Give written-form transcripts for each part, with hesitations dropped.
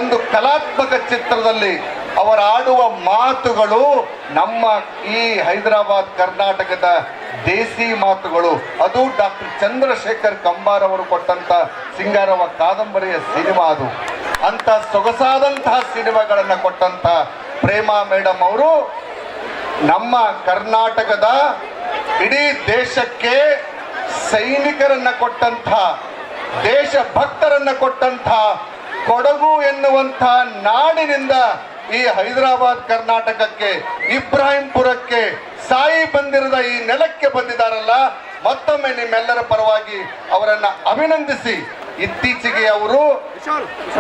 ಒಂದು ಕಲಾತ್ಮಕ ಚಿತ್ರದಲ್ಲಿ ಅವರ ಆಡುವ ಮಾತುಗಳು ನಮ್ಮ ಈ ಹೈದರಾಬಾದ್ ಕರ್ನಾಟಕದ ದೇಸಿ ಮಾತುಗಳು. ಅದು ಡಾಕ್ಟರ್ ಚಂದ್ರಶೇಖರ್ ಕಂಬಾರ್ ಅವರು ಕೊಟ್ಟಂತ ಸಿಂಗಾರವ ಕಾದಂಬರಿಯ ಸಿನಿಮಾ. ಅದು ಅಂತ ಸೊಗಸಾದಂತಹ ಸಿನಿಮಾಗಳನ್ನ ಕೊಟ್ಟಂತ ಪ್ರೇಮಾ ಮೇಡಮ್ ಅವರು ನಮ್ಮ ಕರ್ನಾಟಕದ ಇಡೀ ದೇಶಕ್ಕೆ ಸೈನಿಕರನ್ನ ಕೊಟ್ಟಂತ, ದೇಶ ಭಕ್ತರನ್ನ ಕೊಟ್ಟಂತ, ಕೊಡಗು ಎನ್ನುವಂಥ ನಾಡಿನಿಂದ ಈ ಹೈದರಾಬಾದ್ ಕರ್ನಾಟಕಕ್ಕೆ, ಇಬ್ರಾಹಿಂಪುರಕ್ಕೆ, ಸಾಯಿ ಬಂದಿರದ ಈ ನೆಲಕ್ಕೆ ಬಂದಿದ್ದಾರಲ್ಲ, ಮತ್ತೊಮ್ಮೆ ನಿಮ್ಮೆಲ್ಲರ ಪರವಾಗಿ ಅವರನ್ನ ಅಭಿನಂದಿಸಿ, ಇತ್ತೀಚೆಗೆ ಅವರು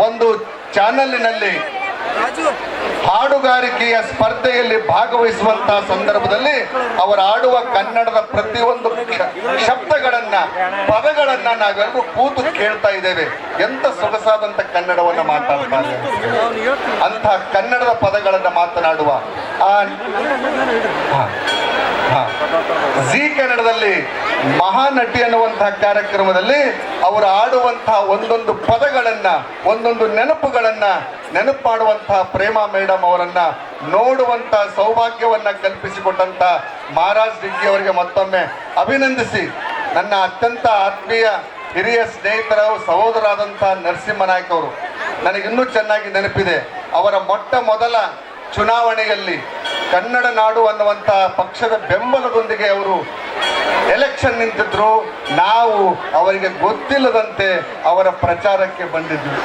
ಒಂದು ಚಾನಲಿನಲ್ಲಿ ಹಾಡುಗಾರಿಕೆಯ ಸ್ಪರ್ಧೆಯಲ್ಲಿ ಭಾಗವಹಿಸುವಂತಹ ಸಂದರ್ಭದಲ್ಲಿ ಅವರು ಆಡುವ ಕನ್ನಡದ ಪ್ರತಿಯೊಂದು ಶಬ್ದಗಳನ್ನ, ಪದಗಳನ್ನ ನಾವೆಲ್ಲರೂ ಕೂತು ಕೇಳ್ತಾ ಇದ್ದೇವೆ. ಎಂತ ಸೊಗಸಾದಂತ ಕನ್ನಡವನ್ನ ಮಾತಾಡ್ತಾರೆ. ಅಂತ ಕನ್ನಡದ ಪದಗಳನ್ನ ಮಾತನಾಡುವ ಜಿ ಕನ್ನಡದಲ್ಲಿ ಮಹಾನಟಿ ಅನ್ನುವಂತಹ ಕಾರ್ಯಕ್ರಮದಲ್ಲಿ ಅವರು ಆಡುವಂತಹ ಒಂದೊಂದು ಪದಗಳನ್ನ, ಒಂದೊಂದು ನೆನಪುಗಳನ್ನ ನೆನಪು ಮಾಡುವಂತಹ ಪ್ರೇಮಾ ಮೇಡಮ್ ಅವರನ್ನ ನೋಡುವಂತ ಸೌಭಾಗ್ಯವನ್ನ ಕಲ್ಪಿಸಿಕೊಟ್ಟಂತ ಮಹಾರಾಜ್ ಡಿಗ್ಗಿ ಅವರಿಗೆ ಮತ್ತೊಮ್ಮೆ ಅಭಿನಂದಿಸಿ, ನನ್ನ ಅತ್ಯಂತ ಆತ್ಮೀಯ ಹಿರಿಯ ಸ್ನೇಹಿತರು, ಸಹೋದರಾದಂತಹ ನರಸಿಂಹನಾಯ್ಕ ಅವರು, ನನಗಿನ್ನೂ ಚೆನ್ನಾಗಿ ನೆನಪಿದೆ. ಅವರ ಮೊಟ್ಟ ಮೊದಲ ಚುನಾವಣೆಯಲ್ಲಿ ಕನ್ನಡ ನಾಡು ಅನ್ನುವಂಥ ಪಕ್ಷದ ಬೆಂಬಲದೊಂದಿಗೆ ಅವರು ಎಲೆಕ್ಷನ್ ನಿಂತಿದ್ರು. ನಾವು ಅವರಿಗೆ ಗೊತ್ತಿಲ್ಲದಂತೆ ಅವರ ಪ್ರಚಾರಕ್ಕೆ ಬಂದಿದ್ವಿ.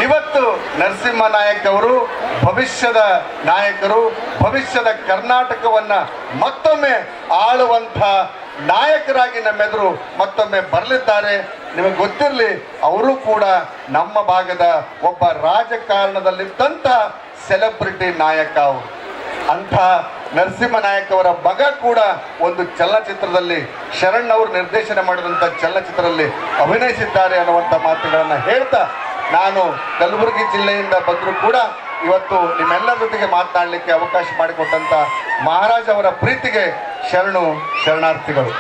ಇವತ್ತು ನರಸಿಂಹನಾಯಕ್ ಅವರು ಭವಿಷ್ಯದ ನಾಯಕರು, ಭವಿಷ್ಯದ ಕರ್ನಾಟಕವನ್ನ ಮತ್ತೊಮ್ಮೆ ಆಳುವಂಥ ನಾಯಕರಾಗಿ ನಮ್ಮೆದುರು ಮತ್ತೊಮ್ಮೆ ಬರಲಿದ್ದಾರೆ. ನಿಮಗೆ ಗೊತ್ತಿರಲಿ, ಅವರು ಕೂಡ ನಮ್ಮ ಭಾಗದ ಒಬ್ಬ ರಾಜಕಾರಣದಲ್ಲಿದ್ದಂಥ ಸೆಲೆಬ್ರಿಟಿ ನಾಯಕ ಅವರು. ಅಂಥ ನರಸಿಂಹನಾಯಕ್ ಅವರ ಮಗ ಕೂಡ ಒಂದು ಚಲನಚಿತ್ರದಲ್ಲಿ, ಶರಣ್ ಅವರು ನಿರ್ದೇಶನ ಮಾಡಿದಂಥ ಚಲನಚಿತ್ರದಲ್ಲಿ ಅಭಿನಯಿಸಿದ್ದಾರೆ ಅನ್ನುವಂಥ ಮಾತುಗಳನ್ನು ಹೇಳ್ತಾ, ನಾನು ಕಲಬುರಗಿ ಜಿಲ್ಲೆಯಿಂದ ಬಂದರೂ ಕೂಡ ಇವತ್ತು ನಿಮ್ಮೆಲ್ಲರ ಜೊತೆಗೆ ಮಾತನಾಡಲಿಕ್ಕೆ ಅವಕಾಶ ಮಾಡಿಕೊಟ್ಟಂಥ ಮಹಾರಾಜ್ ಅವರ ಪ್ರೀತಿಗೆ ಶರಣಾರ್ಥಿಗಳು.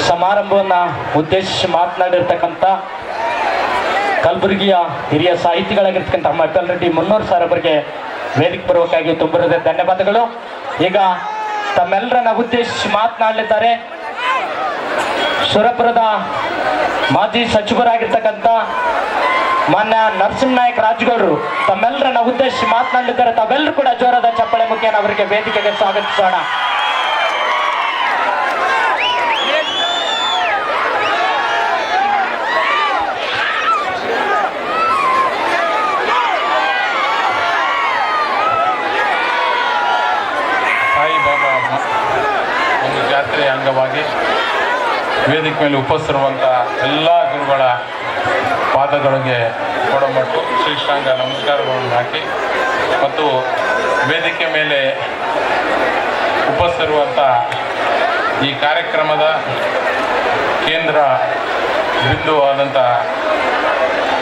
ಸಮಾರಂಭವನ್ನು ಉದ್ದೇಶಿಸಿ ಮಾತನಾಡಿರ್ತಕ್ಕಂಥ ಕಲಬುರಗಿಯ ಹಿರಿಯ ಸಾಹಿತಿಗಳಾಗಿರ್ತಕ್ಕಂಥ ಮೈಪಲ್ ರೆಡ್ಡಿ ಮುನ್ನೂರು ಸರ್ ಅವರಿಗೆ ವೇದಿಕೆ ಪೂರ್ವಕವಾಗಿ ತುಂಬಿರದ ಧನ್ಯವಾದಗಳು. ಈಗ ತಮ್ಮೆಲ್ಲರನ್ನ ಉದ್ದೇಶಿಸಿ ಮಾತನಾಡಲಿದ್ದಾರೆ ಸುರಪುರದ ಮಾಜಿ ಸಚಿವರಾಗಿರ್ತಕ್ಕಂಥ ಮಾನ್ಯ ನರಸಿಂಹನಾಯಕ್ ರಾಜಗೌಡರು ತಮ್ಮೆಲ್ಲರನ್ನ ಉದ್ದೇಶಿಸಿ ಮಾತನಾಡಲಿದ್ದಾರೆ. ತಾವೆಲ್ಲರೂ ಕೂಡ ಜೋರಾದ ಚಪ್ಪಾಳೆ ಮುಖೇನ ಅವರಿಗೆ ವೇದಿಕೆಗೆ ಸ್ವಾಗತಿಸೋಣ. ಸಾಯಿಬಾಬಾ ಒಂದು ಜಾತ್ರೆಯ ಅಂಗವಾಗಿ ವೇದಿಕೆ ಮೇಲೆ ಉಪಸ್ಥಿರುವಂಥ ಎಲ್ಲ ಗುರುಗಳ ಪಾದಗಳಿಗೆ ಕೊಡಮಟ್ಟು ಶ್ರೀಷ್ಟಾಂಗ ನಮಸ್ಕಾರಗಳನ್ನು ಹಾಕಿ, ಮತ್ತು ವೇದಿಕೆ ಮೇಲೆ ಉಪಸ್ಥಿರುವಂಥ ಈ ಕಾರ್ಯಕ್ರಮದ ಕೇಂದ್ರ ಬಿಂದು ಆದಂಥ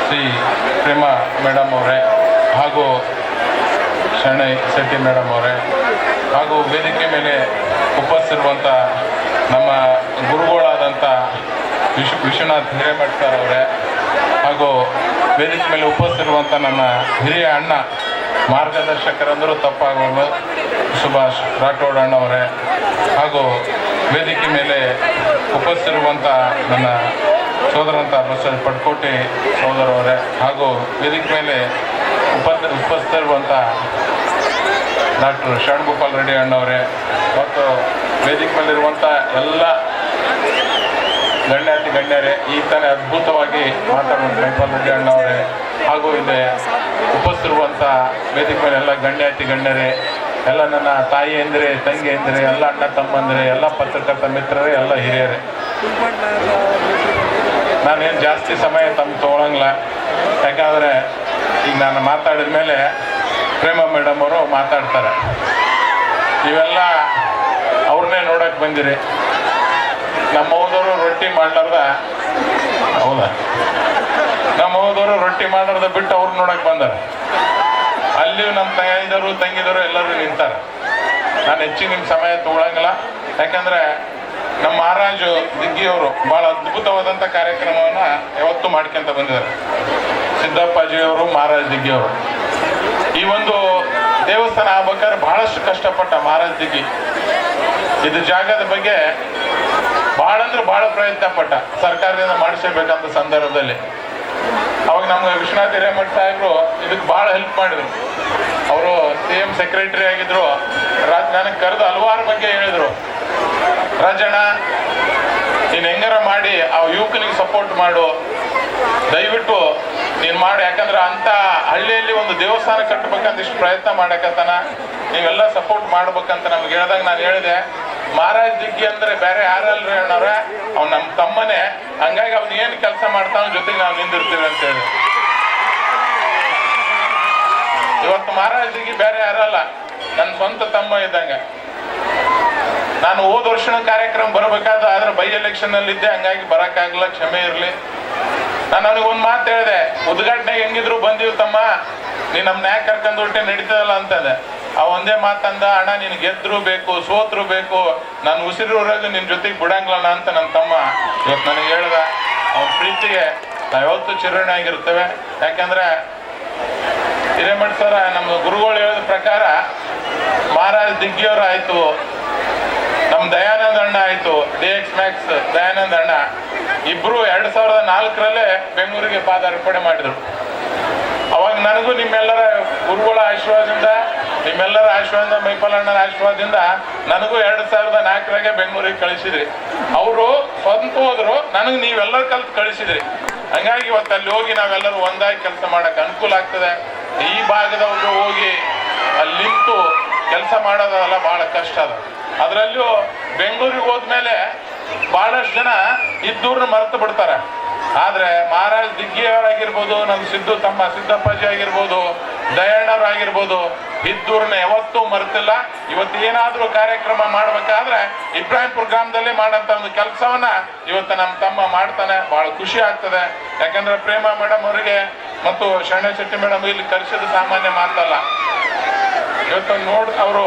ಶ್ರೀ ಪ್ರೇಮಾ ಮೇಡಮ್ ಅವರೇ, ಹಾಗೂ ಶರಣೈ ಶೆಟ್ಟಿ ಮೇಡಮ್ ಅವರೇ, ಹಾಗೂ ವೇದಿಕೆ ಮೇಲೆ ಉಪಸ್ಥಿರುವಂಥ ನಮ್ಮ ಗುರುಗಳಾದಂಥ ವಿಶ್ವನಾಥ್ ಹಿರೇಮಠ್ಕರ್ ಅವರೇ, ಹಾಗೂ ವೇದಿಕೆ ಮೇಲೆ ಉಪಸ್ಥಿರುವಂಥ ನನ್ನ ಹಿರಿಯ ಅಣ್ಣ, ಮಾರ್ಗದರ್ಶಕರಂದರೂ ತಪ್ಪಾಗಬಹುದು, ಸುಭಾಷ್ ರಾಠೋಡ್ ಅಣ್ಣವರೇ, ಹಾಗೂ ವೇದಿಕೆ ಮೇಲೆ ಉಪಸ್ಥಿರುವಂಥ ನನ್ನ ಸೋದರಂಥ ಬಸವರಾಜ್ ಪಡ್ಕೋಟಿ ಸೋದರವರೇ, ಹಾಗೂ ವೇದಿಕೆ ಮೇಲೆ ಉಪಸ್ಥಿರುವಂಥ ಡಾಕ್ಟರ್ ಷಣ್ಗೋಪಾಲ್ ರೆಡ್ಡಿ ಅಣ್ಣವರೇ, ಮತ್ತು ವೇದಿಕೆ ಮೇಲಿರುವಂಥ ಎಲ್ಲ ಗಣ್ಯರೇ, ಈ ತಾನೇ ಅದ್ಭುತವಾಗಿ ಮಾತಾಡುವಂಥ ಮೈಪಾಲ್ ರೆಡ್ಡಿ ಅಣ್ಣವರೇ, ಹಾಗೂ ಇಲ್ಲಿ ಉಪಸ್ಥಿರುವಂಥ ವೇದಿಕೆ ಮೇಲೆ ಎಲ್ಲ ಗಣ್ಯರೇ, ಎಲ್ಲ ನನ್ನ ತಾಯಿ ಎಂದರೆ, ತಂಗಿ ಎಂದರೆ, ಎಲ್ಲ ಅಣ್ಣ ತಮ್ಮಂದರೆ, ಎಲ್ಲ ಪತ್ರಕರ್ತ ಮಿತ್ರರೇ, ಎಲ್ಲ ಹಿರಿಯರೇ. ನಾನೇನು ಜಾಸ್ತಿ ಸಮಯ ತೊಗೊಳಂಗಿಲ್ಲ, ಯಾಕಂದರೆ ಈಗ ನಾನು ಮಾತಾಡಿದ ಮೇಲೆ ಪ್ರೇಮಾ ಮೇಡಮ್ ಅವರು ಮಾತಾಡ್ತಾರೆ. ಇವೆಲ್ಲ ಅವ್ರನ್ನೇ ನೋಡೋಕೆ ಬಂದಿರಿ. ನಮ್ಮ ಹೋದವರು ರೊಟ್ಟಿ ಮಾಡ್ಲಾರ್ದ, ಹೌದಾ, ನಮ್ಮ ಹೋದವರು ರೊಟ್ಟಿ ಮಾಡ್ಲಾರ್ದ ಬಿಟ್ಟು ಅವ್ರು ನೋಡೋಕೆ ಬಂದಾರೆ. ಅಲ್ಲಿ ನಮ್ಮ ತಂಗಿದವರು ಎಲ್ಲರೂ ನಿಂತಾರೆ. ನಾನು ಹೆಚ್ಚಿಗೆ ನಿಮ್ಮ ಸಮಯ ತೊಗೊಳಂಗಿಲ್ಲ, ಯಾಕಂದರೆ ನಮ್ಮ ಮಹಾರಾಜು ದಿಗ್ಗಿಯವರು ಬಹಳ ಅದ್ಭುತವಾದಂಥ ಕಾರ್ಯಕ್ರಮವನ್ನು ಯಾವತ್ತೂ ಮಾಡ್ಕೊಂತ ಬಂದಿದ್ದಾರೆ. ಸಿದ್ದಪ್ಪಾಜಿಯವರು, ಮಹಾರಾಜ್ ದಿಗ್ಗಿಯವರು. ಈ ಒಂದು ದೇವಸ್ಥಾನ ಆಗ್ಬೇಕಾದ್ರೆ ಬಹಳಷ್ಟು ಕಷ್ಟಪಟ್ಟ ಮಹಾರಾಜ್ ದಿಗ್ಗಿ. ಇದು ಜಾಗದ ಬಗ್ಗೆ ಬಹಳ ಅಂದ್ರೆ ಬಹಳ ಪ್ರಯತ್ನ ಪಟ್ಟ, ಸರ್ಕಾರದಿಂದ ಮಾಡಿಸಬೇಕಂತ ಸಂದರ್ಭದಲ್ಲಿ. ಅವಾಗ ನಮ್ಗೆ ವಿಶ್ವನಾಥ್ ಹಿರೇಮಠ ಸಾಹೇಬರು ಇದಕ್ಕೆ ಬಹಳ ಹೆಲ್ಪ್ ಮಾಡಿದ್ರು. ಅವರು CM ಸೆಕ್ರೆಟರಿ ಆಗಿದ್ರು. ನನಗೆ ಕರೆದು ಹಲವಾರು ಬಗ್ಗೆ ಹೇಳಿದ್ರು. ರಾಜಣ್ಣ, ನೀನು ಹೆಂಗಾರ ಮಾಡಿ ಆ ಯುವಕನಿಗೆ ಸಪೋರ್ಟ್ ಮಾಡು, ದಯವಿಟ್ಟು ನೀನು ಮಾಡಿ. ಯಾಕಂದ್ರೆ ಅಂತ ಹಳ್ಳಿಯಲ್ಲಿ ಒಂದು ದೇವಸ್ಥಾನ ಕಟ್ಟಬೇಕಂತ ಇಷ್ಟು ಪ್ರಯತ್ನ ಮಾಡಕತ್ತಾನ, ನೀವೆಲ್ಲ ಸಪೋರ್ಟ್ ಮಾಡ್ಬೇಕಂತ ನಮ್ಗೆ ಹೇಳಿದಾಗ ನಾನು ಹೇಳಿದೆ, ಮಹಾರಾಜ್ ದಿಗ್ಗಿ ಅಂದ್ರೆ ಬೇರೆ ಯಾರಲ್ರಿ ಅಣ್ಣವ್ರೆ, ಅವ್ನು ನಮ್ಮ ತಮ್ಮನೇ, ಹಂಗಾಗಿ ಅವ್ನು ಏನು ಕೆಲಸ ಮಾಡ್ತಾನ ಜೊತೆಗೆ ನಾವು ನಿಂದಿರ್ತೀವಿ ಅಂತ ಹೇಳಿ. ಇವತ್ತು ಮಹಾರಾಜ್ ದಿಗ್ಗಿ ಬೇರೆ ಯಾರಲ್ಲ, ನನ್ನ ಸ್ವಂತ ತಮ್ಮ ಇದ್ದಂಗೆ. ನಾನು ಹೋದ ವರ್ಷದ ಕಾರ್ಯಕ್ರಮ ಬರಬೇಕಾದ ಆದ್ರೆ ಬೈ ಎಲೆಕ್ಷನ್ ಅಲ್ಲಿ ಇದ್ದೆ, ಹಂಗಾಗಿ ಬರಕ್ಕಾಗಲ್ಲ, ಕ್ಷಮೆ ಇರಲಿ. ನಾನು ಅವನಿಗೆ ಒಂದು ಮಾತು ಹೇಳಿದೆ, ಉದ್ಘಾಟನೆಗೆ ಹೆಂಗಿದ್ರು ಬಂದೀವಿ ತಮ್ಮ, ನೀನು ನಮ್ಮನ್ನ ಯಾಕೆ ಕರ್ಕೊಂಡು ಹೊರಟೆ ನಡೀತದಲ್ಲ ಅಂತಂದೆ. ಆ ಒಂದೇ ಮಾತಂದ, ಅಣ್ಣ ನೀನು ಗೆದ್ರು ಬೇಕು, ಸೋತ್ರು ಬೇಕು, ನಾನು ಉಸಿರೂರಾಗ ನಿನ್ನ ಜೊತೆಗೆ ಬಿಡಂಗಿಲ್ಲ ಅಂತ ನನ್ನ ತಮ್ಮ ಇವತ್ತು ನನಗೆ ಹೇಳ್ದ. ಅವನ ಪ್ರೀತಿಗೆ ನಾವು ಯಾವತ್ತೂ ಚಿರಋಣಿ ಆಗಿರ್ತೇವೆ. ಯಾಕಂದ್ರೆ ಹಿರೇಮಠ ಸರ ನಮ್ಮ ಗುರುಗಳು ಹೇಳಿದ ಪ್ರಕಾರ ಮಹಾರಾಜ್ ದಿಗ್ಗಿಯವರು ಆಯ್ತು, ನಮ್ಮ ದಯಾನಂದ ಅಣ್ಣ ಆಯ್ತು, DX Max ದಯಾನಂದ ಅಣ್ಣ ಇಬ್ರು 2004 ಬೆಂಗಳೂರಿಗೆ ಪಾದಾರ್ಪಣೆ ಮಾಡಿದ್ರು. ಅವಾಗ ನನಗೂ ನಿಮ್ಮೆಲ್ಲರ ಗುರುಗಳ ಆಶೀರ್ವಾದದಿಂದ, ನಿಮ್ಮೆಲ್ಲರ ಆಶೀರ್ವಾದದಿಂದ, ಮೈಪಾಲಣ್ಣನ ಆಶೀರ್ವಾದದಿಂದ ನನಗೂ 2004 ಬೆಂಗಳೂರಿಗೆ ಕಳಿಸಿದ್ರಿ. ಅವರು ಸ್ವಂತ ಹೋದ್ರು, ನನಗೆ ನೀವೆಲ್ಲರೂ ಕಲ್ತು ಕಳಿಸಿದ್ರಿ. ಹಂಗಾಗಿ ಇವತ್ತು ಅಲ್ಲಿ ಹೋಗಿ ನಾವೆಲ್ಲರೂ ಒಂದಾಗಿ ಕೆಲಸ ಮಾಡಕ್ಕೆ ಅನುಕೂಲ ಆಗ್ತದೆ. ಈ ಭಾಗದವ್ರು ಹೋಗಿ ಅಲ್ಲಿ ನಿಂತು ಕೆಲಸ ಮಾಡೋದಲ್ಲ ಬಹಳ ಕಷ್ಟ ಅದ. ಅದರಲ್ಲೂ ಬೆಂಗಳೂರಿಗೆ ಹೋದ್ಮೇಲೆ ಬಹಳಷ್ಟು ಜನ ಇದ್ದೂರ್ನ ಮರೆತು ಬಿಡ್ತಾರೆ. ಆದ್ರೆ ಮಹಾರಾಜ್ ದಿಗ್ಗಿಯವರಾಗಿರ್ಬೋದು, ನಮ್ಮ ತಮ್ಮ ಸಿದ್ದಪ್ಪಾಜಿ ಆಗಿರ್ಬೋದು, ದಯಣ್ಣವರಾಗಿರ್ಬೋದು, ಇದ್ದೂರ್ನ ಯಾವತ್ತೂ ಮರೆತಿಲ್ಲ. ಇವತ್ತು ಏನಾದ್ರೂ ಕಾರ್ಯಕ್ರಮ ಮಾಡ್ಬೇಕಾದ್ರೆ ಇಬ್ರಾಹಿಂಪುರ ಗ್ರಾಮದಲ್ಲಿ ಮಾಡಂತ ಒಂದು ಕೆಲಸವನ್ನ ಇವತ್ತು ನಮ್ಮ ತಮ್ಮ ಮಾಡ್ತಾನೆ. ಬಹಳ ಖುಷಿ ಆಗ್ತದೆ. ಯಾಕಂದ್ರೆ ಪ್ರೇಮ ಮೇಡಮ್ ಅವರಿಗೆ ಮತ್ತು ಶರಣ ಶೆಟ್ಟಿ ಮೇಡಮ್ ಇಲ್ಲಿ ಕರೆಸೋದು ಸಾಮಾನ್ಯ ಮಾತಲ್ಲ. ಇವತ್ತು ಅವರು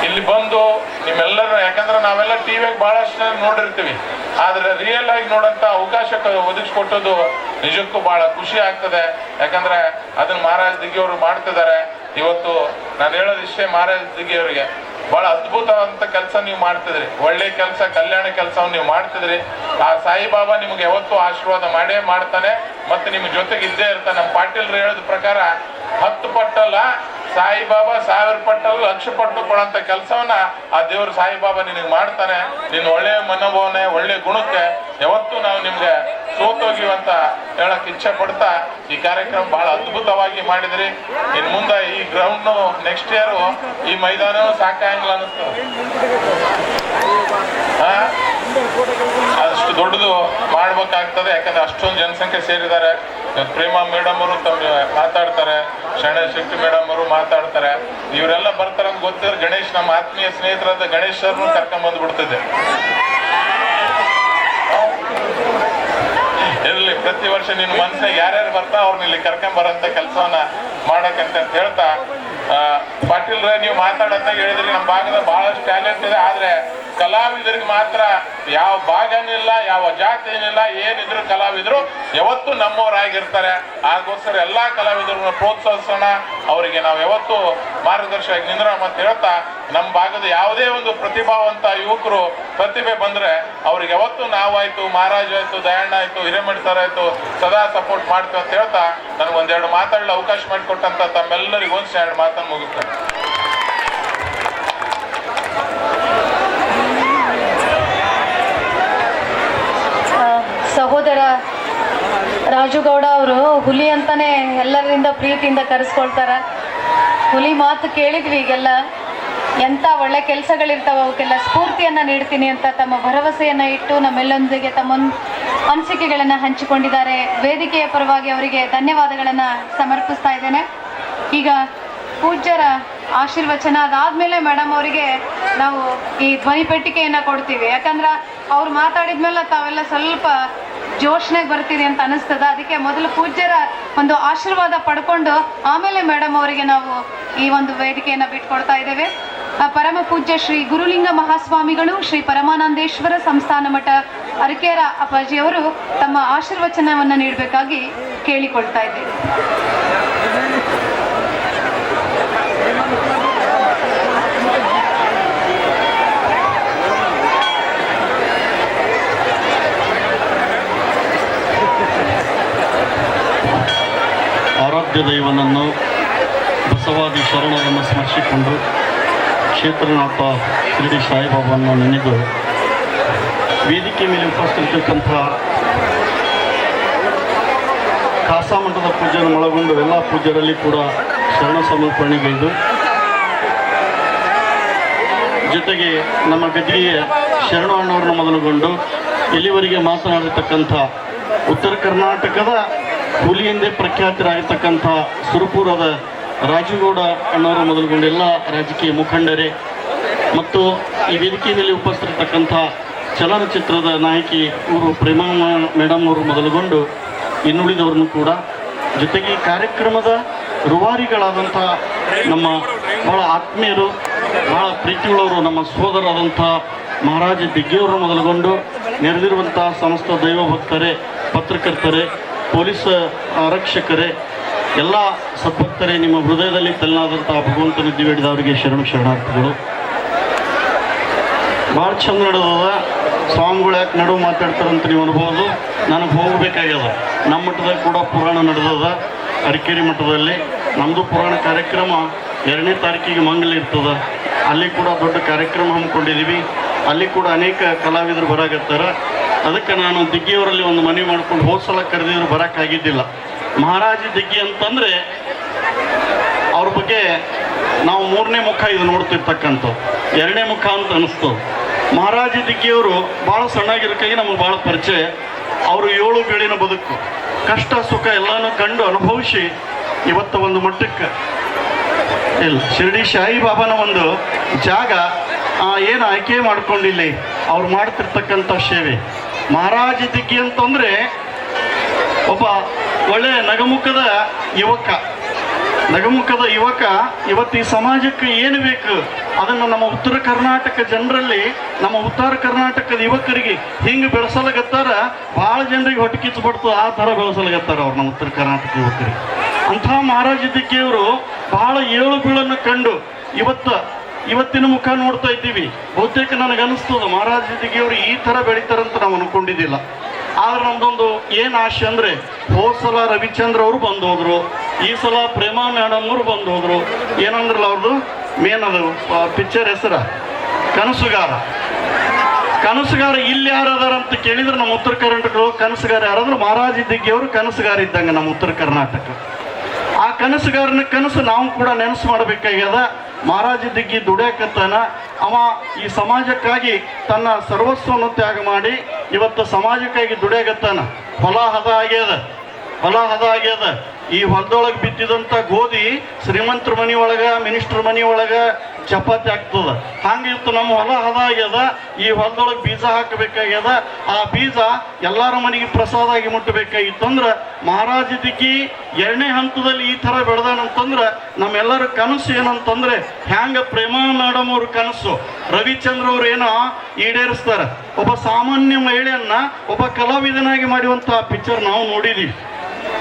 ಇಲ್ಲಿ ಬಂದು ನಿಮ್ಮೆಲ್ಲರೂ, ಯಾಕಂದ್ರೆ ನಾವೆಲ್ಲ ಟಿವಿಯಾಗ ಬಹಳಷ್ಟು ನೋಡಿರ್ತೀವಿ, ಆದ್ರೆ ರಿಯಲ್ ಆಗಿ ನೋಡಂತ ಅವಕಾಶ ಒದಗಿಸ್ಕೊಟ್ಟದ್ದು ನಿಜಕ್ಕೂ ಬಹಳ ಖುಷಿ ಆಗ್ತದೆ. ಯಾಕಂದ್ರೆ ಅದನ್ನ ಮಹಾರಾಜ್ ದಿಗ್ಗಿಯವರು ಮಾಡ್ತಿದ್ದಾರೆ. ಇವತ್ತು ನಾನು ಹೇಳೋದು ಇಷ್ಟೇ, ಮಹಾರಾಜ್ ದಿಗ್ಗಿಯವರಿಗೆ ಬಹಳ ಅದ್ಭುತವಾದಂತ ಕೆಲಸ ನೀವು ಮಾಡ್ತಿದ್ರಿ, ಒಳ್ಳೆ ಕೆಲಸ, ಕಲ್ಯಾಣ ಕೆಲಸವನ್ನು ನೀವು ಮಾಡ್ತಿದ್ರಿ. ಆ ಸಾಯಿಬಾಬಾ ನಿಮ್ಗೆ ಯಾವತ್ತೂ ಆಶೀರ್ವಾದ ಮಾಡೇ ಮಾಡ್ತಾನೆ, ಮತ್ತೆ ನಿಮ್ಮ ಜೊತೆಗೆ ಇದ್ದೇ ಇರ್ತಾನೆ. ನಮ್ಮ ಪಾಟೀಲ್ರು ಹೇಳೋದ ಪ್ರಕಾರ 10 ಪಟ್ಟಲ್ಲ ಸಾಯಿಬಾಬಾ 1000 ಪಟ್ಟಲ್ಲ 1,00,000 ಪಟ್ಟು ಕೊಡೋಂಥ ಕೆಲಸವನ್ನ ಆ ದೇವರು ಸಾಯಿಬಾಬಾ ನಿನಗೆ ಮಾಡ್ತಾನೆ. ನಿನ್ನ ಒಳ್ಳೆ ಮನೋಭಾವನೆ, ಒಳ್ಳೆ ಗುಣಕ್ಕೆ ಯಾವತ್ತೂ ನಾವು ನಿಮ್ಗೆ ಸೋತೋಗಿವಂತ ಹೇಳಕ್ ಇಚ್ಛೆ ಪಡ್ತಾ ಈ ಕಾರ್ಯಕ್ರಮ ಬಹಳ ಅದ್ಭುತವಾಗಿ ಮಾಡಿದ್ರಿ. ಇನ್ನು ಮುಂದೆ ಈ ಗ್ರೌಂಡ್ ನೆಕ್ಸ್ಟ್ ಇಯರ್ ಈ ಮೈದಾನ ಸಾಕಾಗಿಲ್ಲ ಅನಿಸ್ತದೆ. ಅಷ್ಟು ದೊಡ್ಡದು ಮಾಡ್ಬೇಕಾಗ್ತದೆ. ಯಾಕಂದ್ರೆ ಅಷ್ಟೊಂದು ಜನಸಂಖ್ಯೆ ಸೇರಿದ್ದಾರೆ. ಪ್ರೇಮಾ ಮೇಡಮ್ ಅವರು ಮಾತಾಡ್ತಾರೆ, ಶರಣ ಶೆಟ್ಟಿ ಮೇಡಮ್ ಅವರು ಮಾತಾಡ್ತಾರೆ. ಇವರೆಲ್ಲ ಬರ್ತಾರೆ ಅಂತ ಗೊತ್ತಿದ್ರೆ ಗಣೇಶ್, ನಮ್ಮ ಆತ್ಮೀಯ ಸ್ನೇಹಿತರಾದ ಗಣೇಶ್ ಅವ್ರನ್ನು ಕರ್ಕೊಂಡ್ ಬಂದ್ಬಿಡ್ತಿದ್ದೆ. ಇರಲಿ, ಪ್ರತಿ ವರ್ಷ ನಿನ್ನ ಮನಸ್ಸಿನಾಗ ಯಾರ್ಯಾರು ಬರ್ತಾ ಅವ್ರನ್ನ ಇಲ್ಲಿ ಕರ್ಕೊಂಡ್ ಬರೋಂಥ ಕೆಲಸವನ್ನ ಮಾಡಕ್ಕಂತ ಹೇಳ್ತಾ, ಪಾಟೀಲ್ರೆ ನೀವು ಮಾತಾಡಂತ ಹೇಳಿದ್ರಿ. ನಮ್ಮ ಭಾಗದ ಬಹಳಷ್ಟು ಟ್ಯಾಲೆಂಟ್ ಇದೆ, ಆದ್ರೆ ಕಲಾವಿದರಿಗೆ ಮಾತ್ರ ಯಾವ ಭಾಗನಿಲ್ಲ, ಯಾವ ಜಾತಿ ಏನಿಲ್ಲ, ಏನಿದ್ರು ಕಲಾವಿದರು ಯಾವತ್ತೂ ನಮ್ಮವರಾಗಿರ್ತಾರೆ. ಅದಕ್ಕೋಸ್ಕರ ಎಲ್ಲಾ ಕಲಾವಿದರನ್ನ ಪ್ರೋತ್ಸಾಹಿಸೋಣ, ಅವರಿಗೆ ನಾವು ಯಾವತ್ತೂ ಮಾರ್ಗದರ್ಶಕ ನಿಂದ್ರೋಣ ಅಂತ ಹೇಳ್ತಾ, ನಮ್ಮ ಭಾಗದ ಯಾವುದೇ ಒಂದು ಪ್ರತಿಭಾವಂತ ಯುವಕರು ಪ್ರತಿಭೆ ಬಂದ್ರೆ ಅವ್ರಿಗೆ ಯಾವತ್ತೂ ನಾವಾಯ್ತು, ಮಹಾರಾಜ್ ಆಯ್ತು, ದಯಣ್ಣ ಆಯ್ತು, ಹಿರೇಮಠ ಸರ್ ಆಯ್ತು, ಸದಾ ಸಪೋರ್ಟ್ ಮಾಡ್ತೀವಿ ಅಂತ ಹೇಳ್ತಾ ನನಗೆ ಒಂದೆರಡು ಮಾತಾಡಲು ಅವಕಾಶ ಮಾಡಿಕೊಟ್ಟಂತ ತಮ್ಮೆಲ್ಲರಿಗೂ ಒಂದು 2 ಮಾತನ್ನು ಮುಗಿಸ್ತೇನೆ. ಸಹೋದರ ರಾಜುಗೌಡ ಅವರು ಹುಲಿ ಅಂತಾನೆ ಎಲ್ಲರಿಂದ ಪ್ರೀತಿಯಿಂದ ಕರೆಸ್ಕೊಳ್ತಾರ. ಹುಲಿ ಮಾತು ಕೇಳಿದ್ವಿ ಈಗೆಲ್ಲ, ಎಂಥ ಒಳ್ಳೆ ಕೆಲಸಗಳಿರ್ತಾವ ಅವಕ್ಕೆಲ್ಲ ಸ್ಫೂರ್ತಿಯನ್ನು ನೀಡ್ತೀನಿ ಅಂತ ತಮ್ಮ ಭರವಸೆಯನ್ನು ಇಟ್ಟು ನಮ್ಮೆಲ್ಲೊಂದಿಗೆ ತಮ್ಮ ಅನಿಸಿಕೆಗಳನ್ನು ಹಂಚಿಕೊಂಡಿದ್ದಾರೆ. ವೇದಿಕೆಯ ಪರವಾಗಿ ಅವರಿಗೆ ಧನ್ಯವಾದಗಳನ್ನು ಸಮರ್ಪಿಸ್ತಾ ಇದ್ದೇನೆ. ಈಗ ಪೂಜ್ಯರ ಆಶೀರ್ವಚನ ಅದಾದಮೇಲೆ ಮೇಡಮ್ ಅವರಿಗೆ ನಾವು ಈ ಧ್ವನಿ ಪೆಟ್ಟಿಗೆಯನ್ನು ಕೊಡ್ತೀವಿ. ಯಾಕಂದ್ರೆ ಅವ್ರು ಮಾತಾಡಿದ್ಮೇಲೆ ತಾವೆಲ್ಲ ಸ್ವಲ್ಪ ಜೋಶ್ನಾಗ ಬರ್ತೀರಿ ಅಂತ ಅನಿಸ್ತದ. ಅದಕ್ಕೆ ಮೊದಲು ಪೂಜ್ಯರ ಒಂದು ಆಶೀರ್ವಾದ ಪಡ್ಕೊಂಡು ಆಮೇಲೆ ಮೇಡಮ್ ಅವರಿಗೆ ನಾವು ಈ ಒಂದು ವೇದಿಕೆಯನ್ನು ಬಿಟ್ಕೊಡ್ತಾ ಇದ್ದೇವೆ. ಪರಮ ಪೂಜ್ಯ ಶ್ರೀ ಗುರುಲಿಂಗ ಮಹಾಸ್ವಾಮಿಗಳು, ಶ್ರೀ ಪರಮಾನಂದೇಶ್ವರ ಸಂಸ್ಥಾನ ಮಠ ಅರಕೇರ ಅಪ್ಪಾಜಿಯವರು ತಮ್ಮ ಆಶೀರ್ವಚನವನ್ನು ನೀಡಬೇಕಾಗಿ ಕೇಳಿಕೊಳ್ತಾ ಇದ್ದೇವೆ. ಆರಾಧ್ಯ ದೈವನನ್ನು ಬಸವಾದಿ ಶರಣರನ್ನು ಸ್ಮರಿಸಿಕೊಂಡು ಕ್ಷೇತ್ರನಾಥ ಶಿರಡಿ ಸಾಯಿಬಾಬಾವನ್ನು ನೆನೆದು ವೇದಿಕೆ ಮೇಲೆ ಉಪಸ್ಥಿತಕ್ಕಂಥ ಕಾಸಾಮಠದ ಪೂಜೆಯನ್ನು ಒಳಗೊಂಡು ಎಲ್ಲ ಪೂಜ್ಯರಲ್ಲಿ ಕೂಡ ಶರಣ ಸಮರ್ಪಣೆಗೈದು, ಜೊತೆಗೆ ನಮ್ಮ ಗದ್ದಿಗೆಯ ಶರಣ ಅಣ್ಣವ್ರನ್ನ ಮೊದಲುಗೊಂಡು ಇಲ್ಲಿವರೆಗೆ ಮಾತನಾಡಿರ್ತಕ್ಕಂಥ ಉತ್ತರ ಕರ್ನಾಟಕದ ಹುಲಿ ಎಂದೇ ಪ್ರಖ್ಯಾತರಾಗಿರ್ತಕ್ಕಂಥ ಸುರಪುರದ ರಾಜುಗೌಡ ಅಣ್ಣವರು ಮೊದಲುಗೊಂಡು ಎಲ್ಲ ರಾಜಕೀಯ ಮುಖಂಡರೇ ಮತ್ತು ಈ ವೇದಿಕೆ ಮೇಲೆ ಉಪಸ್ಥಿತಕ್ಕಂಥ ಚಲನಚಿತ್ರದ ನಾಯಕಿ ಇವರು ಪ್ರೇಮಾ ಮೇಡಮ್ ಅವರು ಮೊದಲುಗೊಂಡು ಇನ್ನುಳಿದವ್ರನ್ನು ಕೂಡ, ಜೊತೆಗೆ ಈ ಕಾರ್ಯಕ್ರಮದ ರೂವಾರಿಗಳಾದಂಥ ನಮ್ಮ ಬಹಳ ಆತ್ಮೀಯರು, ಬಹಳ ಪ್ರೀತಿಯುಳ್ಳವರು, ನಮ್ಮ ಸೋದರಾದಂಥ ಮಹಾರಾಜ ದಿಗ್ಗಿಯವರು ಮೊದಲುಗೊಂಡು ನೆರೆದಿರುವಂಥ ಸಮಸ್ತ ದೈವ ಭಕ್ತರೇ, ಪತ್ರಕರ್ತರೇ, ಪೊಲೀಸ್ ಆರಕ್ಷಕರೇ, ಎಲ್ಲ ಸದ್ಭಕ್ತರೇ, ನಿಮ್ಮ ಹೃದಯದಲ್ಲಿ ತಲೆನಾದಂಥ ಭಗವಂತನ ದಿವ್ಯಡಿದ ಅವರಿಗೆ ಶರಣಾರ್ಥಿಗಳು. ಭಾಳ ಚಂದ ನಡೆದದ. ಸ್ವಾಮಿಗಳು ಯಾಕೆ ನಡುವು ಮಾತಾಡ್ತಾರಂತ ನೀವು ಅನ್ಬೋದು. ನನಗೆ ಹೋಗಬೇಕಾಗ್ಯದ. ನಮ್ಮ ಮಠದಾಗ ಕೂಡ ಪುರಾಣ ನಡೆದದ. ಅರಕೇರಿ ಮಠದಲ್ಲಿ ನಮ್ಮದು ಪುರಾಣ ಕಾರ್ಯಕ್ರಮ 2ನೇ ತಾರೀಕಿಗೆ ಮಂಗಲ ಇರ್ತದ. ಅಲ್ಲಿ ಕೂಡ ದೊಡ್ಡ ಕಾರ್ಯಕ್ರಮ ಹಮ್ಮಿಕೊಂಡಿದ್ದೀವಿ. ಅಲ್ಲಿ ಕೂಡ ಅನೇಕ ಕಲಾವಿದರು ಬರಾಕತ್ತಾರ. ಅದಕ್ಕೆ ನಾನು ದಿಗ್ಗಿಯವರಲ್ಲಿ ಒಂದು ಮನವಿ ಮಾಡ್ಕೊಂಡು ಹೋದ ಸಲ ಕರೆದಿದ್ರು ಬರೋಕ್ಕಾಗಿದ್ದಿಲ್ಲ. ಮಹಾರಾಜ ದಿಗ್ಗಿ ಅಂತಂದರೆ ಅವ್ರ ಬಗ್ಗೆ ನಾವು 3ನೇ ಮುಖ ಇದು ನೋಡ್ತಿರ್ತಕ್ಕಂಥ 2ನೇ ಮುಖ ಅಂತ ಅನಿಸ್ತು. ಮಹಾರಾಜ ದಿಗ್ಗಿಯವರು ಭಾಳ ಸಣ್ಣಾಗಿರೋಕ್ಕಾಗಿ ನಮಗೆ ಭಾಳ ಪರಿಚಯ. ಅವರು 7 ಬೀಳಿನ ಬದುಕು, ಕಷ್ಟ ಸುಖ ಎಲ್ಲನೂ ಕಂಡು ಅನುಭವಿಸಿ ಇವತ್ತು ಒಂದು ಮಟ್ಟಕ್ಕೆ ಇಲ್ಲ ಶಿರಡಿ ಸಾಯಿಬಾಬಾನ ಒಂದು ಜಾಗ ಏನು ಆಯ್ಕೆ ಮಾಡ್ಕೊಂಡಿಲ್ಲಿ ಅವ್ರು ಮಾಡ್ತಿರ್ತಕ್ಕಂಥ ಸೇವೆ. ಮಹಾರಾಜ ದಿಗ್ಗಿ ಅಂತಂದರೆ ಒಬ್ಬ ಒಳ್ಳೆಯ ನಗಮುಖದ ಯುವಕ ಇವತ್ತು ಈ ಸಮಾಜಕ್ಕೆ ಏನು ಬೇಕು ಅದನ್ನು ನಮ್ಮ ಉತ್ತರ ಕರ್ನಾಟಕ ಜನರಲ್ಲಿ, ನಮ್ಮ ಉತ್ತರ ಕರ್ನಾಟಕದ ಯುವಕರಿಗೆ ಹಿಂಗೆ ಬೆಳೆಸಲಗತ್ತಾರ. ಭಾಳ ಜನರಿಗೆ ಹೊಟ್ಟೆ ಕಿಚ್ಚುಬಿಡ್ತು, ಆ ಥರ ಬೆಳೆಸಲಗತ್ತಾರ ಅವ್ರು ನಮ್ಮ ಉತ್ತರ ಕರ್ನಾಟಕ ಯುವಕರಿಗೆ. ಅಂಥ ಮಹಾರಾಜ ದಿಗ್ಗಿಯವರು ಭಾಳ ಏಳು ಬೀಳನ್ನು ಕಂಡು ಇವತ್ತಿನ ಮುಖ ನೋಡ್ತಾ ಇದ್ದೀವಿ. ಬಹುತೇಕ ನನಗನ್ನಿಸ್ತದ ಮಹಾರಾಜ ದಿಗ್ಗಿಯವರು ಈ ಥರ ಬೆಳೀತಾರಂತ ನಾವು ಅನ್ಕೊಂಡಿದ್ದಿಲ್ಲ. ಆದ್ರೆ ನಮ್ದೊಂದು ಏನು ಆಶೆ ಅಂದರೆ, ಹೋದ ಸಲ ರವಿಚಂದ್ರ ಅವರು ಬಂದು ಹೋದರು, ಈ ಸಲ ಪ್ರೇಮಾ ಮೇಡಮ್ ಅವರು ಬಂದು ಹೋದರು. ಏನಂದ್ರಲ್ಲ ಅವ್ರದ್ದು ಮೇನ್ ಅದು ಪಿಕ್ಚರ್ ಹೆಸರ ಕನಸುಗಾರ ಇಲ್ಲಿ ಯಾರದಾರ ಅಂತ ಕೇಳಿದ್ರೆ ನಮ್ಮ ಉತ್ತರ ಕರ್ನಾಟಕ ಕನಸುಗಾರ ಯಾರಾದ್ರೂ ಮಹಾರಾಜ ದಿಗ್ಗಿಯವರು ಕನಸುಗಾರ ಇದ್ದಂಗೆ ನಮ್ಮ ಉತ್ತರ ಕರ್ನಾಟಕ. ಆ ಕನಸುಗಾರನ ಕನಸು ನಾವು ಕೂಡ ನೆನಸು ಮಾಡಬೇಕಾಗ್ಯದ. ಮಹಾರಾಜ ದಿಗ್ಗಿ ದುಡಿಯಕತ್ತಾನ. ಅವ ಈ ಸಮಾಜಕ್ಕಾಗಿ ತನ್ನ ಸರ್ವಸ್ವವನ್ನು ತ್ಯಾಗ ಮಾಡಿ ಇವತ್ತು ಸಮಾಜಕ್ಕಾಗಿ ದುಡಿಯಕತ್ತಾನ. ಹೊಲ ಹದ ಆಗ್ಯದ. ಈ ಹೊಲದೊಳಗೆ ಬಿತ್ತಿದಂಥ ಗೋಧಿ ಶ್ರೀಮಂತರ ಮನೆಯೊಳಗೆ, ಮಿನಿಸ್ಟ್ರ್ ಮನೆಯೊಳಗೆ ಚಪಾತಿ ಆಗ್ತದ. ಹಂಗಿತ್ತು ನಮ್ಮ ಹೊಲ ಹದ ಆಗ್ಯದ. ಈ ಹೊಲದೊಳಗೆ ಬೀಜ ಹಾಕಬೇಕಾಗ್ಯದ. ಆ ಬೀಜ ಎಲ್ಲರ ಮನೆಗೆ ಪ್ರಸಾದ ಆಗಿ ಮುಟ್ಟಬೇಕಾಗಿತ್ತಂದ್ರೆ ಮಹಾರಾಜ ದಿಗ್ಗಿ 2ನೇ ಹಂತದಲ್ಲಿ ಈ ಥರ ಬೆಳೆದಾನಂತಂದ್ರೆ ನಮ್ಮೆಲ್ಲರ ಕನಸು ಏನಂತಂದ್ರೆ, ಹ್ಯಾಂಗ ಪ್ರೇಮಾ ಮೇಡಮ್ ಅವ್ರ ಕನಸು ರವಿಚಂದ್ರ ಅವ್ರು ಏನೋ ಈಡೇರಿಸ್ತಾರೆ. ಒಬ್ಬ ಸಾಮಾನ್ಯ ಮಹಿಳೆಯನ್ನ ಒಬ್ಬ ಕಲಾವಿದನಾಗಿ ಮಾಡುವಂಥ ಪಿಕ್ಚರ್ ನಾವು ನೋಡಿದ್ದೀವಿ,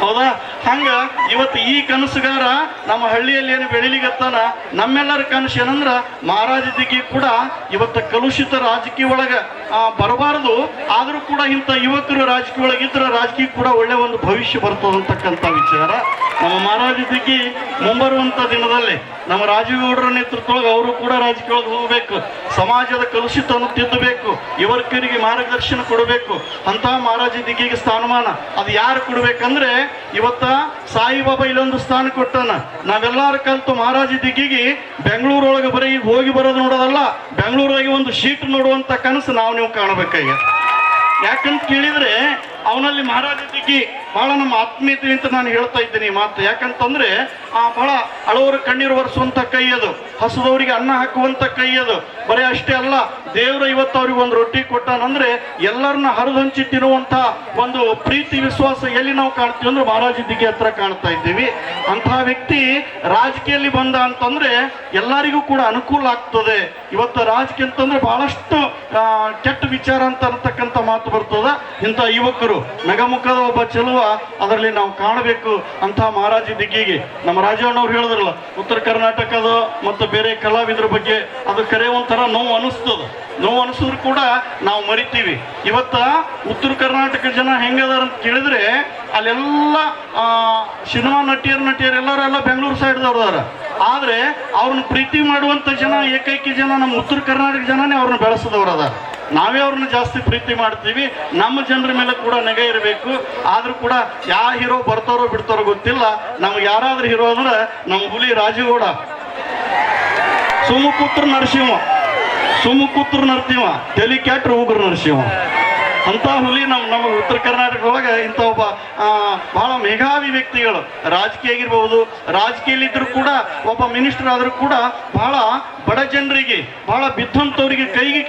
ಹೌದಾ? ಹಂಗ ಇವತ್ತು ಈ ಕನಸುಗಾರ ನಮ್ಮ ಹಳ್ಳಿಯಲ್ಲಿ ಏನು ಬೆಳಿಲಿಗತ್ತಾನ. ನಮ್ಮೆಲ್ಲರ ಕನಸು ಏನಂದ್ರೆ ಮಹಾರಾಜ ದಿಗ್ಗಿ ಕೂಡ ಇವತ್ತು ಕಲುಷಿತ ರಾಜಕೀಯ ಒಳಗೆ ಬರಬಾರದು. ಆದರೂ ಕೂಡ ಇಂಥ ಯುವಕರು ರಾಜಕೀಯ ಒಳಗಿದ್ರೆ ರಾಜಕೀಯ ಕೂಡ ಒಳ್ಳೆ ಒಂದು ಭವಿಷ್ಯ ಬರ್ತದಂತಕ್ಕಂಥ ವಿಚಾರ. ನಮ್ಮ ಮಹಾರಾಜ ದಿಗ್ಗಿ ಮುಂಬರುವಂಥ ದಿನದಲ್ಲಿ ನಮ್ಮ ರಾಜಗೌಡರ ನೇತೃತ್ವದೊಳಗೆ ಅವರು ಕೂಡ ರಾಜಕೀಯೊಳಗೆ ಹೋಗಬೇಕು. ಸಮಾಜದ ಕಲುಷಿತವನ್ನು ತಿದ್ದಬೇಕು, ಯುವಕರಿಗೆ ಮಾರ್ಗದರ್ಶನ ಕೊಡಬೇಕು. ಅಂತಹ ಮಹಾರಾಜ ದಿಗ್ಗಿಗೆ ಸ್ಥಾನಮಾನ ಅದು ಯಾರು ಕೊಡ್ಬೇಕಂದ್ರೆ, ಇವತ್ತ ಸಾಯಿಬಾಬಾ ಇಲ್ಲೊಂದು ಸ್ಥಾನ ಕೊಟ್ಟಾನ. ನಾವೆಲ್ಲರೂ ಕಲ್ತು ಮಹಾರಾಜ ದಿಗ್ಗಿಗೆ ಬೆಂಗಳೂರೊಳಗೆ ಬರೀ ಹೋಗಿ ಬರೋದು ನೋಡೋದಲ್ಲ, ಬೆಂಗಳೂರಾಗಿ ಒಂದು ಶೀಟ್ ನೋಡುವಂಥ ಕನಸು ನೀವು ಕಾಣಬೇಕಾಗ. ಯಾಕಂತ ಕೇಳಿದ್ರೆ ಅವನಲ್ಲಿ ಮಹಾರಾಜ ದಿಗ್ಗಿ ಭಾಳ ನಮ್ಮ ಆತ್ಮೀಯತೆ ಅಂತ ನಾನು ಹೇಳ್ತಾ ಇದ್ದೀನಿ ಈ ಮಾತು. ಯಾಕಂತಂದ್ರೆ ಬಹಳ ಅಳವರು ಕಣ್ಣೀರು ಒರೆಸುವಂಥ ಕೈ ಅದು, ಹಸುದವರಿಗೆ ಅನ್ನ ಹಾಕುವಂಥ ಕೈ ಅದು. ಬರೀ ಅಷ್ಟೇ ಅಲ್ಲ, ದೇವರು ಇವತ್ತು ಅವ್ರಿಗೆ ಒಂದು ರೊಟ್ಟಿ ಕೊಟ್ಟಾನಂದ್ರೆ ಎಲ್ಲರನ್ನ ಹರಿದಂಚಿ ತಿನ್ನುವಂಥ ಒಂದು ಪ್ರೀತಿ ವಿಶ್ವಾಸ ಎಲ್ಲಿ ನಾವು ಕಾಣ್ತೀವಿ ಅಂದ್ರೆ ಮಹಾರಾಜ ದಿಗ್ಗೆ ಹತ್ರ ಕಾಣ್ತಾ ಇದ್ದೀವಿ. ಅಂತಹ ವ್ಯಕ್ತಿ ರಾಜಕೀಯಲ್ಲಿ ಬಂದ ಅಂತಂದ್ರೆ ಎಲ್ಲರಿಗೂ ಕೂಡ ಅನುಕೂಲ ಆಗ್ತದೆ. ಇವತ್ತು ರಾಜಕೀಯ ಅಂತಂದ್ರೆ ಬಹಳಷ್ಟು ಕೆಟ್ಟ ವಿಚಾರ ಅಂತ ಅನ್ನತಕ್ಕಂಥ ಮಾತು ಬರ್ತದ. ಇಂಥ ಯುವಕರು ಮೆಗಮುಖದ ಒಬ್ಬ ಚೆಲುವ ಅದರಲ್ಲಿ ನಾವು ಕಾಣಬೇಕು. ಅಂತಹ ಮಹಾರಾಜ ದಿಗ್ಗಿಗೆ ನಮ್ಮ ರಾಜಣ್ಣವ್ರು ಹೇಳಿದ್ರಲ್ಲ, ಉತ್ತರ ಕರ್ನಾಟಕದ ಮತ್ತು ಬೇರೆ ಕಲಾವಿದರ ಬಗ್ಗೆ ಅದು ಕರೆ ಒಂಥರ ನೋವು ಅನಿಸ್ತದ. ನೋವು ಅನಿಸಿದ್ರು ಕೂಡ ನಾವು ಮರಿತೀವಿ. ಇವತ್ತ ಉತ್ತರ ಕರ್ನಾಟಕ ಜನ ಹೆಂಗದಾರ ಅಂತ ಕೇಳಿದ್ರೆ ಅಲ್ಲೆಲ್ಲ ಸಿನಿಮಾ ನಟಿಯರು ಎಲ್ಲರೆಲ್ಲ ಬೆಂಗಳೂರು ಸೈಡ್ದವ್ರು ಅದಾರ. ಆದರೆ ಅವ್ರನ್ನ ಪ್ರೀತಿ ಮಾಡುವಂಥ ಜನ ಏಕೈಕ ಜನ ನಮ್ಮ ಉತ್ತರ ಕರ್ನಾಟಕ ಜನನೇ ಅವ್ರನ್ನ ಬೆಳೆಸಿದವ್ರು ಅದಾರ. ನಾವೇ ಅವ್ರನ್ನ ಜಾಸ್ತಿ ಪ್ರೀತಿ ಮಾಡ್ತೀವಿ. ನಮ್ಮ ಜನರ ಮೇಲೆ ಕೂಡ ನೆಗೆ ಇರಬೇಕು. ಆದರೂ ಕೂಡ ಯಾವ ಹೀರೋ ಬರ್ತಾರೋ ಬಿಡ್ತಾರೋ ಗೊತ್ತಿಲ್ಲ. ನಮ್ಗೆ ಯಾರಾದ್ರೂ ಹೀರೋ ಅಂದ್ರೆ ನಮ್ಮ ಹುಲಿ ರಾಜುಗೌಡ, ಸುಮುಪುತ್ರ ನರಸಿಂಹ, ಟೆಲಿಕ್ಯಾಟ್ ಉಗ್ರ ನರಸಿಂಹ ಅಂತ ಹುಲಿ ನಮ್ಮ ಉತ್ತರ ಕರ್ನಾಟಕದೊಳಗೆ ಇಂಥ ಒಬ್ಬ ಬಹಳ ಮೇಘಾವಿ ವ್ಯಕ್ತಿಗಳು. ರಾಜಕೀಯ ಆಗಿರ್ಬೋದು, ರಾಜಕೀಯಲ್ಲಿದ್ದರೂ ಕೂಡ ಒಬ್ಬ ಮಿನಿಸ್ಟರ್ ಆದರೂ ಕೂಡ ಬಹಳ ಬಡ ಜನರಿಗೆ, ಬಹಳ ಬಿದ್ದಂಥವ್ರಿಗೆ ಕೈಗೆ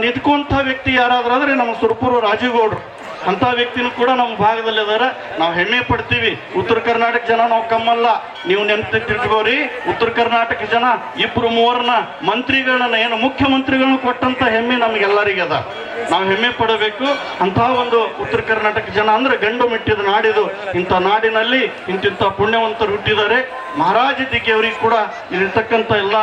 ನಿಂತ್ಕೊಂಥ ವ್ಯಕ್ತಿ ಯಾರಾದ್ರೂ ಆದರೆ ನಮ್ಮ ಸುರಪುರ ರಾಜುಗೌಡರು. ಅಂಥ ವ್ಯಕ್ತಿನೂ ಕೂಡ ನಮ್ಮ ಭಾಗದಲ್ಲಿ ಅದಾರ. ನಾವು ಹೆಮ್ಮೆ ಪಡ್ತೀವಿ. ಉತ್ತರ ಕರ್ನಾಟಕ ಜನ ನಾವು ಕಮ್ಮಲ್ಲ. ನೀವು ನೆನಪಿಟ್ಕೋರಿ, ಉತ್ತರ ಕರ್ನಾಟಕ ಜನ 2-3 ಮಂತ್ರಿಗಳನ್ನ, ಏನು ಮುಖ್ಯಮಂತ್ರಿಗಳನ್ನ ಕೊಟ್ಟಂತ ಹೆಮ್ಮೆ ನಮಗೆಲ್ಲರಿಗೆ ಅದ. ನಾವು ಹೆಮ್ಮೆ ಪಡಬೇಕು. ಅಂತಹ ಒಂದು ಉತ್ತರ ಕರ್ನಾಟಕ ಜನ ಅಂದ್ರೆ ಗಂಡು ಮೆಟ್ಟಿದ ನಾಡಿದು. ಇಂಥ ನಾಡಿನಲ್ಲಿ ಇಂತಿಂಥ ಪುಣ್ಯವಂತರು ಹುಟ್ಟಿದ್ದಾರೆ. ಮಹಾರಾಜ ದಿಗ್ಗೆ ಅವರಿಗೆ ಕೂಡ ಇಲ್ಲಿರ್ತಕ್ಕಂಥ ಎಲ್ಲ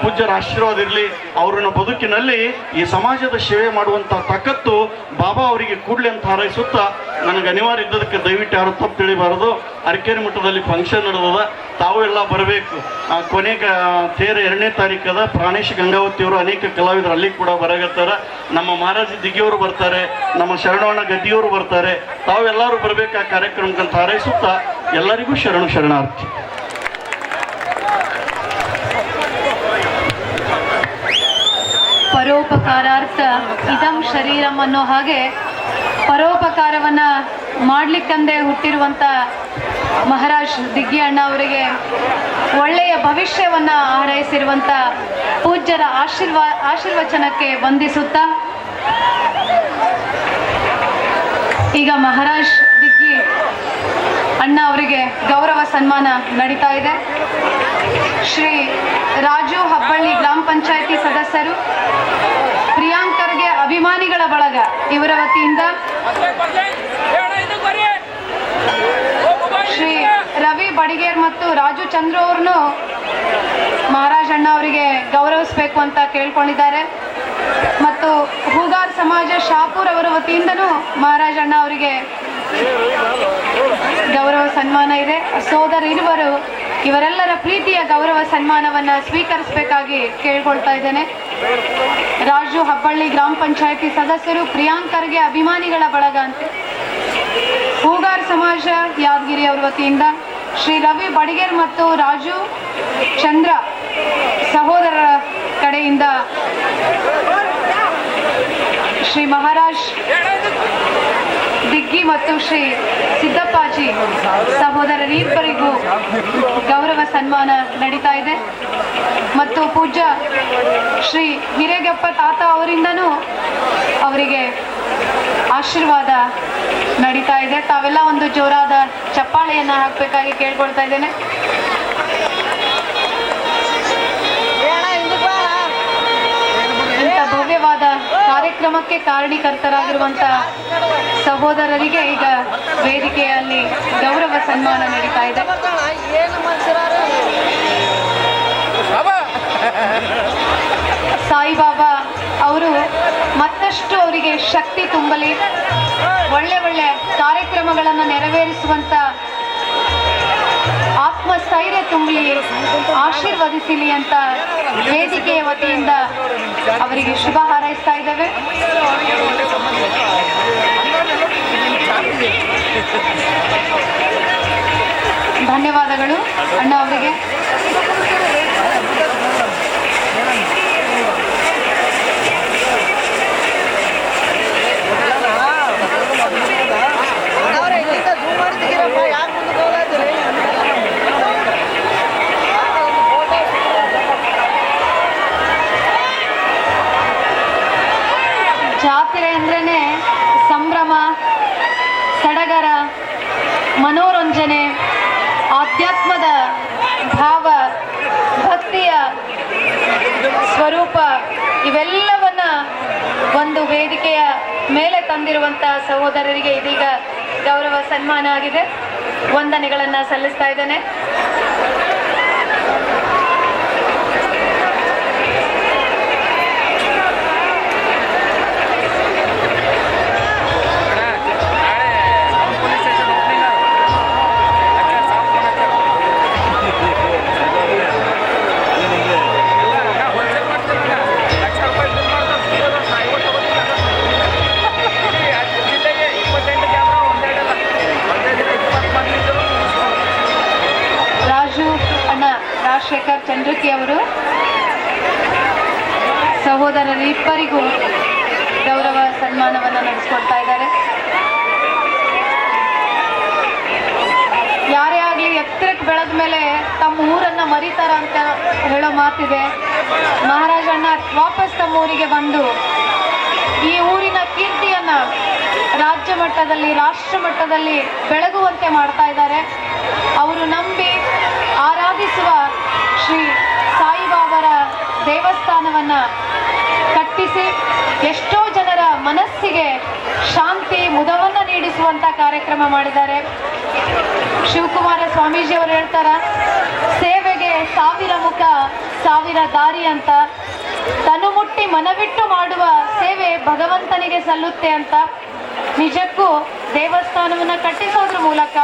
ಪೂಜ್ಯರ ಆಶೀರ್ವಾದ ಇರಲಿ. ಅವ್ರನ್ನ ಬದುಕಿನಲ್ಲಿ ಈ ಸಮಾಜದ ಸೇವೆ ಮಾಡುವಂಥ ತಾಕತ್ತು ಬಾಬಾ ಅವರಿಗೆ ಕೂಡಲಿ ಅಂತ ಹಾರೈಸುತ್ತಾ, ನನಗೆ ಅನಿವಾರ್ಯ ಇದ್ದದಕ್ಕೆ ದಯವಿಟ್ಟು ಯಾರು ತಪ್ಪು ತಿಳಿಬಾರದು. ಅರಕೇರಿ ಮಠದಲ್ಲಿ ಫಂಕ್ಷನ್ ನಡೆದದ, ತಾವು ಎಲ್ಲ ಬರಬೇಕು. ಕೊನೆಗೆ ತೇರು 2ನೇ ತಾರೀಕದ ಪ್ರಾಣೇಶ್ ಗಂಗಾವತಿಯವರು ಅನೇಕ ಕಲಾವಿದರು ಅಲ್ಲಿ ಕೂಡ ಬರಗತ್ತಾರ. ನಮ್ಮ ಮಹಾರಾಜ ದಿಗ್ಗಿಯವರು ಬರ್ತಾರೆ, ನಮ್ಮ ಶರಣವಣ್ಣ ಗದ್ದಿಯವರು ಬರ್ತಾರೆ. ತಾವೆಲ್ಲರೂ ಬರಬೇಕು ಆ ಕಾರ್ಯಕ್ರಮಕ್ಕಂತ ಹಾರೈಸುತ್ತಾ ಎಲ್ಲರಿಗೂ ಶರಣಾರ್ಥಿ. ಪರೋಪಕಾರಾರ್ಥ ಇದಂ ಶರೀರಂ ಅನ್ನೋ ಹಾಗೆ ಪರೋಪಕಾರವನ್ನ ಮಾಡ್ಲಿಕ್ಕಂದೇ ಹುಟ್ಟಿರುವಂತ ಮಹಾರಾಜ್ ದಿಗ್ಗಿ ಅಣ್ಣ ಅವರಿಗೆ ಒಳ್ಳೆಯ ಭವಿಷ್ಯವನ್ನ ಹಾರೈಸಿರುವಂತ ಪೂಜ್ಯರ ಆಶೀರ್ವಚನಕ್ಕೆ ವಂದಿಸುತ್ತಾ ಈಗ ಮಹಾರಾಜ್ ದಿಗ್ಗಿ ಅಣ್ಣ ಅವರಿಗೆ ಗೌರವ ಸನ್ಮಾನ ನಡೀತಾ ಇದೆ. ಶ್ರೀ ರಾಜು ಹಬ್ಬಳ್ಳಿ ಗ್ರಾಮ ಪಂಚಾಯತಿ ಸದಸ್ಯರು, ಪ್ರಿಯಾಂಕರ್ಗೆ ಅಭಿಮಾನಿಗಳ ಬಳಗ ಇವರ ವತಿಯಿಂದ ಶ್ರೀ ರವಿ ಬಡಿಗೇರ್ ಮತ್ತು ರಾಜು ಚಂದ್ರು ಅವ್ರನ್ನು ಮಹಾರಾಜ್ ಅಣ್ಣ ಅವರಿಗೆ ಗೌರವಿಸಬೇಕು ಅಂತ ಕೇಳ್ಕೊಂಡಿದ್ದಾರೆ. ಮತ್ತು ಹೂಗಾರ್ ಸಮಾಜ ಶಾಪೂರ್ ಅವರ ವತಿಯಿಂದನೂ ಮಹಾರಾಜ್ ಅಣ್ಣ ಅವರಿಗೆ ಗೌರವ ಸನ್ಮಾನ ಇದೆ. ಸೋದರಿರುವರು ಇವರೆಲ್ಲರ ಪ್ರೀತಿಯ ಗೌರವ ಸನ್ಮಾನವನ್ನು ಸ್ವೀಕರಿಸಬೇಕಾಗಿ ಕೇಳ್ಕೊಳ್ತಾ ಇದ್ದೇನೆ. ರಾಜು ಹಬ್ಬಳ್ಳಿ ಗ್ರಾಮ ಪಂಚಾಯತಿ ಸದಸ್ಯರು, ಪ್ರಿಯಾಂಕರ್ಗೆ ಅಭಿಮಾನಿಗಳ ಬಳಗ ಅಂತ ಹೂಗಾರ್ ಸಮಾಜ ಯಾದಗಿರಿ ಅವರ ವತಿಯಿಂದ ಶ್ರೀ ರವಿ ಬಡಿಗೇರ್ ಮತ್ತು ರಾಜು ಚಂದ್ರ ಸಹೋದರರ ಕಡೆಯಿಂದ ಶ್ರೀ ಮಹಾರಾಜ್ ದಿಗ್ಗಿ ಮತ್ತು ಶ್ರೀ ಸಿದ್ದಪ್ಪಾಜಿ ಸಹೋದರರಿಬ್ಬರಿಗೂ ಗೌರವ ಸನ್ಮಾನ ನಡೀತಾ ಇದೆ. ಮತ್ತು ಪೂಜ್ಯ ಶ್ರೀ ಹಿರೇಗಪ್ಪ ತಾತ ಅವರಿಂದನೂ ಅವರಿಗೆ ಆಶೀರ್ವಾದ ನಡೀತಾ ಇದೆ. ತಾವೆಲ್ಲ ಒಂದು ಜೋರಾದ ಚಪ್ಪಾಳೆಯನ್ನು ಹಾಕಬೇಕಾಗಿ ಕೇಳ್ಕೊಳ್ತಾ ಇದ್ದೇನೆ. ಇಂಥ ಭವ್ಯವಾದ ಕಾರ್ಯಕ್ರಮಕ್ಕೆ ಕಾರಣೀಕರ್ತರಾಗಿರುವಂಥ ಸಹೋದರರಿಗೆ ಈಗ ವೇದಿಕೆಯಲ್ಲಿ ಗೌರವ ಸನ್ಮಾನ ನಡೀತಾ ಇದೆ. ಸಾಯಿಬಾಬಾ ಅವರು ಮತ್ತಷ್ಟು ಅವರಿಗೆ ಶಕ್ತಿ ತುಂಬಲಿ, ಒಳ್ಳೆ ಒಳ್ಳೆ ಕಾರ್ಯಕ್ರಮಗಳನ್ನು ನೆರವೇರಿಸುವಂತ ಆತ್ಮಸ್ಥೈರ್ಯ ತುಂಬಲಿ, ಆಶೀರ್ವದಿಸಲಿ ಅಂತ ವೇದಿಕೆಯ ವತಿಯಿಂದ ಅವರಿಗೆ ಶುಭ ಹಾರೈಸ್ತಾ ಇದ್ದೇವೆ. ಧನ್ಯವಾದಗಳು ಅಣ್ಣ ಅವರಿಗೆ. ಜಾತ್ರೆ ಅಂದ್ರೇ ಸಂಭ್ರಮ, ಸಡಗರ, ಮನೋರಂಜನೆ, ಆಧ್ಯಾತ್ಮದ ಭಾವ, ಭಕ್ತಿಯ ಸ್ವರೂಪ ಇವೆಲ್ಲವನ್ನ ಒಂದು ವೇದಿಕೆಯ ಮೇಲೆ ತಂದಿರುವಂಥ ಸಹೋದರರಿಗೆ ಇದೀಗ ಗೌರವ ಸನ್ಮಾನ ಆಗಿದೆ. ವಂದನೆಗಳನ್ನು ಸಲ್ಲಿಸ್ತಾ ಇದ್ದೇನೆ. ರಾಜಶೇಖರ್ ಚಂದ್ರಕಿ ಅವರು ಸಹೋದರರಿಬ್ಬರಿಗೂ ಗೌರವ ಸನ್ಮಾನವನ್ನು ನಡೆಸಿಕೊಡ್ತಾ ಇದ್ದಾರೆ. ಯಾರೇ ಆಗಲಿ ಎತ್ತರಕ್ಕೆ ಬೆಳೆದ ಮೇಲೆ ತಮ್ಮ ಊರನ್ನ ಮರಿತಾರ ಅಂತ ಹೇಳೋ ಮಾತಿದೆ. ಮಹಾರಾಜಣ್ಣ ವಾಪಸ್ ತಮ್ಮ ಊರಿಗೆ ಬಂದು ಈ ಊರಿನ ಕೀರ್ತಿಯನ್ನ ರಾಜ್ಯ ಮಟ್ಟದಲ್ಲಿ, ರಾಷ್ಟ್ರ ಮಟ್ಟದಲ್ಲಿ ಬೆಳಗುವಂತೆ ಮಾಡ್ತಾ ಇದ್ದಾರೆ. ಅವರು ನಂಬಿ ಆರಾಧಿಸುವ ಶ್ರೀ ಸಾಯಿಬಾಬಾರ ದೇವಸ್ಥಾನವನ್ನ ಕಟ್ಟಿಸಿ ಎಷ್ಟೋ ಜನರ ಮನಸ್ಸಿಗೆ ಶಾಂತಿ, ಮುದವನ್ನು ನೀಡಿಸುವಂತ ಕಾರ್ಯಕ್ರಮ ಮಾಡಿದ್ದಾರೆ. ಶಿವಕುಮಾರ ಸ್ವಾಮೀಜಿಯವರು ಹೇಳ್ತಾರ, ಸೇವೆಗೆ 1000 ಮುಖ 1000 ದಾರಿ ಅಂತ. ತನು ಮುಟ್ಟಿ ಮನವಿಟ್ಟು ಮಾಡುವ ಸೇವೆ ಭಗವಂತನಿಗೆ ಸಲ್ಲುತ್ತೆ ಅಂತ. ನಿಜಕ್ಕೂ ದೇವಸ್ಥಾನವನ್ನು ಕಟ್ಟಿಸೋದ್ರ ಮೂಲಕ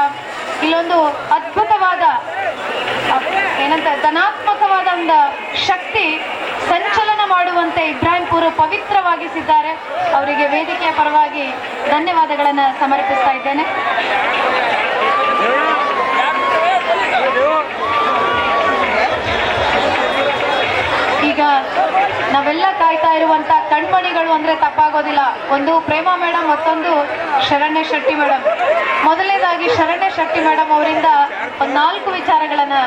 ಇಲ್ಲೊಂದು ಅದ್ಭುತವಾದ ಏನಂತ ಧನಾತ್ಮಕವಾದ ಒಂದು ಶಕ್ತಿ ಸಂಚಲನ ಮಾಡುವಂತೆ ಇಬ್ರಾಹಿಂಪುರ ಪವಿತ್ರವಾಗಿಸಿದ್ದಾರೆ. ಅವರಿಗೆ ವೇದಿಕೆಯ ಪರವಾಗಿ ಧನ್ಯವಾದಗಳನ್ನು ಸಮರ್ಪಿಸ್ತಾ ಇದ್ದೇನೆ. ಈಗ ನಾವೆಲ್ಲ ಕಾಯ್ತಾ ಇರುವಂತ ಕಣ್ಮಣಿಗಳು ಅಂದ್ರೆ ತಪ್ಪಾಗೋದಿಲ್ಲ. ಒಂದು ಪ್ರೇಮ ಮೇಡಮ್, ಮತ್ತೊಂದು ಶರಣ್ಯ ಶೆಟ್ಟಿ ಮೇಡಮ್. ಮೊದಲನೇದಾಗಿ ಶರಣ್ಯ ಶೆಟ್ಟಿ ಮೇಡಮ್ ಅವರಿಂದ ಒಂದು 4 ವಿಚಾರಗಳನ್ನ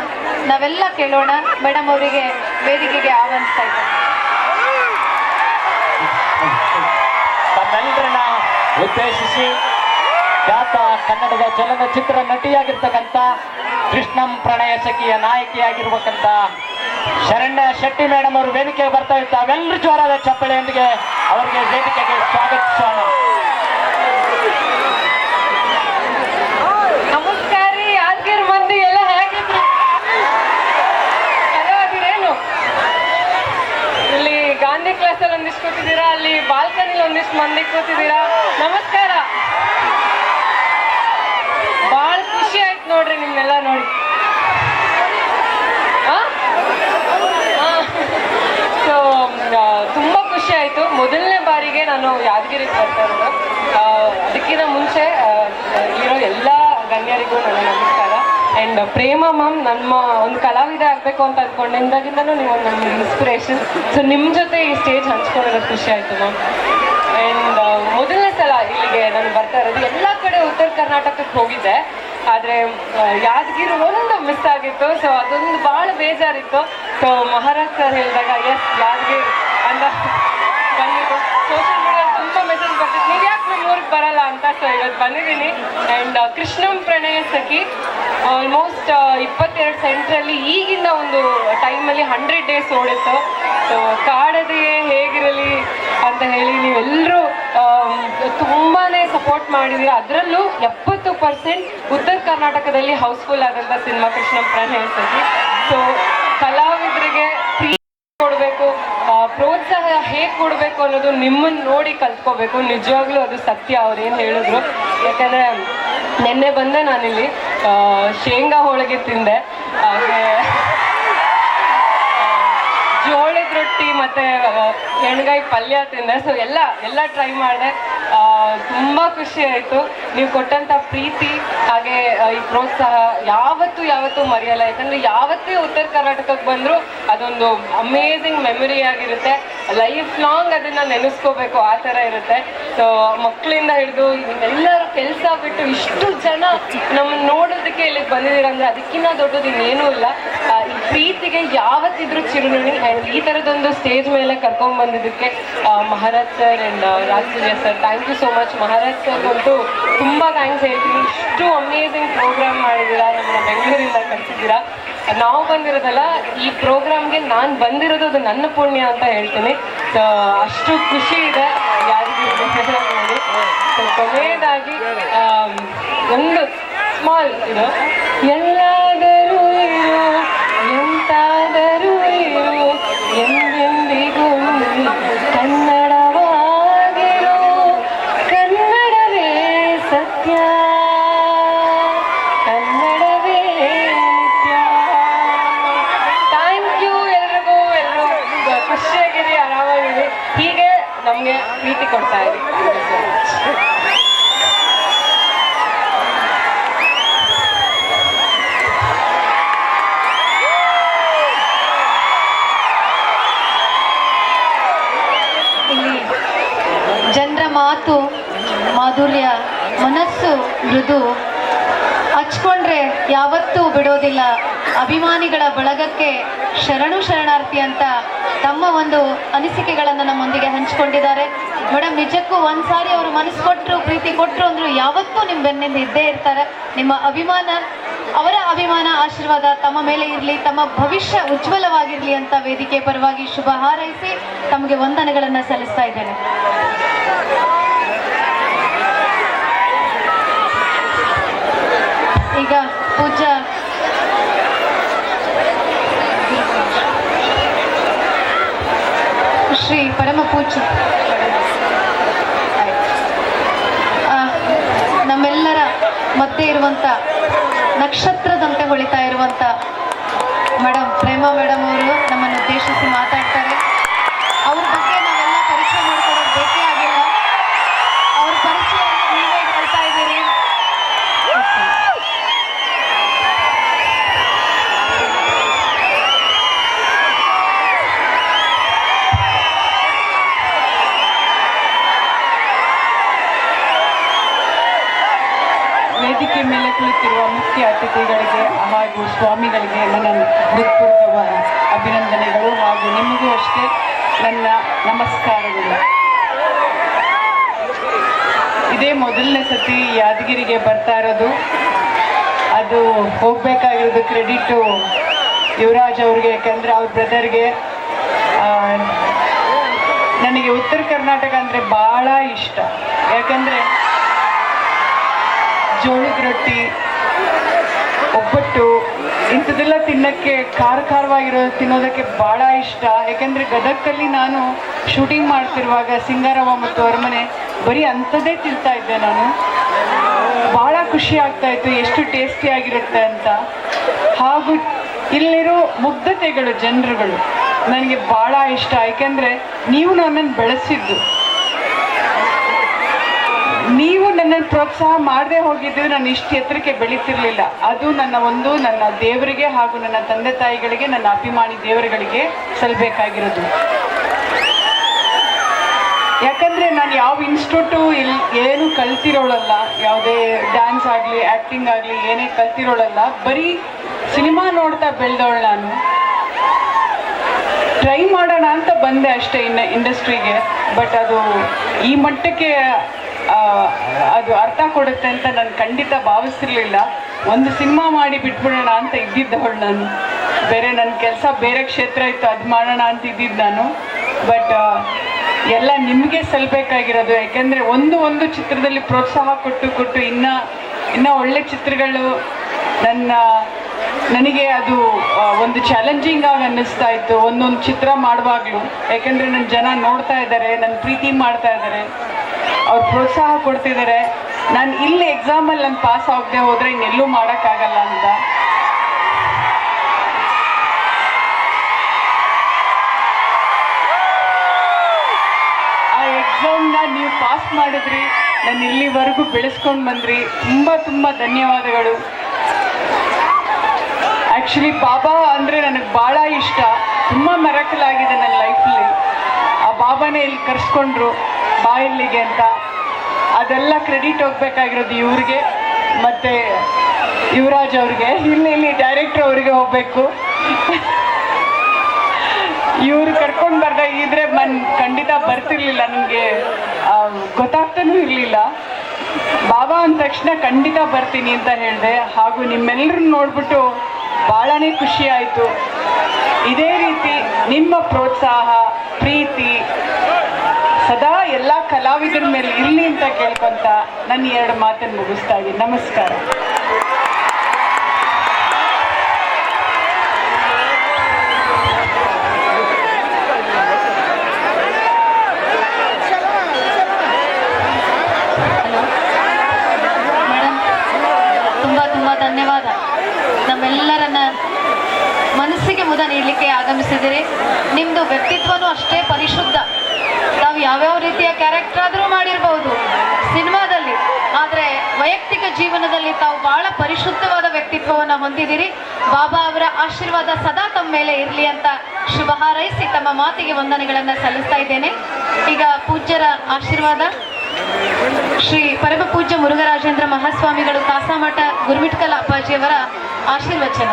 ನಾವೆಲ್ಲ ಕೇಳೋಣ. ಮೇಡಮ್ ಅವರಿಗೆ ವೇದಿಕೆಗೆ ಆಹ್ವಾನಿಸ್ತಾ ಇದ್ದೇನೆ. ತಮ್ಮೆಲ್ಲರನ್ನ ಉದ್ದೇಶಿಸಿ ಖ್ಯಾತ ಕನ್ನಡದ ಚಲನಚಿತ್ರ ನಟಿಯಾಗಿರ್ತಕ್ಕಂಥ ಕೃಷ್ಣಂ ಪ್ರಣಯ ಸಖಿಯ ನಾಯಕಿಯಾಗಿರ್ಬೇಕಂತ ಶರಣ್ಯ ಶೆಟ್ಟಿ ಮೇಡಮ್ ಅವರು ವೇದಿಕೆಗೆ ಬರ್ತಾ ಇರ್ತಾರೆ. ಅವೆಲ್ಲರೂ ಜೋರಾದ ಚಪ್ಪಳೆಯೊಂದಿಗೆ ಅವರಿಗೆ ವೇದಿಕೆಗೆ ಸ್ವಾಗತಿಸೋಣ. ನಮಸ್ಕಾರ ರೀ, ಯಾದಗಿರಿ ಮಂದಿ ಎಲ್ಲ ಹೇಗಿದ್ರು? ಅದಾದಿರೇನು? ಇಲ್ಲಿ ಗಾಂಧಿ ಕ್ಲಾಸಲ್ಲಿ ಒಂದಿಷ್ಟು ಕೂತಿದ್ದೀರಾ, ಅಲ್ಲಿ ಬಾಲ್ಕನಿಲಿ ಒಂದಿಷ್ಟು ಮಂದಿ ಕೂತಿದ್ದೀರಾ. ನಮಸ್ಕಾರ. ಭಾಳ ಖುಷಿ ಆಯ್ತು ನೋಡ್ರಿ ನಿಮ್ನೆಲ್ಲ ನೋಡಿ. ಸೊ ತುಂಬ ಖುಷಿ ಆಯಿತು. ಮೊದಲನೇ ಬಾರಿಗೆ ನಾನು ಯಾದಗಿರಿಗೆ ಬರ್ತಾ ಇರೋದು. ಅದಕ್ಕಿಂತ ಮುಂಚೆ ಇರೋ ಎಲ್ಲ ಗಣ್ಯರಿಗೂ ನನ್ನ ನಮಸ್ಕಾರ. ಆ್ಯಂಡ್ ಪ್ರೇಮ ಮ್ಯಾಮ್ ನಮ್ಮ ಒಂದು ಕಲಾವಿದ ಆಗಬೇಕು ಅಂತ ಅಂದ್ಕೊಂಡಿದ್ದಾಗಿಂದನೂ ನೀವು ನಮ್ಮ ಇನ್ಸ್ಪಿರೇಷನ್. ಸೊ ನಿಮ್ಮ ಜೊತೆ ಈ ಸ್ಟೇಜ್ ಹಂಚ್ಕೊಂಡಿರೋದು ಖುಷಿ ಆಯಿತು ಮ್ಯಾಮ್. ಆ್ಯಂಡ್ ಮೊದಲನೇ ಸಲ ಇಲ್ಲಿಗೆ ನಾನು ಬರ್ತಾ ಇರೋದು. ಎಲ್ಲ ಕಡೆ ಉತ್ತರ ಕರ್ನಾಟಕಕ್ಕೆ ಹೋಗಿದ್ದೆ, ಆದರೆ ಯಾದಗಿರಿ ಒಂದು ಮಿಸ್ ಆಗಿತ್ತು. ಸೊ ಅದೊಂದು ಭಾಳ ಬೇಜಾರಿತ್ತು. ಸೊ ಮಹಾರಾಜ್ ಸರ್ ಹೇಳಿದಾಗ ಎಸ್ ಯಾದಗಿರಿ ಅಂತ ಬಂದಿದ್ದು. ಸೋಷಿಯಲ್ ಮೀಡಿಯಾ ತುಂಬ ಮೆಸೇಜ್ ಬರ್ತಿತ್ತು, ನೀವು ಯಾಕೆ ನಮ್ಮ ಊರಿಗೆ ಬರಲ್ಲ ಅಂತ. ಸೊ ಇವತ್ತು ಬಂದಿದ್ದೀನಿ. ಆ್ಯಂಡ್ ಕೃಷ್ಣಂ ಪ್ರಣಯ ಸಖಿ ಆಲ್ಮೋಸ್ಟ್ 22 ಸೆಂಟ್ರಲ್ಲಿ ಈಗಿನ ಒಂದು ಟೈಮಲ್ಲಿ 100 ಡೇಸ್ ಓಡಿತ್ತು. ಸೊ ಕಾಡದೆಯೇ ಹೇಗಿರಲಿ ಅಂತ ಹೇಳಿ ನೀವೆಲ್ಲರೂ ತುಂಬಾ ಸಪೋರ್ಟ್ ಮಾಡಿದ್ದೀರ. ಅದರಲ್ಲೂ 70% ಉತ್ತರ ಕರ್ನಾಟಕದಲ್ಲಿ ಹೌಸ್ಫುಲ್ ಆದಂಥ ಸಿನಿಮಾ ಕೃಷ್ಣಂ ಪ್ರಣಯ ಸಖಿ. ಸೊ ಕಲಾವಿದರಿಗೆ ಕೊಡಬೇಕು, ಪ್ರೋತ್ಸಾಹ ಹೇಗೆ ಕೊಡಬೇಕು ಅನ್ನೋದು ನಿಮ್ಮನ್ನು ನೋಡಿ ಕಲ್ತ್ಕೋಬೇಕು. ನಿಜವಾಗ್ಲೂ ಅದು ಸತ್ಯ ಅವ್ರೇನು ಹೇಳಿದ್ರು. ಯಾಕಂದರೆ ನಿನ್ನೆ ಬಂದೆ ನಾನಿಲ್ಲಿ ಶೇಂಗಾ ಹೋಳಿಗೆ ತಿಂದೆ, ಹಾಗೆ ಜೋಳದ ರೊಟ್ಟಿ ಮತ್ತು ಎಣ್ಗಾಯಿ ಪಲ್ಯ ತಿಂದೆ. ಸೊ ಎಲ್ಲ ಟ್ರೈ ಮಾಡಿದೆ. ತುಂಬ ಖುಷಿ ಆಯಿತು. ನೀವು ಕೊಟ್ಟಂಥ ಪ್ರೀತಿ ಹಾಗೆ ಈ ಪ್ರೋತ್ಸಾಹ ಯಾವತ್ತೂ ಮರೆಯಲ್ಲ. ಯಾಕಂದರೆ ಯಾವತ್ತೇ ಉತ್ತರ ಕರ್ನಾಟಕಕ್ಕೆ ಬಂದರೂ ಅದೊಂದು ಅಮೇಝಿಂಗ್ ಮೆಮೊರಿ ಆಗಿರುತ್ತೆ. ಲೈಫ್ ಲಾಂಗ್ ಅದನ್ನು ನೆನೆಸ್ಕೋಬೇಕು, ಆ ಥರ ಇರುತ್ತೆ. ಸೊ ಮಕ್ಕಳಿಂದ ಹಿಡಿದು ಎಲ್ಲರೂ ಕೆಲಸ ಬಿಟ್ಟು ಇಷ್ಟು ಜನ ನಮ್ಮನ್ನು ನೋಡೋದಕ್ಕೆ ಇಲ್ಲಿಗೆ ಬಂದಿದ್ದೀರ ಅಂದರೆ ಅದಕ್ಕಿಂತ ದೊಡ್ಡದು ಇನ್ನೇನೂ ಇಲ್ಲ. ಈ ಪ್ರೀತಿಗೆ ಯಾವತ್ತಿದ್ರೂ ಚಿರುನುಡಿ. ಆ್ಯಂಡ್ ಈ ಥರದೊಂದು ಸ್ಟೇಜ್ ಮೇಲೆ ಕರ್ಕೊಂಡು ಬಂದಿದ್ದಕ್ಕೆ Maharaj sir and Rajasurya sir, thank you so much. Maharaj ಸರ್ಗಂತೂ ತುಂಬ ಥ್ಯಾಂಕ್ಸ್ ಹೇಳ್ತೀನಿ. ಇಷ್ಟು ಅಮೇಝಿಂಗ್ ಪ್ರೋಗ್ರಾಮ್ ಮಾಡಿದ್ದೀರಾ, ನಮ್ಮನ್ನ ಬೆಂಗಳೂರಿಂದ ಕಳಿಸಿದ್ದೀರಾ. ನಾವು ಬಂದಿರೋದಲ್ಲ, ಈ ಪ್ರೋಗ್ರಾಮ್ಗೆ ನಾನು ಬಂದಿರೋದು ಅದು ನನ್ನ ಪುಣ್ಯ ಅಂತ ಹೇಳ್ತೀನಿ. ಸೊ ಅಷ್ಟು ಖುಷಿ ಇದೆ ಯಾರಿಗೂ ನೋಡಿ. ಸೊ ಕೊನೆಯದಾಗಿ ಒಂದು ಸ್ಮಾಲ್ ಇದು, ಎಲ್ಲಾದರೂ ಇರು ಎಂತಾದರೂ ಇರು ಎಂದೆಂದಿಗೂ ಕನ್ನಡವಾಗಿರು, ಕನ್ನಡವೇ ಸತ್ಯ, ಕನ್ನಡವೇ ನಿತ್ಯ. ಥ್ಯಾಂಕ್ ಯು ಎಲ್ರಿಗೂ. ಎಲ್ಲರೂ ಖುಷಿಯಾಗಿರಿ, ಆರಾಮಾಗಿರಿ, ಹೀಗೆ ನಮಗೆ ಪ್ರೀತಿ ಕೊಡ್ತಾ ಇರಿ. ಇಲ್ಲಿ ಜನರ ಮಾತು ಮಾಧುರ್ಯ, ಮನಸ್ಸು ಮೃದು, ಹಚ್ಕೊಂಡ್ರೆ ಯಾವತ್ತೂ ಬಿಡೋದಿಲ್ಲ. ಅಭಿಮಾನಿಗಳ ಬಳಗಕ್ಕೆ ಶರಣಾರ್ಥಿ ಅಂತ ತಮ್ಮ ಒಂದು ಅನಿಸಿಕೆಗಳನ್ನು ನಮ್ಮೊಂದಿಗೆ ಹಂಚಿಕೊಂಡಿದ್ದಾರೆ. ಮೇಡಮ್, ನಿಜಕ್ಕೂ ಒಂದ್ಸಾರಿ ಅವರು ಮನಸ್ಸು ಕೊಟ್ಟರು, ಪ್ರೀತಿ ಕೊಟ್ಟರು ಅಂದ್ರು ಯಾವತ್ತೂ ನಿಮ್ಮ ಬೆನ್ನಿಂದ ಇದ್ದೇ ಇರ್ತಾರೆ. ನಿಮ್ಮ ಅಭಿಮಾನ, ಅವರ ಅಭಿಮಾನ, ಆಶೀರ್ವಾದ ತಮ್ಮ ಮೇಲೆ ಇರಲಿ, ತಮ್ಮ ಭವಿಷ್ಯ ಉಜ್ವಲವಾಗಿರಲಿ ಅಂತ ವೇದಿಕೆ ಪರವಾಗಿ ಶುಭ ಹಾರೈಸಿ ತಮಗೆ ವಂದನೆಗಳನ್ನು ಸಲ್ಲಿಸ್ತಾ ಇದ್ದೇನೆ. ಈಗ ಪೂಜ್ಯ ಶ್ರೀ ಪರಮ ಪೂಜ್ಯ ನಮ್ಮೆಲ್ಲರ ಮಧ್ಯೆ ಇರುವಂಥ ನಕ್ಷತ್ರದಂತೆ ಹೊಳಿತಾ ಇರುವಂಥ ಮೇಡಮ್ ಪ್ರೇಮಾ ಮೇಡಮ್ ಅವರು ನಮ್ಮನ್ನು ಉದ್ದೇಶಿಸಿ ಮಾತಾಡ್ತಾರೆ. ಅವ್ರ ಬಗ್ಗೆ ನಾವೆಲ್ಲ ಪರಿಚಯ ಮಾಡ್ಕೊಡೋದು ಬೇಕೇ ಆಗಿಲ್ಲ. ಅವ್ರ ಪರಿಚಯ ನೀವೇ ಹೇಳ್ತಾ ಇದ್ದೀರಿ. ವೇದಿಕೆ ಮೇಲೆ ಕುಳಿತಿರುವ ಮುಖ್ಯ ಅತಿಥಿಗಳಿಗೆ ಹಾಗೂ ಸ್ವಾಮಿಗಳಿಗೆ ನನ್ನ ಹೃತ್ಪೂರ್ವಕ ಅಭಿನಂದನೆಗಳು, ಹಾಗೂ ನಿಮಗೂ ಅಷ್ಟೇ ನನ್ನ ನಮಸ್ಕಾರಗಳು. ಇದೇ ಮೊದಲನೇ ಸತಿ ಯಾದಗಿರಿಗೆ ಬರ್ತಾ ಇರೋದು. ಅದು ಹೋಗಬೇಕಾಗಿರೋದು ಕ್ರೆಡಿಟು ಯುವರಾಜ್ ಅವ್ರಿಗೆ, ಯಾಕಂದರೆ ಅವ್ರ ಬ್ರದರ್ಗೆ. ನನಗೆ ಉತ್ತರ ಕರ್ನಾಟಕ ಅಂದರೆ ಭಾಳ ಇಷ್ಟ. ಯಾಕಂದರೆ ಜೋಳದ ರೊಟ್ಟಿ, ಒಬ್ಬಟ್ಟು ಇಂಥದ್ದೆಲ್ಲ ತಿನ್ನೋಕ್ಕೆ ಖಾರವಾಗಿರೋದು ತಿನ್ನೋದಕ್ಕೆ ಭಾಳ ಇಷ್ಟ. ಯಾಕೆಂದರೆ ಗದಗದಲ್ಲಿ ನಾನು ಶೂಟಿಂಗ್ ಮಾಡ್ತಿರುವಾಗ ಸಿಂಗಾರವ್ವ ಮತ್ತು ಅರಮನೆ ಬರೀ ಅಂಥದ್ದೇ ತಿಂತಾ ಇದ್ದೆ ನಾನು. ಭಾಳ ಖುಷಿ ಆಗ್ತಾಯಿತ್ತು ಎಷ್ಟು ಟೇಸ್ಟಿಯಾಗಿರುತ್ತೆ ಅಂತ. ಹಾಗೂ ಇಲ್ಲಿರೋ ಮುಗ್ಧತೆಗಳು, ಜನರುಗಳು ನನಗೆ ಭಾಳ ಇಷ್ಟ. ಯಾಕೆಂದರೆ ನೀವು ನನ್ನನ್ನು ಬೆಳೆಸಿದ್ದು, ನೀವು ನನ್ನನ್ನು ಪ್ರೋತ್ಸಾಹ ಮಾಡದೆ ಹೋಗಿದ್ದು ನಾನು ಇಷ್ಟು ಎತ್ತರಕ್ಕೆ ಬೆಳೀತಿರ್ಲಿಲ್ಲ. ಅದು ನನ್ನ ದೇವರಿಗೆ ಹಾಗೂ ನನ್ನ ತಂದೆ ತಾಯಿಗಳಿಗೆ, ನನ್ನ ಅಭಿಮಾನಿ ದೇವರುಗಳಿಗೆ ಸಲ್ಲಬೇಕಾಗಿರೋದು. ಯಾಕಂದರೆ ನಾನು ಯಾವ ಇನ್ಸ್ಟಿಟ್ಯೂಟು ಏನು ಕಲ್ತಿರೋಳಲ್ಲ, ಯಾವುದೇ ಡ್ಯಾನ್ಸ್ ಆಗಲಿ ಆ್ಯಕ್ಟಿಂಗ್ ಆಗಲಿ ಏನೇ ಕಲ್ತಿರೋಳಲ್ಲ. ಬರೀ ಸಿನಿಮಾ ನೋಡ್ತಾ ಬೆಳೆದವಳು ನಾನು. ಟ್ರೈ ಮಾಡೋಣ ಅಂತ ಬಂದೆ ಅಷ್ಟೇ ಇಂಡಸ್ಟ್ರಿಗೆ. ಬಟ್ ಅದು ಈ ಮಟ್ಟಕ್ಕೆ ಅದು ಅರ್ಥ ಕೊಡುತ್ತೆ ಅಂತ ನಾನು ಖಂಡಿತ ಭಾವಿಸಿರ್ಲಿಲ್ಲ. ಒಂದು ಸಿನಿಮಾ ಮಾಡಿ ಬಿಟ್ಬಿಡೋಣ ಅಂತ ಇದ್ದಿದ್ದವಳು ನಾನು. ನನ್ನ ಕೆಲಸ ಬೇರೆ ಕ್ಷೇತ್ರ ಇತ್ತು, ಅದು ಮಾಡೋಣ ಅಂತ ಇದ್ದಿದ್ದು ನಾನು. ಬಟ್ ಎಲ್ಲ ನಿಮಗೆ ಸಲ್ಲಬೇಕಾಗಿರೋದು. ಯಾಕೆಂದರೆ ಒಂದು ಚಿತ್ರದಲ್ಲಿ ಪ್ರೋತ್ಸಾಹ ಕೊಟ್ಟು ಇನ್ನೂ ಒಳ್ಳೆ ಚಿತ್ರಗಳು ನನಗೆ ಅದು ಒಂದು ಚಾಲೆಂಜಿಂಗ್ ಆಗಿ ಅನ್ನಿಸ್ತಾ ಇತ್ತು ಒಂದೊಂದು ಚಿತ್ರ ಮಾಡುವಾಗಲೂ. ಯಾಕೆಂದರೆ ನನ್ನ ಜನ ನೋಡ್ತಾ ಇದ್ದಾರೆ, ನನ್ನ ಪ್ರೀತಿ ಮಾಡ್ತಾ ಇದ್ದಾರೆ, ಅವ್ರು ಪ್ರೋತ್ಸಾಹ ಕೊಡ್ತಿದ್ದಾರೆ. ನಾನು ಇಲ್ಲಿ ಎಕ್ಸಾಮಲ್ಲಿ ನಾನು ಪಾಸ್ ಆಗದೆ ಹೋದರೆ ಇನ್ನೆಲ್ಲೂ ಮಾಡೋಕ್ಕಾಗಲ್ಲ ಅಂತ. ಆ ಬ್ಯಾಕ್ಗ್ರೌಂಡ್ನ ನೀವು ಪಾಸ್ ಮಾಡಿದ್ರಿ, ನಾನು ಇಲ್ಲಿವರೆಗೂ ಬೆಳೆಸ್ಕೊಂಡು ಬಂದ್ರಿ. ತುಂಬ ತುಂಬ ಧನ್ಯವಾದಗಳು. ಆ್ಯಕ್ಚುಲಿ ಬಾಬಾ ಅಂದರೆ ನನಗೆ ಭಾಳ ಇಷ್ಟ. ತುಂಬ ಮೆರಕಲ್ ಆಗಿದೆ ನನ್ನ ಲೈಫಲ್ಲಿ. ಆ ಬಾಬಾನೇ ಇಲ್ಲಿ ಕರೆಸ್ಕೊಂಡ್ರು ಬಾ ಇಲ್ಲಿಗೆ ಅಂತ. ಅದೆಲ್ಲ ಕ್ರೆಡಿಟ್ ಹೋಗ್ಬೇಕಾಗಿರೋದು ಇವ್ರಿಗೆ ಮತ್ತು ಯುವರಾಜ್ ಅವ್ರಿಗೆ. ಇಲ್ಲಿ ಡೈರೆಕ್ಟ್ರ್ ಅವ್ರಿಗೆ ಹೋಗಬೇಕು. ಇವ್ರು ಕರ್ಕೊಂಡು ಬರ್ದಾಗಿದ್ರೆ ಖಂಡಿತ ಬರ್ತಿರ್ಲಿಲ್ಲ, ನನಗೆ ಗೊತ್ತಾಗ್ತಾನೂ ಇರಲಿಲ್ಲ. ಬಾಬಾ ಅಂದ ತಕ್ಷಣ ಖಂಡಿತ ಬರ್ತೀನಿ ಅಂತ ಹೇಳಿದೆ. ಹಾಗೂ ನಿಮ್ಮೆಲ್ಲರನ್ನ ನೋಡ್ಬಿಟ್ಟು ಭಾಳನೇ ಖುಷಿ ಆಯಿತು. ಇದೇ ರೀತಿ ನಿಮ್ಮ ಪ್ರೋತ್ಸಾಹ, ಪ್ರೀತಿ ಸದಾ ಎಲ್ಲ ಕಲಾವಿದರ ಮೇಲೆ ಇರಲಿ ಅಂತ ಕೇಳ್ಕೊಂತ ನನ್ನ 2 ಮಾತನ್ನು ಮುಗಿಸ್ತಾ ಇದ್ದೀನಿ. ನಮಸ್ಕಾರ. ಮೇಡಮ್, ತುಂಬ ತುಂಬ ಧನ್ಯವಾದ. ನಮ್ಮೆಲ್ಲರನ್ನ ಮನಸ್ಸಿಗೆ ಮುದ ನೀಡಲಿಕ್ಕೆ ಆಗಮಿಸಿದಿರಿ. ನಿಮ್ಮದು ವ್ಯಕ್ತಿತ್ವನೂ ಅಷ್ಟೇ ಪರಿಶುದ್ಧ. ತಾವು ಯಾವ್ಯಾವ ರೀತಿಯ ಕ್ಯಾರೆಕ್ಟರ್ ಆದರೂ ಮಾಡಿರ್ಬೋದು ಸಿನಿಮಾದಲ್ಲಿ, ಆದರೆ ವೈಯಕ್ತಿಕ ಜೀವನದಲ್ಲಿ ತಾವು ಬಹಳ ಪರಿಶುದ್ಧವಾದ ವ್ಯಕ್ತಿತ್ವವನ್ನು ಹೊಂದಿದ್ದೀರಿ. ಬಾಬಾ ಅವರ ಆಶೀರ್ವಾದ ಸದಾ ತಮ್ಮ ಮೇಲೆ ಇರಲಿ ಅಂತ ಶುಭ ಹಾರೈಸಿ ತಮ್ಮ ಮಾತಿಗೆ ವಂದನೆಗಳನ್ನು ಸಲ್ಲಿಸ್ತಾ ಇದ್ದೇನೆ. ಈಗ ಪೂಜ್ಯರ ಆಶೀರ್ವಾದ. ಶ್ರೀ ಪರಮ ಪೂಜ್ಯ ಮುರುಘರಾಜೇಂದ್ರ ಮಹಾಸ್ವಾಮಿಗಳು ಕಾಸಾಮಠ ಗುರುಮಿಟ್ಕಲ್ ಅಪ್ಪಾಜಿಯವರ ಆಶೀರ್ವಚನ.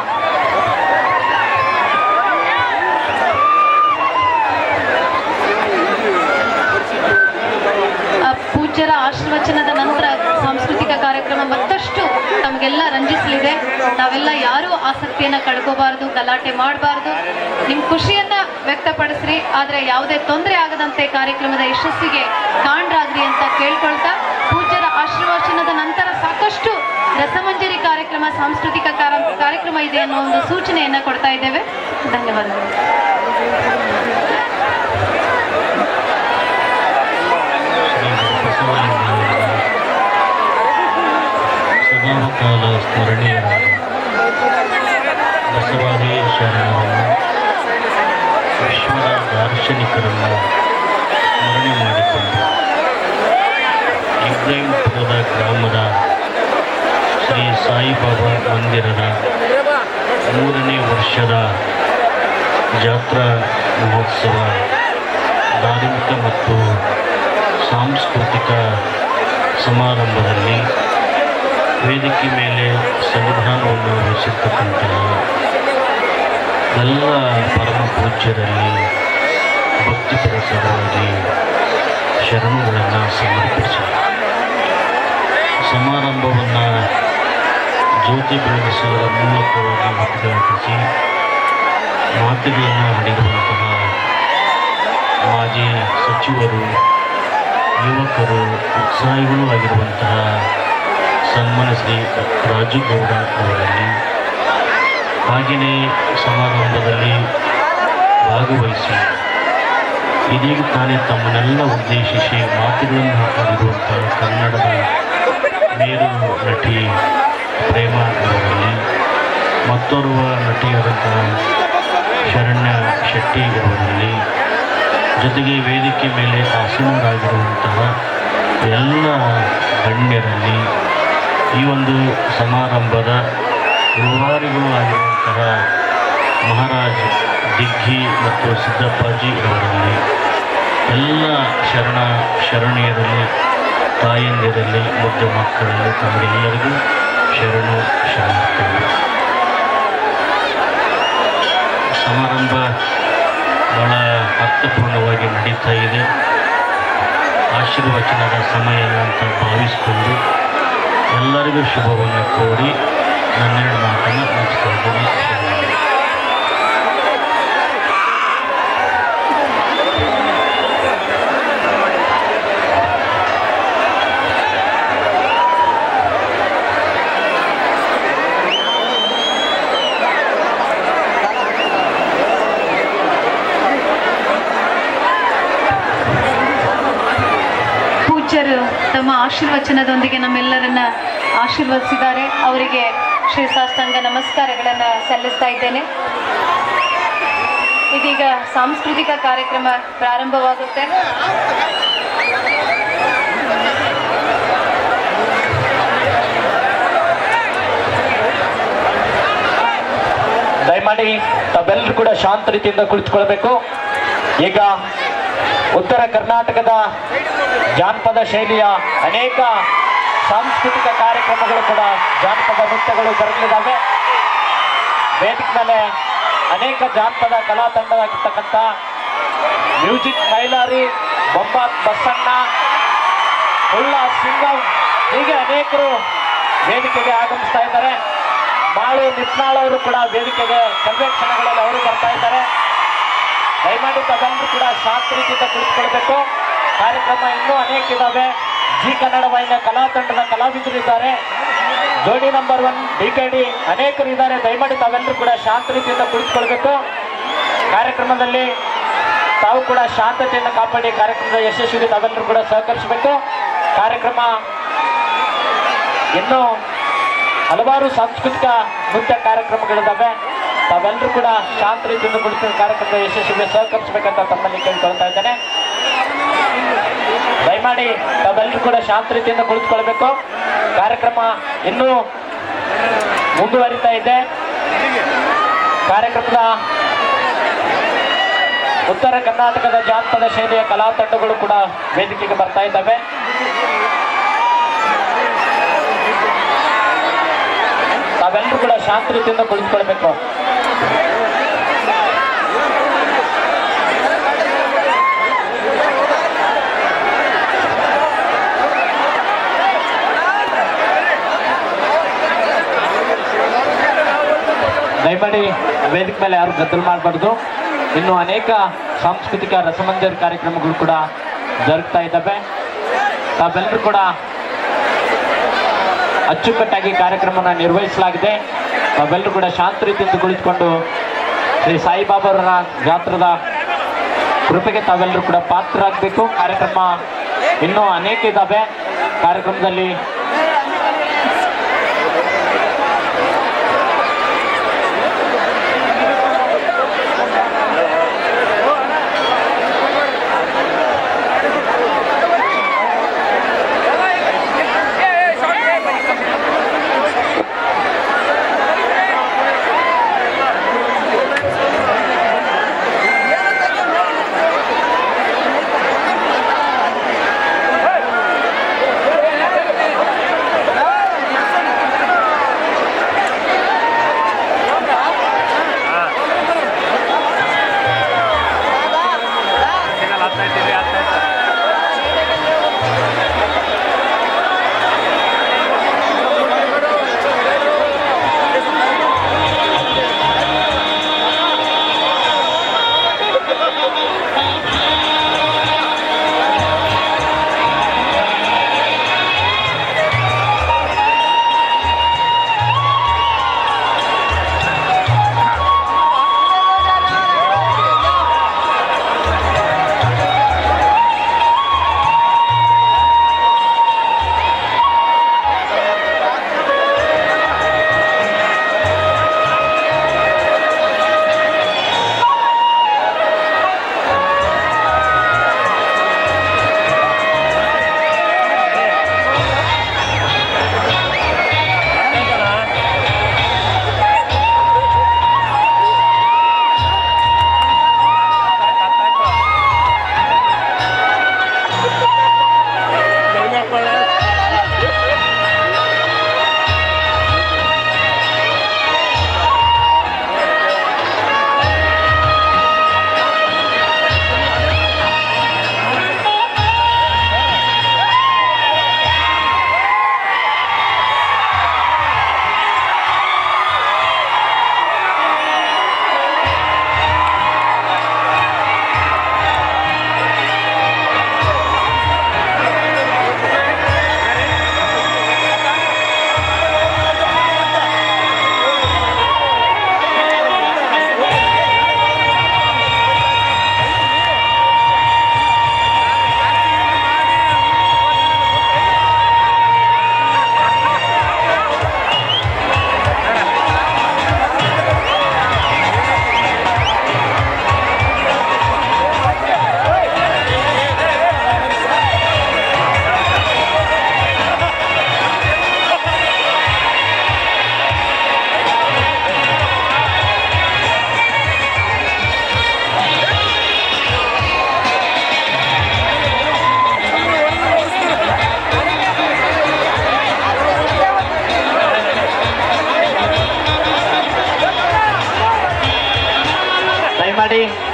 ಪೂಜ್ಯರ ಆಶೀರ್ವಚನದ ನಂತರ ಸಾಂಸ್ಕೃತಿಕ ಕಾರ್ಯಕ್ರಮ ಮತ್ತಷ್ಟು ತಮಗೆಲ್ಲ ರಂಜಿಸಲಿದೆ. ನಾವೆಲ್ಲ ಯಾರೂ ಆಸಕ್ತಿಯನ್ನು ಕಳ್ಕೋಬಾರ್ದು, ಗಲಾಟೆ ಮಾಡಬಾರ್ದು. ನಿಮ್ಮ ಖುಷಿಯನ್ನು ವ್ಯಕ್ತಪಡಿಸ್ರಿ, ಆದರೆ ಯಾವುದೇ ತೊಂದರೆ ಆಗದಂತೆ ಕಾರ್ಯಕ್ರಮದ ಯಶಸ್ಸಿಗೆ ಕಾಣ್ರಾಗ್ರಿ ಅಂತ ಕೇಳ್ಕೊಳ್ತಾ, ಪೂಜ್ಯರ ಆಶೀರ್ವಚನದ ನಂತರ ಸಾಕಷ್ಟು ರಸಮಂಜರಿ ಕಾರ್ಯಕ್ರಮ, ಸಾಂಸ್ಕೃತಿಕ ಕಾರ್ಯಕ್ರಮ ಇದೆ ಅನ್ನೋ ಒಂದು ಸೂಚನೆಯನ್ನು ಕೊಡ್ತಾ ಇದ್ದೇವೆ. ಧನ್ಯವಾದಗಳು. ಸದಾಕಾಲ ಸ್ಮರಣೀಯರಾದ ಬಸವಾದಿ ಶರಣರನ್ನು, ವಿಶ್ವದ ದಾರ್ಶನಿಕರನ್ನು ಸ್ಮರಣೆ ಮಾಡಿಕೊಂಡು ಇಬ್ರಾಹಿಂಪುರದ ಗ್ರಾಮದ ಶ್ರೀ ಸಾಯಿಬಾಬಾ ಮಂದಿರದ 3ನೇ ವರ್ಷದ ಜಾತ್ರಾ ಮಹೋತ್ಸವ ಧಾರ್ಮಿಕ ಮತ್ತು ಸಾಂಸ್ಕೃತಿಕ ಸಮಾರಂಭದಲ್ಲಿ ವೇದಿಕೆ ಮೇಲೆ ಸಂವಿಧಾನವನ್ನು ರಚಿಸತಕ್ಕಂತಹ ಎಲ್ಲ ಪರಮ ಪೂಜ್ಯರಲ್ಲಿ ಭಕ್ತಿಪರಸರಾಗಿ ಶರಣುಗಳನ್ನು ಸಮರ್ಪಿಸಿ ಸಮಾರಂಭವನ್ನು ಜ್ಯೋತಿ ಬೆಳಗಿಸುವ ಮೂಲಕವಾಗಿ ಉದ್ಘಾಟಿಸಿ ಮಾತುಗಳನ್ನು ಆಡಿರುವಂತಹ ಮಾಜಿ ಸಚಿವರು, ಯುವಕರು, ಉತ್ಸಾಹಿಗಳು ಆಗಿರುವಂತಹ ಸನ್ಮಾನ್ಯ ಶ್ರೀ ರಾಜುಗೌಡ ಅವರಲ್ಲಿ, ಹಾಗೆಯೇ ಸಮಾರಂಭದಲ್ಲಿ ಭಾಗವಹಿಸಿ ಇದೀಗ ತಾನೇ ತಮ್ಮನ್ನೆಲ್ಲ ಉದ್ದೇಶಿಸಿ ಮಾತುಗಳನ್ನು ಆಡಿರುವಂತಹ ಕನ್ನಡದ ಮೇರು ನಟಿ ಪ್ರೇಮ ಅವರಲ್ಲಿ, ಮತ್ತೋರ್ವ ನಟಿಯಾದಂತಹ ಶರಣ್ಯ ಶೆಟ್ಟಿ ಅವರಲ್ಲಿ, ಜೊತೆಗೆ ವೇದಿಕೆ ಮೇಲೆ ಆಸೀನರಾಗಿರುವಂತಹ ಎಲ್ಲ ಗಣ್ಯರಲ್ಲಿ, ಈ ಒಂದು ಸಮಾರಂಭದ ರೂವಾರಿಗಳು ಆಗಿರುವಂತಹ ಮಹಾರಾಜ್ ದಿಗ್ಗಿ ಮತ್ತು ಸಿದ್ದಪ್ಪಾಜಿ ಅವರಲ್ಲಿ, ಎಲ್ಲ ಶರಣೀಯರಲ್ಲಿ, ತಾಯಂದಿರಲ್ಲಿ, ಮುದ್ದು ಮಕ್ಕಳಲ್ಲಿ ತಮಗೆಲ್ಲರಿಗೂ ಶರಣು ಶರಣಾರ್ಥಿಗಳು. ಸಮಾರಂಭ ಬಹಳ ಅರ್ಥಪೂರ್ಣವಾಗಿ ನಡೀತಾ ಇದೆ. ಆಶೀರ್ವಚನದ ಸಮಯ ಅಂತ ಭಾವಿಸಿಕೊಂಡು ಎಲ್ಲರಿಗೂ ಶುಭವನ್ನು ಕೋರಿ ನನ್ನೆರಡು ಮಾತನ್ನು ಮುಗಿಸ್ತಾ ಇದ್ದೀನಿ. ತಮ್ಮ ಆಶೀರ್ವಚನದೊಂದಿಗೆ ನಮ್ಮೆಲ್ಲರನ್ನ ಆಶೀರ್ವದಿಸಿದ್ದಾರೆ. ಅವರಿಗೆ ಶ್ರೀ ಸಾಷ್ಟಾಂಗ ನಮಸ್ಕಾರಗಳನ್ನು ಸಲ್ಲಿಸ್ತಾ ಇದ್ದೇನೆ. ಇದೀಗ ಸಾಂಸ್ಕೃತಿಕ ಕಾರ್ಯಕ್ರಮ ಪ್ರಾರಂಭವಾಗುತ್ತೆ. ದಯಮಾಡಿ ತಾವೆಲ್ಲರೂ ಕೂಡ ಶಾಂತ ರೀತಿಯಿಂದ ಕುಳಿತುಕೊಳ್ಬೇಕು. ಈಗ ಉತ್ತರ ಕರ್ನಾಟಕದ ಜಾನಪದ ಶೈಲಿಯ ಅನೇಕ ಸಾಂಸ್ಕೃತಿಕ ಕಾರ್ಯಕ್ರಮಗಳು ಕೂಡ ಜಾನಪದ ನೃತ್ಯಗಳು ಜರುಗಲಿದ್ದಾವೆ. ವೇದಿಕೆ ಮೇಲೆ ಅನೇಕ ಜಾನಪದ ಕಲಾ ತಂಡವಾಗಿರ್ತಕ್ಕಂಥ ಮ್ಯೂಸಿಕ್ ಮೈಲಾರಿ, ಬೊಂಬಾತ್ ಬಸಣ್ಣ, ಉಳ್ಳ ಸಿಂಗಂ ಹೀಗೆ ಅನೇಕರು ವೇದಿಕೆಗೆ ಆಗಮಿಸ್ತಾ ಇದ್ದಾರೆ. ಮಾಳು ನಿಪ್ನಾಳ್ ಅವರು ಕೂಡ ವೇದಿಕೆಗೆ ಕೆಲವೇ ಕ್ಷಣಗಳಲ್ಲಿ ಅವರು ಬರ್ತಾ ಇದ್ದಾರೆ. ದಯಮಾಡಿ ತಾವೆಲ್ಲರೂ ಕೂಡ ಶಾಂತ ರೀತಿಯಿಂದ ಕುಳಿತುಕೊಳ್ಬೇಕು. ಕಾರ್ಯಕ್ರಮ ಇನ್ನೂ ಅನೇಕ ಇದ್ದಾವೆ. ಜಿ ಕನ್ನಡ ವಾಹಿನಿಯ ಕಲಾ ತಂಡದ ಕಲಾವಿದರು ಇದ್ದಾರೆ. ಜೋಡಿ ನಂಬರ್ 1 DKD ಅನೇಕರು ಇದ್ದಾರೆ. ದಯಮಾಡಿ ತಾವೆಲ್ಲರೂ ಕೂಡ ಶಾಂತ ರೀತಿಯಿಂದ ಕುಳಿತುಕೊಳ್ಬೇಕು. ಕಾರ್ಯಕ್ರಮದಲ್ಲಿ ತಾವು ಕೂಡ ಶಾಂತತೆಯನ್ನು ಕಾಪಾಡಿ ಕಾರ್ಯಕ್ರಮದ ಯಶಸ್ವಿಗೆ ತಾವೆಲ್ಲರೂ ಕೂಡ ಸಹಕರಿಸಬೇಕು. ಕಾರ್ಯಕ್ರಮ ಇನ್ನೂ ಹಲವಾರು ಸಾಂಸ್ಕೃತಿಕ ನೃತ್ಯ ಕಾರ್ಯಕ್ರಮಗಳಿದ್ದಾವೆ. ತಾವೆಲ್ಲರೂ ಕೂಡ ಶಾಂತ ರೀತಿಯಿಂದ ಕುಳಿತು ಕಾರ್ಯಕ್ರಮದ ಯಶಸ್ವಿಗೆ ಸಹಕರಿಸಬೇಕಂತ ತಮ್ಮಲ್ಲಿ ಕೇಳ್ಕೊಳ್ತಾ ಇದ್ದೇನೆ. ದಯಮಾಡಿ ತಾವೆಲ್ಲರೂ ಕೂಡ ಶಾಂತ ರೀತಿಯಿಂದ ಕುಳಿತುಕೊಳ್ಬೇಕು. ಕಾರ್ಯಕ್ರಮ ಇನ್ನೂ ಮುಂದುವರಿತಾ ಇದೆ. ಕಾರ್ಯಕ್ರಮದ ಉತ್ತರ ಕರ್ನಾಟಕದ ಜಾನಪದ ಶೈಲಿಯ ಕಲಾ ತಂಡಗಳು ಕೂಡ ವೇದಿಕೆಗೆ ಬರ್ತಾ ಇದ್ದಾವೆ. ತಾವೆಲ್ಲರೂ ಕೂಡ ಶಾಂತ ರೀತಿಯಿಂದ ಕುಳಿತುಕೊಳ್ಬೇಕು. ದಯಮಾಡಿ ವೇದಿಕೆ ಮೇಲೆ ಯಾರು ಗದ್ದಲ ಮಾಡಬಾರ್ದು. ಇನ್ನು ಅನೇಕ ಸಾಂಸ್ಕೃತಿಕ ರಸಮಂಜರಿ ಕಾರ್ಯಕ್ರಮಗಳು ಕೂಡ ಜರುಗ್ತಾ ಇದ್ದಾವೆ. ತಾವೆಲ್ಲರೂ ಕೂಡ ಅಚ್ಚುಕಟ್ಟಾಗಿ ಕಾರ್ಯಕ್ರಮನ ನಿರ್ವಹಿಸಲಾಗಿದೆ. ತಾವೆಲ್ಲರೂ ಕೂಡ ಶಾಂತ ರೀತಿಯಿಂದ ಕುಳಿತುಕೊಂಡು ಶ್ರೀ ಸಾಯಿಬಾಬಾರವರ ಗಾತ್ರದ ಕೃಪೆಗೆ ತಾವೆಲ್ಲರೂ ಕೂಡ ಪಾತ್ರರಾಗಬೇಕು. ಕಾರ್ಯಕ್ರಮ ಇನ್ನೂ ಅನೇಕ ಇದ್ದಾವೆ. ಕಾರ್ಯಕ್ರಮದಲ್ಲಿ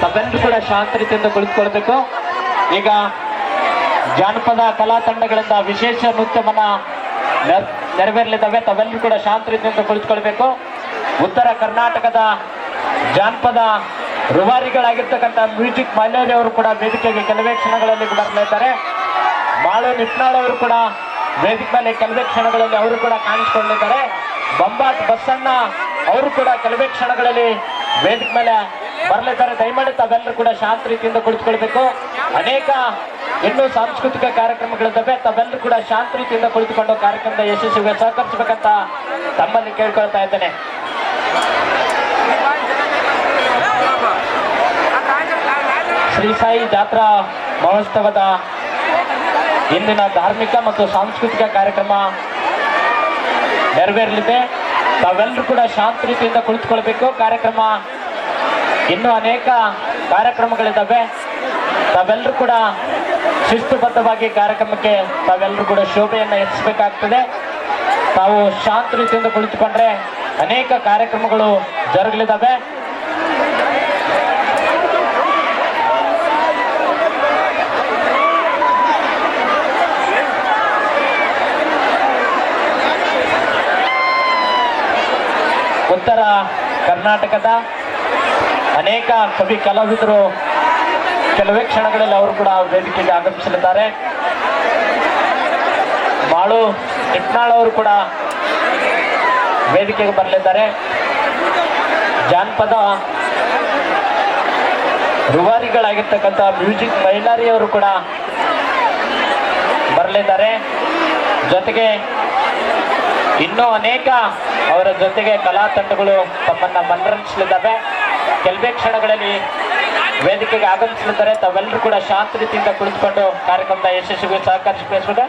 ತಾವೆಲ್ಲರೂ ಕೂಡ ಶಾಂತ ರೀತಿಯಿಂದ ಕುಳಿತುಕೊಳ್ಬೇಕು. ಈಗ ಜಾನಪದ ಕಲಾ ತಂಡಗಳಿಂದ ವಿಶೇಷ ನೃತ್ಯವನ್ನ ನೆರವೇರಲಿದ್ದಾವೆ. ತಾವೆಲ್ಲರೂ ಕೂಡ ಶಾಂತ ರೀತಿಯಿಂದ ಕುಳಿತುಕೊಳ್ಬೇಕು. ಉತ್ತರ ಕರ್ನಾಟಕದ ಜಾನಪದ ರೂವಾರಿಗಳಾಗಿರ್ತಕ್ಕಂಥ ಮ್ಯೂಸಿಕ್ ಮೈಲಾರಿ ಅವರು ಕೂಡ ವೇದಿಕೆಗೆ ಕೆಲವೇ ಕ್ಷಣಗಳಲ್ಲಿ ಬರಲಿದ್ದಾರೆ. ಮಾಳು ನಿಟ್ನಾಳ್ ಅವರು ಕೂಡ ವೇದಿಕೆ ಮೇಲೆ ಕೆಲವೇ ಕ್ಷಣಗಳಲ್ಲಿ ಅವರು ಕೂಡ ಕಾಣಿಸಿಕೊಳ್ಳಲಿದ್ದಾರೆ. ಬೊಂಬಾಟ್ ಬಸಣ್ಣ ಅವರು ಕೂಡ ಕೆಲವೇ ಕ್ಷಣಗಳಲ್ಲಿ ವೇದಿಕೆ ಮೇಲೆ ಬರಲಿದ್ದಾರೆ. ದಯಮಾಡಿ ತಾವೆಲ್ಲರೂ ಕೂಡ ಶಾಂತ ರೀತಿಯಿಂದ ಕುಳಿತುಕೊಳ್ಬೇಕು. ಅನೇಕ ಇನ್ನೂ ಸಾಂಸ್ಕೃತಿಕ ಕಾರ್ಯಕ್ರಮಗಳಿದ್ದಾವೆ. ತಾವೆಲ್ಲರೂ ಕೂಡ ಶಾಂತ ರೀತಿಯಿಂದ ಕುಳಿತುಕೊಂಡು ಕಾರ್ಯಕ್ರಮದ ಯಶಸ್ವಿಗೆ ಸಹಕರಿಸಬೇಕಂತ ತಮ್ಮಲ್ಲಿ ಕೇಳ್ಕೊಳ್ತಾ ಇದ್ದೇನೆ. ಶ್ರೀ ಸಾಯಿ ಜಾತ್ರಾ ಮಹೋತ್ಸವದ ಇಂದಿನ ಧಾರ್ಮಿಕ ಮತ್ತು ಸಾಂಸ್ಕೃತಿಕ ಕಾರ್ಯಕ್ರಮ ನೆರವೇರಲಿದೆ. ತಾವೆಲ್ಲರೂ ಕೂಡ ಶಾಂತ ರೀತಿಯಿಂದ ಕುಳಿತುಕೊಳ್ಬೇಕು. ಕಾರ್ಯಕ್ರಮ ಇನ್ನೂ ಅನೇಕ ಕಾರ್ಯಕ್ರಮಗಳಿದ್ದಾವೆ. ತಾವೆಲ್ಲರೂ ಕೂಡ ಶಿಸ್ತುಬದ್ಧವಾಗಿ ಕಾರ್ಯಕ್ರಮಕ್ಕೆ ತಾವೆಲ್ಲರೂ ಕೂಡ ಶೋಭೆಯನ್ನು ಹೆಚ್ಚಿಸಬೇಕಾಗ್ತದೆ. ತಾವು ಶಾಂತ ರೀತಿಯಿಂದ ಕುಳಿತುಕೊಂಡ್ರೆ ಅನೇಕ ಕಾರ್ಯಕ್ರಮಗಳು ಜರುಗಲಿದ್ದಾವೆ. ಉತ್ತರ ಕರ್ನಾಟಕದ ಅನೇಕ ಕವಿ ಕಲಾವಿದರು ಕೆಲವೇ ಕ್ಷಣಗಳಲ್ಲಿ ಅವರು ಕೂಡ ವೇದಿಕೆಗೆ ಆಗಮಿಸಲಿದ್ದಾರೆ. ಮಾಳು ನಿಟ್ನಾಳ್ ಅವರು ಕೂಡ ವೇದಿಕೆಗೆ ಬರಲಿದ್ದಾರೆ. ಜಾನಪದ ರೂವಾರಿಗಳಾಗಿರ್ತಕ್ಕಂಥ ಮ್ಯೂಸಿಕ್ ಮೈಲಾರಿ ಅವರು ಕೂಡ ಬರಲಿದ್ದಾರೆ. ಜೊತೆಗೆ ಇನ್ನೂ ಅನೇಕ ಅವರ ಜೊತೆಗೆ ಕಲಾ ತಂಡಗಳು ತಮ್ಮನ್ನ ಮನರಂಜಿಸಲಿದ್ದಾವೆ. ಕೆಲವೇ ಕ್ಷಣಗಳಲ್ಲಿ ವೇದಿಕೆಗೆ ಆಗಮಿಸಲಿದ್ದಾರೆ. ತಾವೆಲ್ಲರೂ ಕೂಡ ಶಾಂತ ರೀತಿಯಿಂದ ಕುಳಿತುಕೊಂಡು ಕಾರ್ಯಕ್ರಮದ ಯಶಸ್ವಿಗೆ ಸಹಕರಿಸಬೇಕು.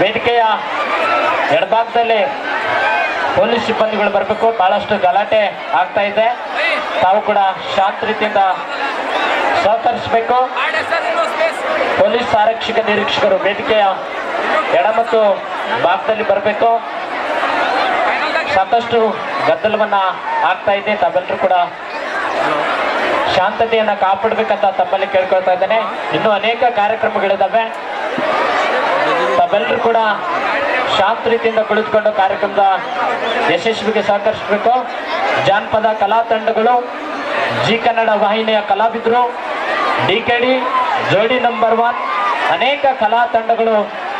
ವೇದಿಕೆಯ ಎಡಭಾಗದಲ್ಲಿ ಪೊಲೀಸ್ ಸಿಬ್ಬಂದಿಗಳು ಬರಬೇಕು. ಬಹಳಷ್ಟು ಗಲಾಟೆ ಆಗ್ತಾ ಇದೆ. ತಾವು ಕೂಡ ಶಾಂತ ರೀತಿಯಿಂದ ಸಹಕರಿಸಬೇಕು. ಪೊಲೀಸ್ ಆರಕ್ಷಕ ನಿರೀಕ್ಷಕರು ವೇದಿಕೆಯ ಎಡ ಮತ್ತು ಭಾಗದಲ್ಲಿ ಬರಬೇಕು. ಸಾಕಷ್ಟು ಗದ್ದಲವನ್ನ ಆಗ್ತಾ ಇದೆ. ತಾವೆಲ್ಲರೂ ಕೂಡ ಶಾಂತತೆಯನ್ನ ಕಾಪಾಡಬೇಕಂತ ತಮ್ಮಲ್ಲಿ ಕೇಳ್ಕೊಳ್ತಾ ಇದ್ದೇನೆ. ಇನ್ನೂ ಅನೇಕ ಕಾರ್ಯಕ್ರಮಗಳಿದ್ದಾವೆ. ತಾವೆಲ್ಲರೂ ಕೂಡ ಶಾಂತ ರೀತಿಯಿಂದ ಕುಳಿತುಕೊಂಡು ಕಾರ್ಯಕ್ರಮದ ಯಶಸ್ವಿಗೆ ಸಹಕರಿಸಬೇಕು. ಜಾನಪದ ಕಲಾ ತಂಡಗಳು, ಜಿ ಕನ್ನಡ ವಾಹಿನಿಯ ಕಲಾವಿದರು, DKD, ಜೋಡಿ ನಂಬರ್ 1 ಅನೇಕ ಕಲಾ ತಂಡಗಳು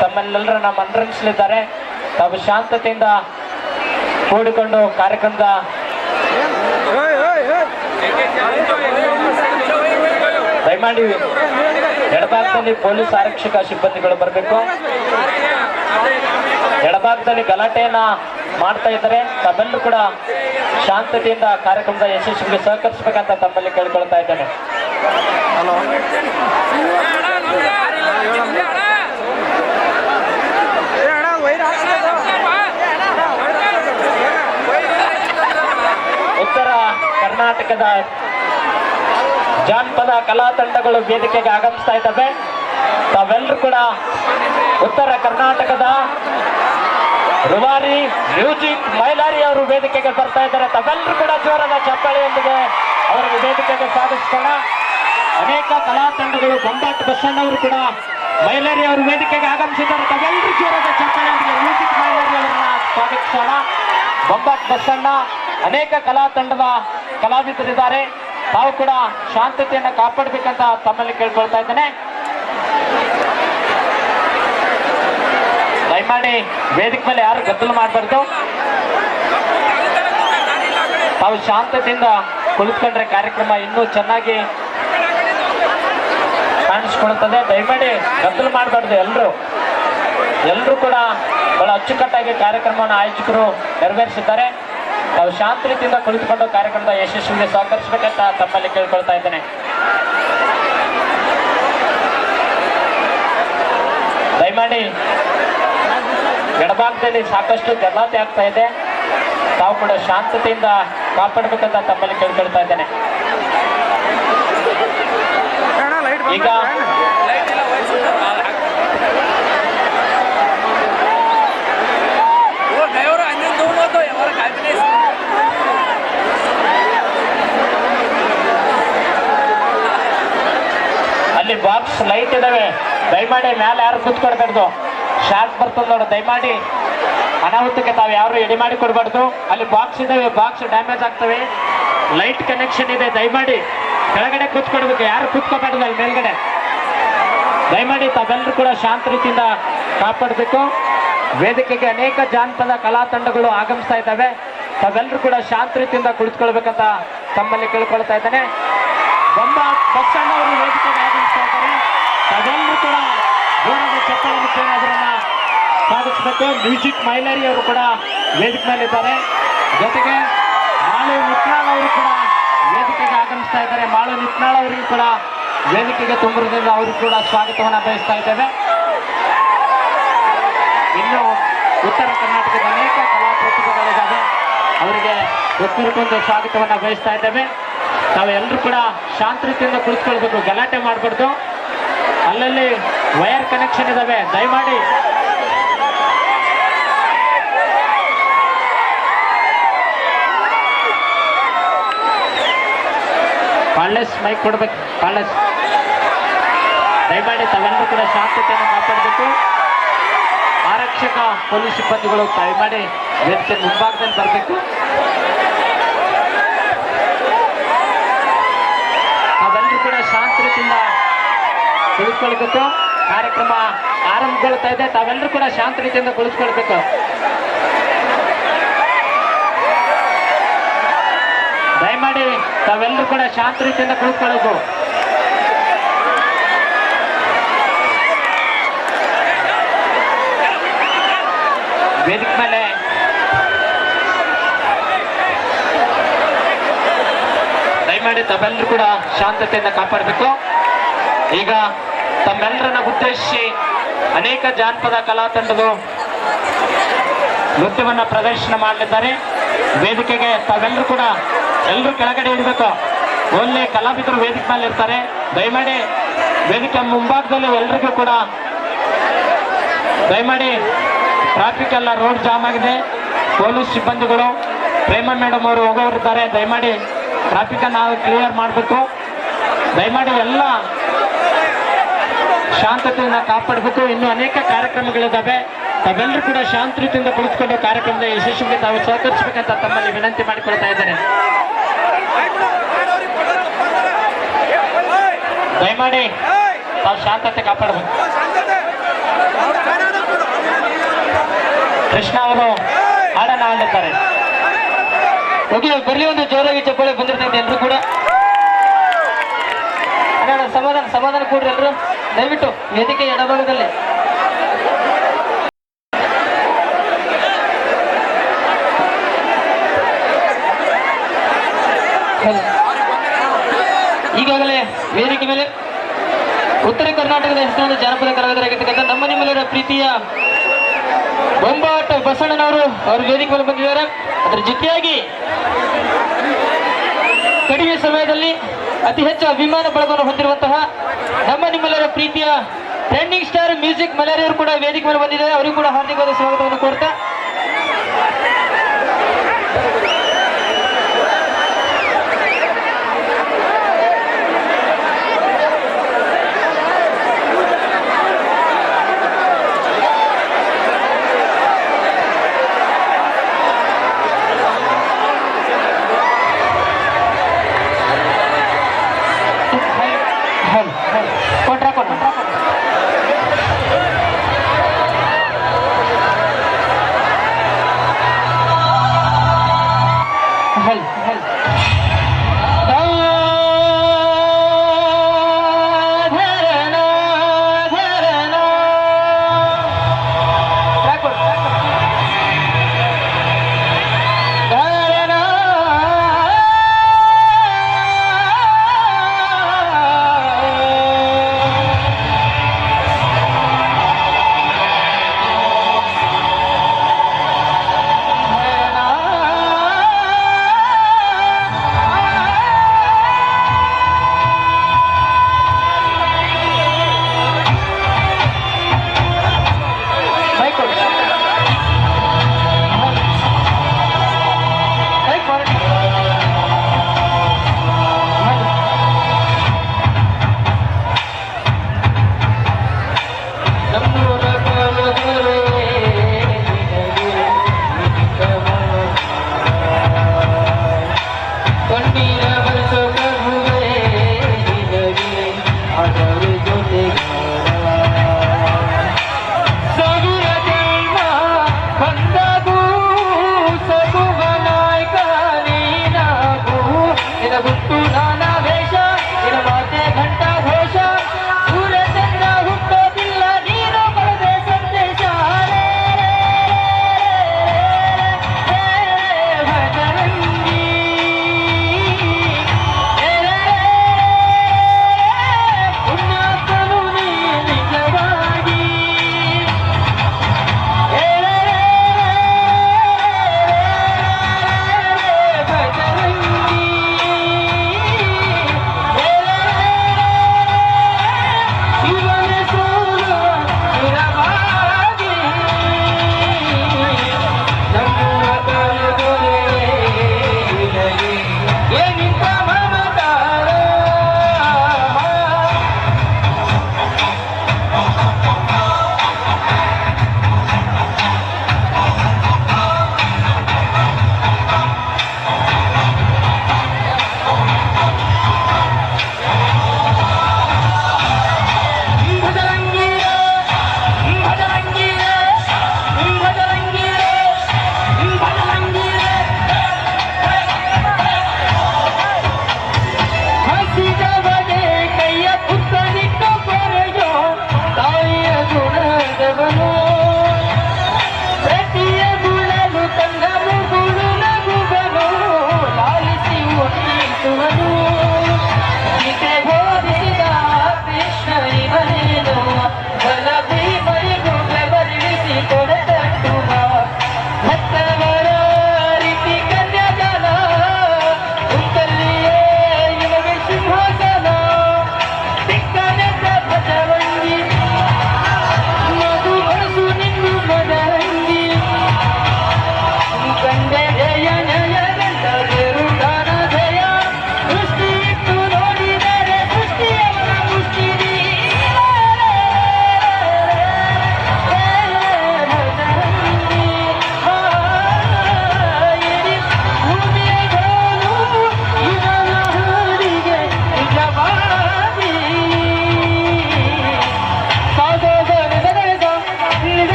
ತಮ್ಮೆಲ್ಲರನ್ನ ಮನರಂಜಿಸಲಿದ್ದಾರೆ. ತಾವು ಶಾಂತತೆಯಿಂದ ಕೂಡಿಕೊಂಡು ಕಾರ್ಯಕ್ರಮದ ದಯಮಾಡಿ ಎಡಭಾಗದಲ್ಲಿ ಪೊಲೀಸ್ ಆರಕ್ಷಕ ಸಿಬ್ಬಂದಿಗಳು ಬರಬೇಕು. ಎಡಭಾಗದಲ್ಲಿ ಗಲಾಟೆಯನ್ನ ಮಾಡ್ತಾ ಇದ್ದಾರೆ. ತಾವೆಲ್ಲರೂ ಕೂಡ ಶಾಂತತೆಯಿಂದ ಕಾರ್ಯಕ್ರಮದ ಯಶಸ್ವಿಗೆ ಸಹಕರಿಸಬೇಕಂತ ತಮ್ಮಲ್ಲಿ ಕೇಳ್ಕೊಳ್ತಾ ಇದ್ದೇನೆ. ಉತ್ತರ ಕರ್ನಾಟಕದ ಜಾನಪದ ಕಲಾ ತಂಡಗಳು ವೇದಿಕೆಗೆ ಆಗಮಿಸ್ತಾ ಇದ್ದಾವೆ. ತಾವೆಲ್ಲರೂ ಕೂಡ ಉತ್ತರ ಕರ್ನಾಟಕದ ರೂವಾರಿ ಮ್ಯೂಸಿಕ್ ಮೈಲಾರಿ ಅವರು ವೇದಿಕೆಗೆ ಬರ್ತಾ ಇದ್ದಾರೆ. ತಾವೆಲ್ಲರೂ ಕೂಡ ಜೋರಾದ ಚಪ್ಪಾಳೆಯೊಂದಿಗೆ ಅವರಿಗೆ ವೇದಿಕೆಗೆ ಸ್ವಾಗತಿಸೋಣ. ಅನೇಕ ಕಲಾ ತಂಡಗಳು, ಬೊಂಬಾಟ್ ಬಸಣ್ಣ ಅವರು ಕೂಡ ಮೈಲಾರಿ ಅವರು ವೇದಿಕೆಗೆ ಆಗಮಿಸಿದ್ದಾರೆ. ತಾವೆಲ್ಲರೂ ಜೋರಾದ ಚಪ್ಪಾಳೆಯೊಂದಿಗೆ ಮ್ಯೂಸಿಕ್ ಮೈಲಾರಿ ಅವರನ್ನ ಸ್ವಾಗತಿಸೋಣ. ಬೊಂಬಾಟ್ ಬಸಣ್ಣ, ಅನೇಕ ಕಲಾ ತಂಡದ ಕಲಾವಿದರಿದ್ದಾರೆ. ತಾವು ಕೂಡ ಶಾಂತತೆಯನ್ನು ಕಾಪಾಡಬೇಕಂತ ತಮ್ಮಲ್ಲಿ ಕೇಳ್ಕೊಳ್ತಾ ಇದ್ದೇನೆ. ದಯಮಾಡಿ ವೇದಿಕೆ ಮೇಲೆ ಯಾರು ಗದ್ದಲ ಮಾಡಬಾರ್ದು. ತಾವು ಶಾಂತತೆಯಿಂದ ಕುಳಿತುಕೊಂಡ್ರೆ ಕಾರ್ಯಕ್ರಮ ಇನ್ನೂ ಚೆನ್ನಾಗಿ ಕಾಣಿಸ್ಕೊಳ್ಳುತ್ತದೆ. ದಯಮಾಡಿ ಗದ್ದಲ ಮಾಡಬಾರ್ದು. ಎಲ್ಲರೂ ಕೂಡ ಬಹಳ ಅಚ್ಚುಕಟ್ಟಾಗಿ ಕಾರ್ಯಕ್ರಮವನ್ನು ಆಯೋಜಕರು ನೆರವೇರಿಸಿದ್ದಾರೆ. ತಾವು ಶಾಂತ ರೀತಿಯಿಂದ ಕುಳಿತುಕೊಂಡು ಕಾರ್ಯಕ್ರಮದ ಯಶಸ್ವಿಗೆ ಸಹಕರಿಸಬೇಕಂತ ತಮ್ಮಲ್ಲಿ ಕೇಳ್ಕೊಳ್ತಾ ಇದ್ದೇನೆ. ದಯಮಾಡಿ ಎಡಭಾಗದಲ್ಲಿ ಸಾಕಷ್ಟು ಗಲಾಟೆ ಆಗ್ತಾ ಇದೆ. ತಾವು ಕೂಡ ಶಾಂತತೆಯಿಂದ ಕಾಪಾಡಬೇಕಂತ ತಮ್ಮಲ್ಲಿ ಕೇಳ್ಕೊಳ್ತಾ ಇದ್ದೇನೆ. ಈಗ ಬಾಕ್ಸ್ ಲೈಟ್ ಇದಾವೆ, ದಯಮಾಡಿ ಮ್ಯಾಲೆ ಯಾರು ಕೂತ್ಕೊಡ್ಬಾರ್ದು. ಶಾರ್ಟ್ ಬರ್ತದೆ ನೋಡಿ, ದಯಮಾಡಿ ಅನಾಹುತಕ್ಕೆ ತಾವು ಯಾರು ಎಡೆ ಮಾಡಿ ಕೊಡಬಾರ್ದು. ಅಲ್ಲಿ ಬಾಕ್ಸ್ ಇದಾವೆ, ಬಾಕ್ಸ್ ಡ್ಯಾಮೇಜ್ ಆಗ್ತವೆ. ಲೈಟ್ ಕನೆಕ್ಷನ್ ಇದೆ, ದಯಮಾಡಿ ಕೆಳಗಡೆ ಕೂತ್ಕೊಡ್ಬೇಕು, ಯಾರು ಕೂತ್ಕೋಬಾರ್ದು ಅಲ್ಲಿ ಮೇಲ್ಗಡೆ. ದಯಮಾಡಿ ತಾವೆಲ್ಲರೂ ಕೂಡ ಶಾಂತ ರೀತಿಯಿಂದ ಕಾಪಾಡಬೇಕು. ವೇದಿಕೆಗೆ ಅನೇಕ ಜಾನಪದ ಕಲಾ ತಂಡಗಳು ಆಗಮಿಸ್ತಾ ಇದ್ದಾವೆ. ತಾವೆಲ್ಲರೂ ಕೂಡ ಶಾಂತ ರೀತಿಯಿಂದ ಕುಳಿತುಕೊಳ್ಬೇಕಂತ ತಮ್ಮಲ್ಲಿ ಕೇಳ್ಕೊಳ್ತಾ ಇದ್ದೇನೆ. ಬಸಣ್ಣ ಅವರು ವೇದಿಕೆಗೆ ಆಗಮಿಸ್ತಾ ಇದ್ದಾರೆ. ತಾವೆಲ್ಲರೂ ಕೂಡ ಜೋರಾದ ಚಪ್ಪಾಳೆ ಮುಖೇನ ಅವರನ್ನ ಸ್ವಾಗತಿಸಬೇಕು. ಮ್ಯೂಸಿಕ್ ಮೈಲಾರಿ ಅವರು ಕೂಡ ವೇದಿಕೆ ಮೇಲಿದ್ದಾರೆ. ಜೊತೆಗೆ ಮಾಳು ನಿತ್ನಾಳ್ ಅವರು ಕೂಡ ವೇದಿಕೆಗೆ ಆಗಮಿಸ್ತಾ ಇದ್ದಾರೆ. ಮಾಳು ನಿತ್ನಾಳ್ ಅವರಿಗೂ ಕೂಡ ವೇದಿಕೆಗೆ ತುಂಬಿರೋದ್ರಿಂದ ಅವ್ರಿಗೂ ಕೂಡ ಸ್ವಾಗತವನ್ನು ಬಯಸ್ತಾ ಇದ್ದೇವೆ. ಇನ್ನು ಉತ್ತರ ಕರ್ನಾಟಕದ ಅನೇಕ ಕಲಾ ಪ್ರತಿಭೆಗಳಿದ್ದಾವೆ, ಅವರಿಗೆ ಒತ್ತುಕೊಂಡು ಸ್ವಾಗತವನ್ನು ಬಯಸ್ತಾ ಇದ್ದೇವೆ. ನಾವೆಲ್ಲರೂ ಕೂಡ ಶಾಂತ ರೀತಿಯಿಂದ ಕುಳಿತುಕೊಳ್ಬೇಕು, ಗಲಾಟೆ ಮಾಡಬಾರ್ದು. ಅಲ್ಲಲ್ಲಿ ವೈರ್ ಕನೆಕ್ಷನ್ ಇದಾವೆ, ದಯಮಾಡಿ ಪಾರ್ಲೆಸ್ ಮೈಕ್ ಕೊಡ್ಬೇಕು. ಪಾರ್ಲೆಸ್ ದಯಮಾಡಿ ತಾವೆಲ್ಲರೂ ಕೂಡ ಶಾಂತತೆಯನ್ನು ಕಾಪಾಡಬೇಕು. ಆರಕ್ಷಕ ಪೊಲೀಸ್ ಸಿಬ್ಬಂದಿಗಳು ದಯಮಾಡಿ ವೇದಿಕೆ ಮುಂಭಾಗದಲ್ಲಿ ಬರಬೇಕು. ತಾವೆಲ್ಲರೂ ಕೂಡ ಶಾಂತ ರೀತಿಯಿಂದ ಕುಳಿತುಕೊಳ್ಬೇಕು. ಕಾರ್ಯಕ್ರಮ ಆರಂಭಗೊಳ್ತಾ ಇದೆ, ತಾವೆಲ್ಲರೂ ಕೂಡ ಶಾಂತ ರೀತಿಯಿಂದ ಕುಳಿತುಕೊಳ್ಬೇಕು. ದಯಮಾಡಿ ತಾವೆಲ್ಲರೂ ಕೂಡ ಶಾಂತ ರೀತಿಯಿಂದ ಕುಳಿತುಕೊಳ್ಳಬೇಕು. ವೇದಿಕೆ ಮೇಲೆ ದಯಮಾಡಿ ತಾವೆಲ್ಲರೂ ಕೂಡ ಶಾಂತತೆಯಿಂದ ಕಾಪಾಡಬೇಕು. ಈಗ ತಮ್ಮೆಲ್ಲರನ್ನ ಉದ್ದೇಶಿಸಿ ಅನೇಕ ಜಾನಪದ ಕಲಾ ತಂಡಗಳು ನೃತ್ಯವನ್ನ ಪ್ರದರ್ಶನ ಮಾಡಲಿದ್ದಾರೆ. ವೇದಿಕೆಗೆ ತಾವೆಲ್ಲರೂ ಕೂಡ ಎಲ್ಲರೂ ಕೆಳಗಡೆ ಇರಬೇಕು. ಒಳ್ಳೆ ಕಲಾವಿದರು ವೇದಿಕೆ ಮೇಲೆ ಇರ್ತಾರೆ. ದಯಮಾಡಿ ವೇದಿಕೆ ಮುಂಭಾಗದಲ್ಲಿ ಎಲ್ರಿಗೂ ಕೂಡ ದಯಮಾಡಿ ಟ್ರಾಫಿಕ್ ಎಲ್ಲ ರೋಡ್ ಜಾಮ್ ಆಗಿದೆ. ಪೊಲೀಸ್ ಸಿಬ್ಬಂದಿಗಳು ಪ್ರೇಮ ಮೇಡಮ್ ಅವರು ಹೋಗೋರಿದ್ದಾರೆ, ದಯಮಾಡಿ ಟ್ರಾಫಿಕ್ ನಾವು ಕ್ಲಿಯರ್ ಮಾಡಬೇಕು. ದಯಮಾಡಿ ಎಲ್ಲ ಶಾಂತತೆಯನ್ನು ಕಾಪಾಡಬೇಕು. ಇನ್ನು ಅನೇಕ ಕಾರ್ಯಕ್ರಮಗಳಿದ್ದಾವೆ, ತಾವೆಲ್ಲರೂ ಕೂಡ ಶಾಂತ ರೀತಿಯಿಂದ ಕುಳಿತುಕೊಂಡು ಕಾರ್ಯಕ್ರಮದ ಯಶಸ್ವಿಗೆ ತಾವು ಸಹಕರಿಸಬೇಕಂತ ತಮ್ಮಲ್ಲಿ ವಿನಂತಿ ಮಾಡಿಕೊಳ್ತಾ ಇದ್ದೇನೆ. ದಯಮಾಡಿ ತಾವು ಶಾಂತತೆ ಕಾಪಾಡಬೇಕು. ಕೃಷ್ಣ ಅವರು ಹಾಡನ್ನ ಹಾಡುತ್ತಾರೆ. ಹೋಗಿ ಬರ್ಲಿ, ಒಂದು ಜೋರಾಗಿ ಚಪ್ಪಾಳೆ ಬಂದಿರ್ತೈತೆ ಎಲ್ಲರೂ ಕೂಡ. ಸಮಾಧಾನ ಕೂಡ್ರಿ ಎಲ್ಲರೂ, ದಯವಿಟ್ಟು ವೇದಿಕೆ ಎಡಭಾಗದಲ್ಲಿ. ಈಗಾಗಲೇ ವೇದಿಕೆ ಮೇಲೆ ಉತ್ತರ ಕರ್ನಾಟಕದ ಹೆಸರಾದ ಜಾನಪದ ಕಲಾವಿದರಾಗಿರ್ತಕ್ಕಂಥ ನಮ್ಮ ನಿಮ್ಮೆಲ್ಲರ ಪ್ರೀತಿಯ ಬೊಂಬಾಟ ಬಸಣ್ಣನವರು ಅವರು ವೇದಿಕೆ ಮೇಲೆ ಬಂದಿದ್ದಾರೆ. ಅದರ ಜೊತೆಯಾಗಿ ಕಡಿಮೆ ಸಮಯದಲ್ಲಿ ಅತಿ ಹೆಚ್ಚು ಅಭಿಮಾನ ಬಳಗವನ್ನು ಹೊಂದಿರುವಂತಹ ನಮ್ಮ ನಿಮ್ಮೆಲ್ಲರ ಪ್ರೀತಿಯ ಟ್ರೆಂಡಿಂಗ್ ಸ್ಟಾರ್ ಮ್ಯೂಸಿಕ್ ಮಲಯಾರಿ ಅವರು ಕೂಡ ವೇದಿಕೆ ಮೇಲೆ ಬಂದಿದ್ದಾರೆ. ಅವರಿಗೂ ಕೂಡ ಹಾರ್ದಿಕವಾದ ಸ್ವಾಗತವನ್ನು ಕೋರ್ತಾ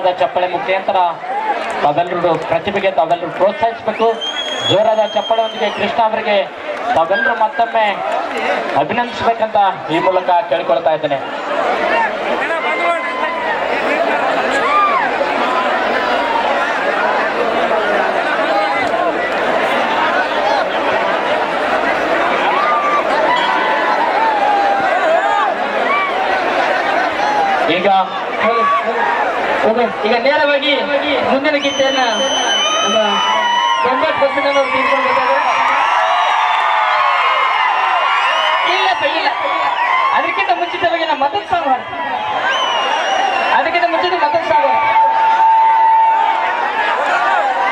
ಜೋರಾದ ಚಪ್ಪಳೆ ಮುಖಾಂತರ ತಾವೆಲ್ಲರೂ ಪ್ರತಿಭೆಗೆ ತಾವೆಲ್ಲರೂ ಪ್ರೋತ್ಸಾಹಿಸಬೇಕು. ಜೋರಾದ ಚಪ್ಪಳೆಯೊಂದಿಗೆ ಕೃಷ್ಣ ಅವರಿಗೆ ತಾವೆಲ್ಲರೂ ಮತ್ತೊಮ್ಮೆ ಅಭಿನಂದಿಸಬೇಕಂತ ಈ ಮೂಲಕ ಕೇಳಿಕೊಳ್ತಾ ಇದ್ದೇನೆ. ಈಗ ನೇರವಾಗಿ ಮುಂದಿನ ಗೀತೆಯನ್ನ ನಮ್ಮ ಗೊಂಬಟ್ ಬಸವಣ್ಣನವರು ತೀರ್ಕೊಂಡಿದ್ದಾರೆ. ಇಲ್ಲ ಅದಕ್ಕಿಂತ ಮುಂಚಿತವಾಗಿ ನಮ್ಮ ಮತ್ತೊಂದು ಸಾಂಗ್ ಮಾಡ್ತೀನಿ. ಅದಕ್ಕಿಂತ ಮುಂಚಿತ ಮತ್ತೊಂದು ಸಾಂಗ್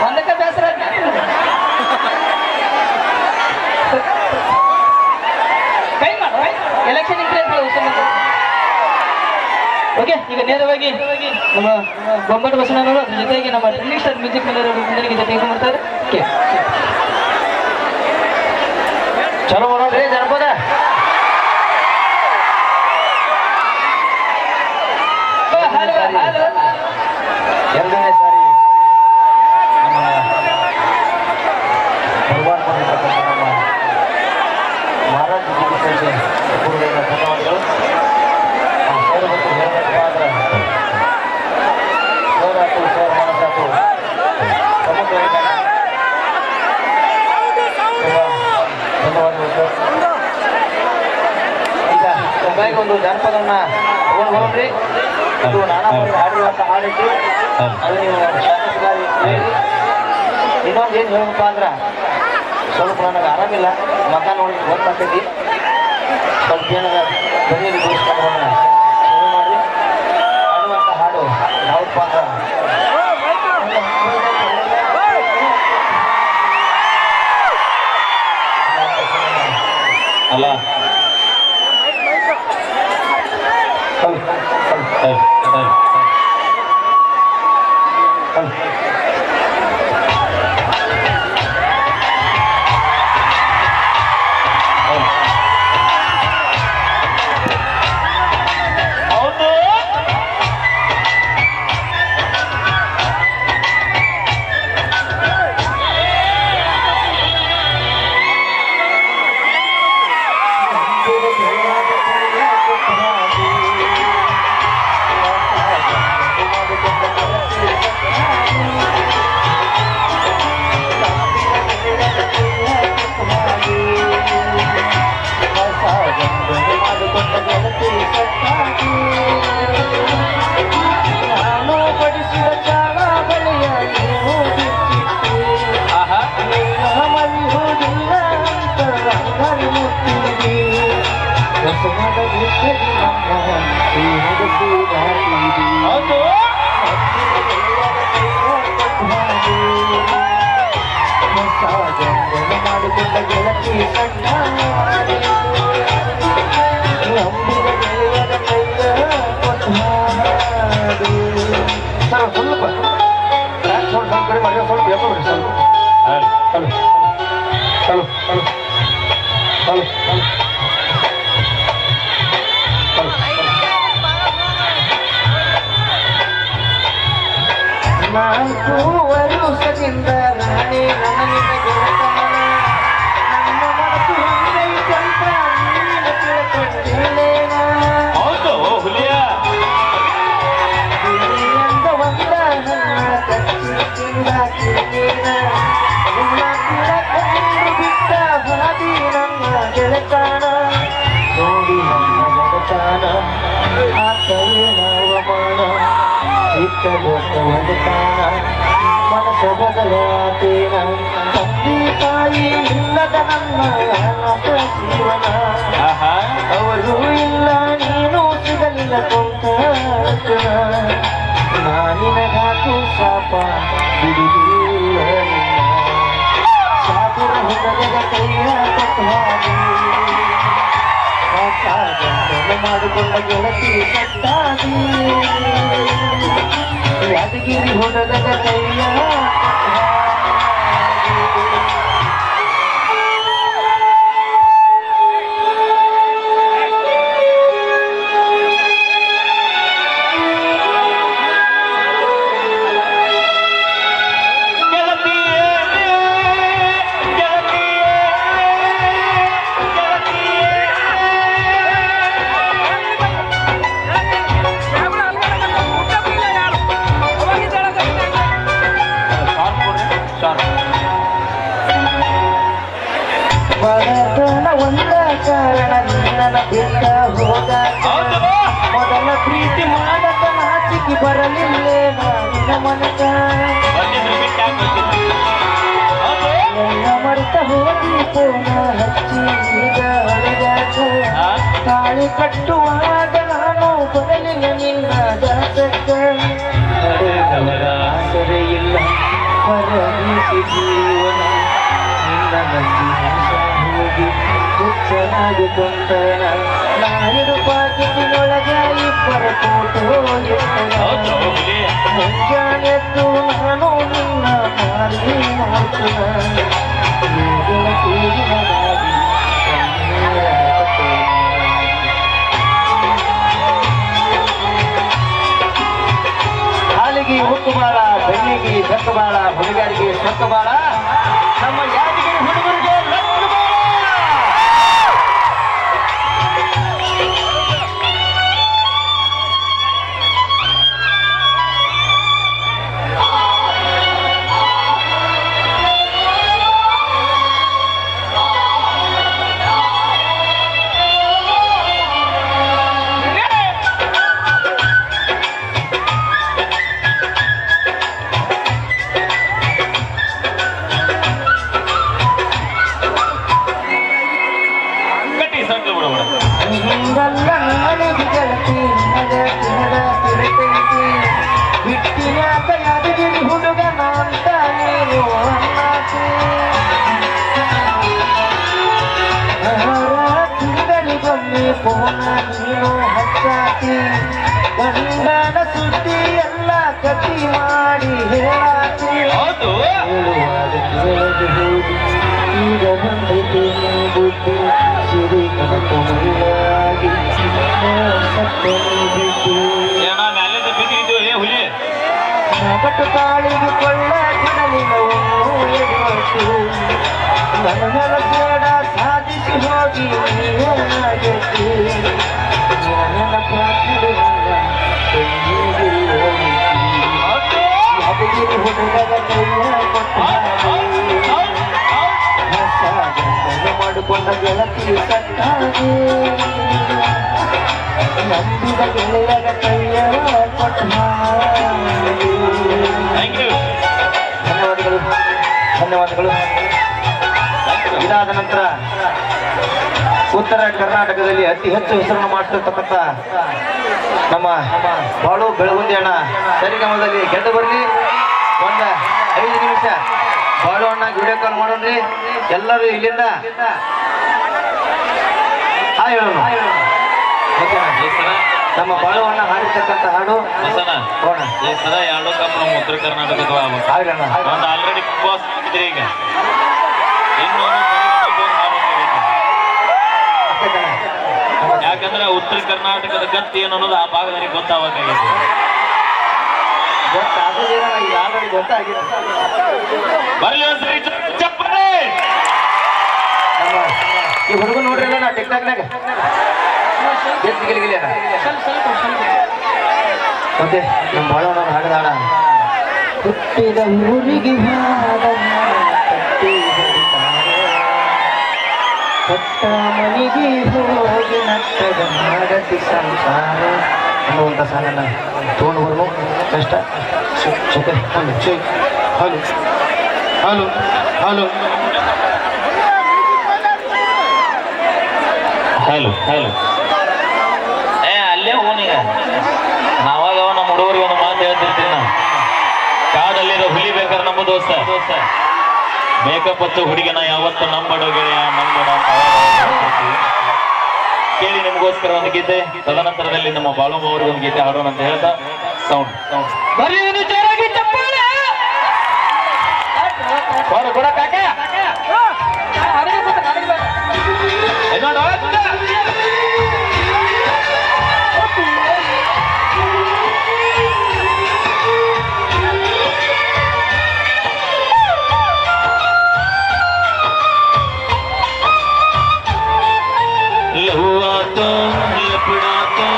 ಒಂದಕ್ಕೆ ಬೇಸರ ಕೈ ಮಾಡ ಎಲೆಕ್ಷನ್ ಓಕೆ. ಈಗ ನೇರವಾಗಿ ನಮ್ಮ ಗೊಂಬಟ್ ಬಸವಣ್ಣನವರು ಅದ್ರ ಜೊತೆಗೆ ನಮ್ಮ ಟ್ರೆಂಡಿಂಗ್ ಸ್ಟಾರ್ ಮ್ಯೂಸಿಕ್ ಮುಂದಿನ ಗೀತೆ ತೆಗೆದುಕೊಳ್ತಾರೆ. ಚಲೋ ನೋಡ್ರಿ ಜನಪದ. ಎರಡನೇ ಸಾರಿ ನಮ್ಮ ನಮ್ಮ ಮಹಾರಾಜ ಧನ್ಯವಾದಗಳು. ಈಗ ಒಂದು ಜಾನಪದವನ್ನ ತಗೊಂಡು ಬರೋಣ್ರಿ. ಅದು ನಾನಾ ಹಾಡಿರುವಂತ ಹಾಡಿಟ್ಟು ಅದು ನೀವು ಶಾಸಕರಾಗಿ ಹೇಳಿ. ಇನ್ನೊಂದು ಏನು ಹೇಳ್ಬೇಕಪ್ಪ ಅಂದ್ರೆ ಸ್ವಲ್ಪ ನನಗೆ ಆರಾಮಿಲ್ಲ, ಮಗ ನೋಡಿ ಗೊತ್ತಾಗ್ತೈತಿ. ಸ್ವಲ್ಪ ಏನಾಗ ಧ್ವನಿಯಲ್ಲಿ ಗೋಸ್ಕರ ಶುರು ಮಾಡಿ ಹಾಡುವಂಥ ಹಾಡು ಯಾವಪ್ಪ ಅಂದ್ರೆ ಅಲ್ಲ ಮಾಡಿಕೊಂಡ ಗೆಳತಿ ಸ್ವಲ್ಪ ಕಡೆ ಮಾಡಿ ಸ್ವಲ್ಪ ಹೇಳ್ಕೊಡ್ರಿ ಸ್ವಲ್ಪ. ಹಲೋ ಹಲೋ ಹಲೋ ಹಲೋ ನಾಲ್ಕು ವರುಷದಿಂದ ರಾಣಿ ನನಗೆ ಗೆಳತನ ನನ್ನ ಮನಸ್ಸು ಹೊಂದೈತಂತ ನೀನು ತಿಳ್ಕೊಂಡಿಲ್ಲೇನ. ಹೌದು ಹುಲಿಯ ಅಂದ ಒಂದ ನನ್ನ ಕಚ್ಚಿಂದ ಕಿರಿನ ನಿಮ್ಮ ತಿಳಕೊಂಡು ಬಿಟ್ಟ ಹಾದಿ ನನ್ನ ಗೆಳತನ ನೋಡಿ ನನ್ನ ಗೆಳತನ ಆತಯೇನ ಅವಮಾನ ಇತ್ತ ದೊಡ್ಡ ಒಡೆತನ ಮನಸ್ಸು ಬದಲಾತೇನ ತಂದೆ ತಾಯಿ ಇಲ್ಲದ ನನ್ನ ಅನಾಥ ಜೀವನ ಅವರು ಇಲ್ಲ ನೀನು ಸಿಗಲಿಲ್ಲ ಕೊಂತ ನಾನಿನಗಾಕು ಶಾಪ ಬಿಡುವುದಿಲ್ಲ ಸಾಧುರ ಹುಡುಗರ ಕೈಯ ಕೊಟ್ಟು ಮಾಡಿಕೊಂಡ ಗೆಳತಿ ಕಟ್ಟಾಗಿ ಯಾದಗಿರಿ ಹುಡುಗರ ಕೈಯ ಬಡತನ ಒಂದ ಕಾರಣ ನಿನ್ನ ಬಿಟ್ಟ ಹೋಗ ಮೊದಲ ಪ್ರೀತಿ ಮಾಡಕ ನಾಚಿಕೆ ಬರಲಿಲ್ಲೇ ನಿನ್ನ ಮನಕ ಎಲ್ಲ ಮರೆತ ಹೋಗಿ ಪೋನ ಹಚ್ಚಿ ಈಗ ಅಳಗಾಕು ತಾಳಿ ಕಟ್ಟುವಾಗ ನಾನು ಬರಲಿಲ್ಲ ನಿನ್ನ ದಾಸಕ್ಕ ನಡೆದವರ ಆಸರೆ ಇಲ್ಲ ಹೊರಗಿಸಿ ಜೀವನ ನಿನ್ನ ನಂದಿ ಹೋಗಿ ಹುಚ್ಚನಾಗಿ ಕೊಂಡನ ನಾಯಿಡು ಪಾಕಿಟಿನೊಳಗ ಇಬ್ಬರ ಫೋಟೋ ಮುಂಜಾನೆದ್ದು ನಾನು ನಿನ್ನ ಮಾರಿ ಮಾಡ್ತನ ಹಾಲಿಗೆ ಹುಕ್ಕುಬಾಳ ಬೆಳ್ಳಿಗೆ ಬೆಕ್ಕಬಾಳ ಹುಡುಗರಿಗೆ ಸೊಕ್ಕಬಾಳ ನಮ್ಮ ಯಾದಗಿರಿ ಹುಡುಗರಿಗೆ ಲಕ್ಕಬಾಳ. ಹಿಂಗಲ್ಲ ನನಗೆ ಗೆಳತಿ ಬಿಟ್ಟಿನಾಕ ಯಾದಗಿರಿ ಹುಡುಗನ ಅಂತ ನೀನು ಅನ್ನಾತಿ ತಿಂಗಳಿಗೊಮ್ಮೆ ಪೋನ ನೀನು ಹಚ್ಚಾತಿ ಗಂಡನ ಸುದ್ದಿ ಎಲ್ಲ ಕತಿ ಮಾಡಿ ಹೇಳಾತಿ ಹೇಳುವಾಗ ಕೇಳದೆ ಹೋಗಿ ಈಗ ಬಂದೈತೆ ನೀ ಬುದ್ಧಿ ಸಿರಿ ಕನಕ ಮುಳ್ಳಾಗಿ ಸತ್ತನೆ ಬಿದ್ದು ನಗಟು ಕಾಳಿಗೆ ಕೊಳ್ಳ ಗಿಡಲಿನ ಎಡುವಟ್ಟು ನನ್ನ ಬೇಡ ಸಾಧಿಸಿ ಹೋಗಿ ನೀನಾಗೈತಿ ನನ್ನ ಪ್ರಾರ್ಥನೆಯಿಂದ ಯಾದಗಿರಿ ಹುಡುಗರ ಕೈಯ ಮಾಡಿಕೊಂಡ ಗೆಳತಿ ಸತ್ತಾಗಿ ನಂಬಿದ ಗೆಳೆಯರ ಕೈಯ ಕೊಟ್ಟ ಧನ್ಯವಾದಗಳು ಧನ್ಯವಾದಗಳು. ಇದಾದ ನಂತರ ಉತ್ತರ ಕರ್ನಾಟಕದಲ್ಲಿ ಅತಿ ಹೆಚ್ಚು ಹೆಸರನ್ನು ಮಾಡ್ತಿರ್ತಕ್ಕಂಥ ನಮ್ಮ ಬಾಳು ಬೆಳಗುಂದಿ ಅಣ್ಣ ಸರಿಗಮದಲ್ಲಿ ಗೆದ್ದು ಬರಲಿ. ಒಂದು 5 ನಿಮಿಷ ಬಾಳು ಅಣ್ಣ ವಿಡಿಯೋ ಕಾಲ್ ಮಾಡೋಣ್ರಿ. ಎಲ್ಲರೂ ಇಲ್ಲಿಂದ ಹೇಳೋಣ. ನಮ್ಮ ಬಾಳು ಅಣ್ಣ ಹಾಡಿರ್ತಕ್ಕಂಥ ಹಾಡು ಎರಡು ಕಪ್ ನಮ್ಮ ಉತ್ತರ ಕರ್ನಾಟಕದ ಆಲ್ರೆಡಿ ಬಿಗ್ ಬಾಸ್ ಇದ್ರೆ ಈಗ ಯಾಕಂದ್ರೆ ಉತ್ತರ ಕರ್ನಾಟಕದ ಗತಿ ಏನು ಅನ್ನೋದು ಆ ಭಾಗದಲ್ಲಿ ಗೊತ್ತಾಗಬೇಕಾಗಿದೆ. ಬರ್ಲಿ ಚಪ್ಪಲಿ ಈ ಹುಡುಗ ನೋಡ್ರಿ ನಾ ಟಿಕ್ಟಾಕ್ನಾಗ ಮತ್ತೆ ನಮ್ಮ ಬಾಳೋಣ ಹಾಡದಾಡ ಹುಟ್ಟಿದ ಊರಿಗೆ ಕೊಟ್ಟ ಮನೆಗೆ ಹೋಗಿ ನಟ್ಟದ ಮಾಡತಿ ಸಂಸಾರ ಅನ್ನುವಂಥ ಸಾಲನ್ನ ತಗೊಂಡು ಬರೋ ಕಷ್ಟ. Hello hello hello hello hello ಅಲ್ಲೇ ಹೋಗೀಗ ನಾವಾಗ ನಮ್ಮ ಹುಡುಗರಿಗೆ ಒಂದು ಮಾತು ಹೇಳ್ತಿರ್ತೀನಿ. ನಾವು ಕಾಡಲ್ಲಿರೋ ಹುಲಿ ಬೇಕಾದ್ರೆ ನಮ್ಮ ದೋಸ್ತ ಮೇಕಪ್ ಹಚ್ಚೋ ಹುಡುಗಿನ ಯಾವತ್ತು ನಂಬಡೋ ಗೆಳೆಯ ನಂಬಡ ಕೇಳಿ ನಿಮಗೋಸ್ಕರ ಒಂದು ಗೀತೆ. ತದನಂತರದಲ್ಲಿ ನಮ್ಮ ಬಾಳುಮ್ಮ ಅವರಿಗೆ ಒಂದು ಗೀತೆ ಹಾಡೋಣ ಅಂತ ಹೇಳ್ತಾ ಸೌಂಡ್ ಕೊಡ ಕಾಕ ಲವ್ವಾತೋ ಲಪಡಾತೋ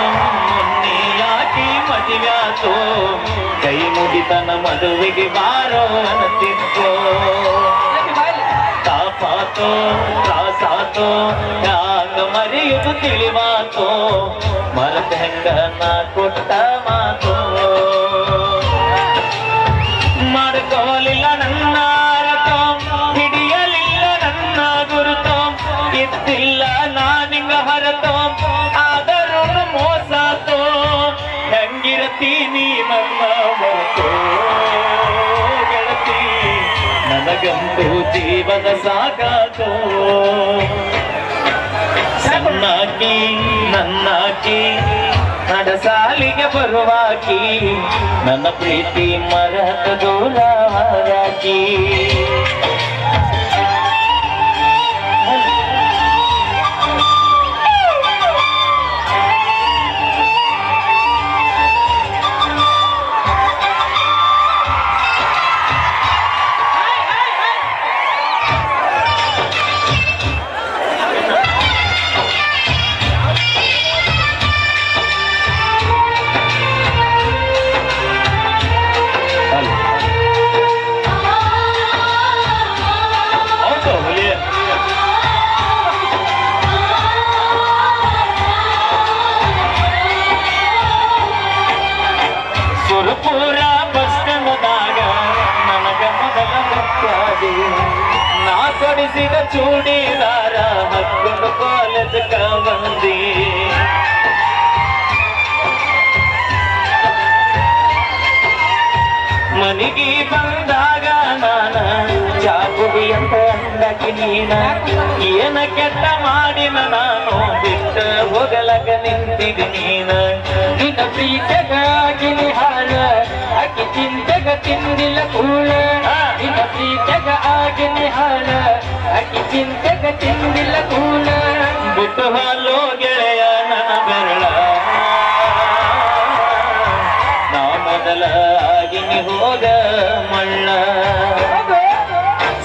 ಮೊನ್ನೆಯಾಗಿ ಮದುವ್ಯಾತೋ ಕೈ ಮುಗಿತನ ಮದುವೆಗೆ ಬಾರೋ ಅನ್ನತಿದ್ದೋ ತಾ ಪಾಪಾತೋ ತ್ರಾಸಾತೋ ಹ್ಯಾಂಗ ಮರೆಯುವುದು ತಿಳಿವಾತೋ ಮರದ ಹೆಂಗ ನಾ ಕೊಟ್ಟ ಮಾತು ಮಾಡ್ಕೋಲಿಲ್ಲ ನನ್ನ ಅರತೋ ಹಿಡಿಯಲಿಲ್ಲ ನನ್ನ ಗುರುತೋ ಇದ್ದಿಲ್ಲ ನಾನಿಂಗ ಹೊರತೋ ಆದರೂ ಮೋಸಾತೋ ಹೆಂಗಿರತೀನಿ ನನ್ನ ಹೊರತೋ ಗೆಳತಿ ನನಗಂತೂ ಜೀವನ ಸಾಕಾತೋ ಸಣ್ಣಾಕಿ ನನ್ನಾಕಿ ನಡಸಾಲಿಗೆ ಬರುವಾಕಿ ನನ್ನ ಪ್ರೀತಿ ಮರದ ದೂರವಾರಾಕಿ ಸುರಪುರ ಬಸ್ ಸ್ಟ್ಯಾಂಡ್ದಾಗ ನನಗ ಮೊದಲ ಮುಕ್ತಾದಿ ನಾ ಕೊಡಿಸಿದ ಚೂಡಿದಾರ ಹಕ್ಕೊಂಡು ಕಾಲೇಜ್ ಬಂದಿ ಮನಿಗೆ ಬಂದಾಗ ನಾನ ಚಾಕುಡಿ ಅಂತ ಅಂದಾಕಿ ನೀನ ಏನ ಕೆಟ್ಟ ಮಾಡಿನ ನಾನು ಬಿಟ್ಟ ಹೋಗಲಕ ನಿಂತಿದೆ ನೀನ ನಿನ್ನ ಪ್ರೀತಗಾಗಿ ಹಾಳ ಅಕ್ಕಿ ಚಿಂತೆಗ ತಿಂದಿಲ್ಲ ಕೂಳ ನಿನ್ನ ಪ್ರೀತಗ ಆಗಿನಿ ಹಾಳ ಅಕ್ಕಿ ಚಿಂತೆಗ ತಿಂದಿಲ್ಲ ಕೂಳ ಬಿಟ್ಟು ಹಾಲು ಗೆಳೆಯ ನನ್ನ ಬೆರಳ ನಾ ಮೊದಲ ಆಗಿನಿ ಹೋಗ ಮಳ್ಳ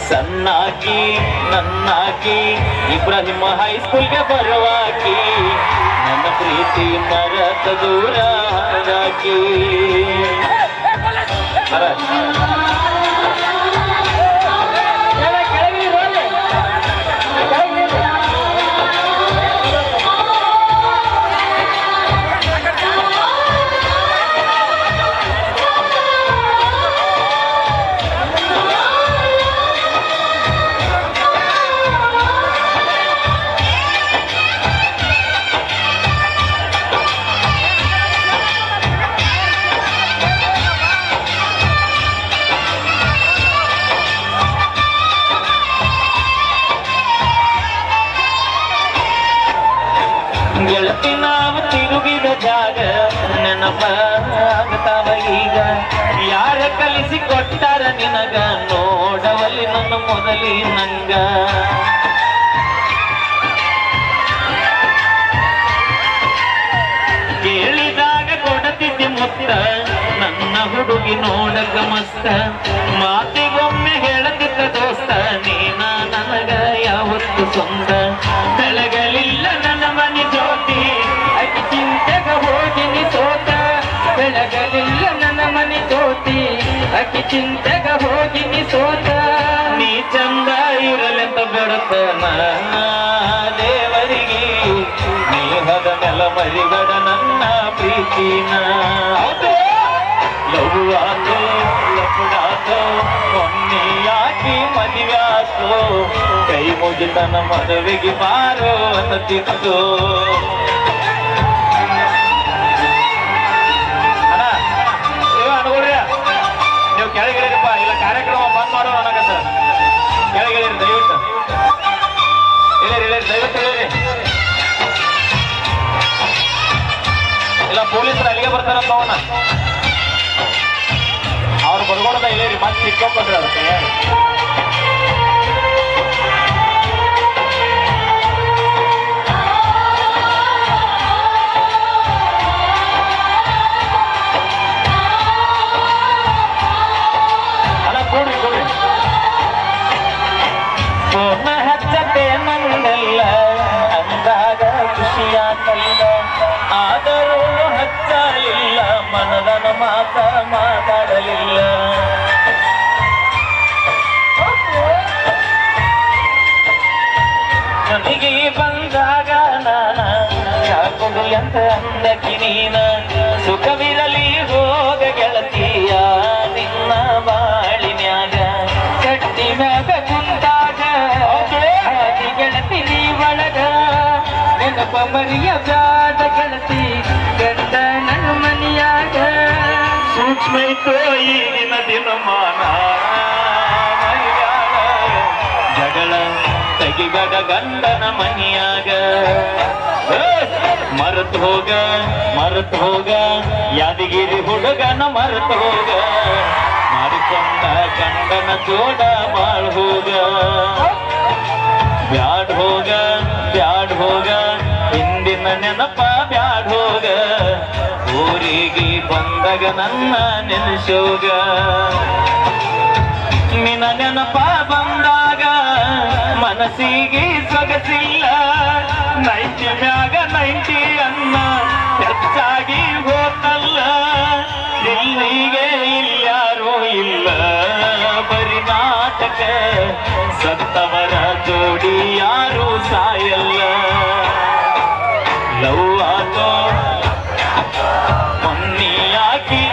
ಸಣ್ಣಾಕಿ ನನ್ನಾಕಿ ಇಬ್ರಾಹಿಂ ಹೈಸ್ಕೂಲ್ಗೆ ಬರುವಾಕಿ ನನ್ನ ಪ್ರೀತಿ ಮರತ ದೂರ ಹಾಕಿ ಗೆಳತಿ ನಾವು ತಿರುಗಿದ ಜಾಗ ನೆನಪ ಆಗ್ತಾವ ಈಗ ಯಾರ ಕಲಿಸಿ ಕೊಟ್ಟಾರ ನಿನಗ ನೋಡವಲ್ಲಿ ನನ್ನ ಮೊದಲಿ ನಂಗ ಕೇಳಿದಾಗ ಕೊಡತಿದ್ದಿ ಮುತ್ತ ನನ್ನ ಹುಡುಗಿ ನೋಡಕ ಮಸ್ತ ಮಾತಿಗೊಮ್ಮೆ ಹೇಳದಿದ್ದ ದೋಸ್ತ ನೀನ ನನಗ ಯಾವತ್ತು ಸ್ವಂತ ಬೆಳಗಲಿಲ್ಲ ನನ್ನ ಮನೆ ಜ್ಯೋತಿ ಅಕ್ಕಿ ಚಿಂತೆಗ ಹೋಗಿನಿ ಸೋತ ಬೆಳಗಲಿಲ್ಲ ನನ್ನ ಮನೆ ಜ್ಯೋತಿ ಅಕ್ಕಿ ಚಿಂತೆಗ ಹೋಗಿನಿ ಸೋತ ನೀ ಚಂದ ಇರಲೆಂತ ಬೆಳತನ ದೇವರಿಗೆ ನೀ ಹದ ನೆಲ ಮರಿಗಡ ನನ್ನ ಪ್ರೀತಿನ ಲಘು ಆತು ಲಪಡಾತು ಮೊನ್ನೆಯಾಗಿ ಮದುವೆ ಆತು ಕೈ ಮುಗಿತನ ಮದುವೆಗೆ ಬಾರೋ ಅನ್ನತಿತ್ತು ಅಣ್ಣ ಇವ ಅನುಗುಳ್ರಿ ನೀವು ಕೆಳಗಿಳಿರಪ್ಪ ಇಲ್ಲ ಕಾರ್ಯಕ್ರಮ ಬಂದ್ ಮಾಡೋ ಅನ್ನಕತ್ತ ಕೆಳಗಿಳಿರಿ ದಯವಿಟ್ಟು ಇಳಿರಿ ದಯವಿಟ್ಟು ಇಳಿರಿ ಇಲ್ಲ ಪೊಲೀಸರು ಅಲ್ಲಿಗೆ ಬರ್ತಾರಂತ ಅವನ ಅವ್ರು ಬರ್ಕೊಡದ ಇಳಿರಿ ಮತ್ತೆ ಸಿಕ್ಕೊಂಡ್ರಿ ಅದಕ್ಕೆ ಅಲ್ಲ ಕೂಡ್ರಿ ಫೋನ ಹಚ್ಚತೆ ನಂದಲ್ಲ ಅಂದಾಗ ಖುಷಿಯಾತಲ್ಲ ಆದರೂ ಹಚ್ಚಲಿಲ್ಲ ಮನದನ ಮಾತ ಮಾತಾಡಲಿಲ್ಲ ಅಂತ ಅಂದಕಿ ನೀನ ಸುಖವಿರಲಿ ಹೋಗ ಗೆಳತಿಯ ನಿನ್ನ ಬಾಳಿನ್ಯಾಗ ಕಟ್ಟಿ ಮ್ಯಾಗ ಕುಂತಾಗ ಹಾದಿ ಗೆಳತಿ ನೀ ಒಳಗ ನೆನಪ ಮರಿಯ ಬ್ಯಾಡ ಗೆಳತಿ ಗಂಡ ನನ್ನ ಮನಿಯಾಗ ಸೂಕ್ಷ್ಮ ಇತ್ತು ಈಗಿನ ದಿನಮಾನ ಮೈಯಾಗ ಜಗಳ ತೆಗಿಬೇಡ ಗಂಡನ ಮನಿಯಾಗ ಮರೆತು ಹೋಗ ಯಾದಗಿರಿ ಹುಡುಗನ ಮರೆತು ಹೋಗ ಮಾಡಿಕೊಂಡ ಗಂಡನ ಜೋಡ ಬಾಳ್ ಹೋಗ ಬ್ಯಾಡ್ ಹೋಗ ಹಿಂದಿನ ನೆನಪ ಬ್ಯಾಡ್ ಹೋಗ ಊರಿಗೆ ಬಂದಾಗ ನನ್ನ ನೆನೆಸೋಗ ನಿನ್ನ ನೆನಪ ಬಂದಾಗ ಮನಸ್ಸಿಗೆ ಸೊಗಸಿಲ್ಲ 90 ಮ್ಯಾಗ 90 ಅನ್ನ ಹೆಚ್ಚಾಗಿ ಹೋತಲ್ಲ ಇಲ್ಲಿಗೆ ಇಲ್ಯಾರೂ ಇಲ್ಲ ಬರಿ ನಾಟಕ ಸತ್ತವರ ಜೋಡಿ ಯಾರು ಸಾಯಲ್ಲ ಲವ್ ಆಟೋ ಮೊನ್ನಿ ಹಾಕಿ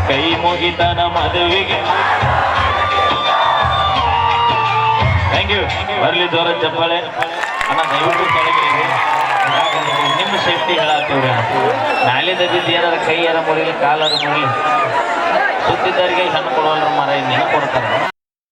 ಕೈ ಮುಗಿತನ ಮದುವೆಗೆ ಥ್ಯಾಂಕ್ ಯು ಬರ್ಲಿ ಜೋರ ಚಪ್ಪಾಳೆ ಅಣ್ಣ ದಯವಿಟ್ಟು ಕೆಳಗೆ ನಿಮ್ಮ ಸೇಫ್ಟಿ ಹೇಳತ್ತೀವ್ರಿ ನಾಲಿಂದ ಬಿದ್ದು ಏನಾರ ಕೈ ಯಾರ ಮುರಿಲಿ ಕಾಲಾರ ಮುರಿಲಿ ಸುತ್ತಿದ್ದವರಿಗೆ ಹೆಣ್ಣು ಕೊಡೋಲ್ರ ಮರ ಇನ್ನೇನು ಕೊಡ್ತಾರೆ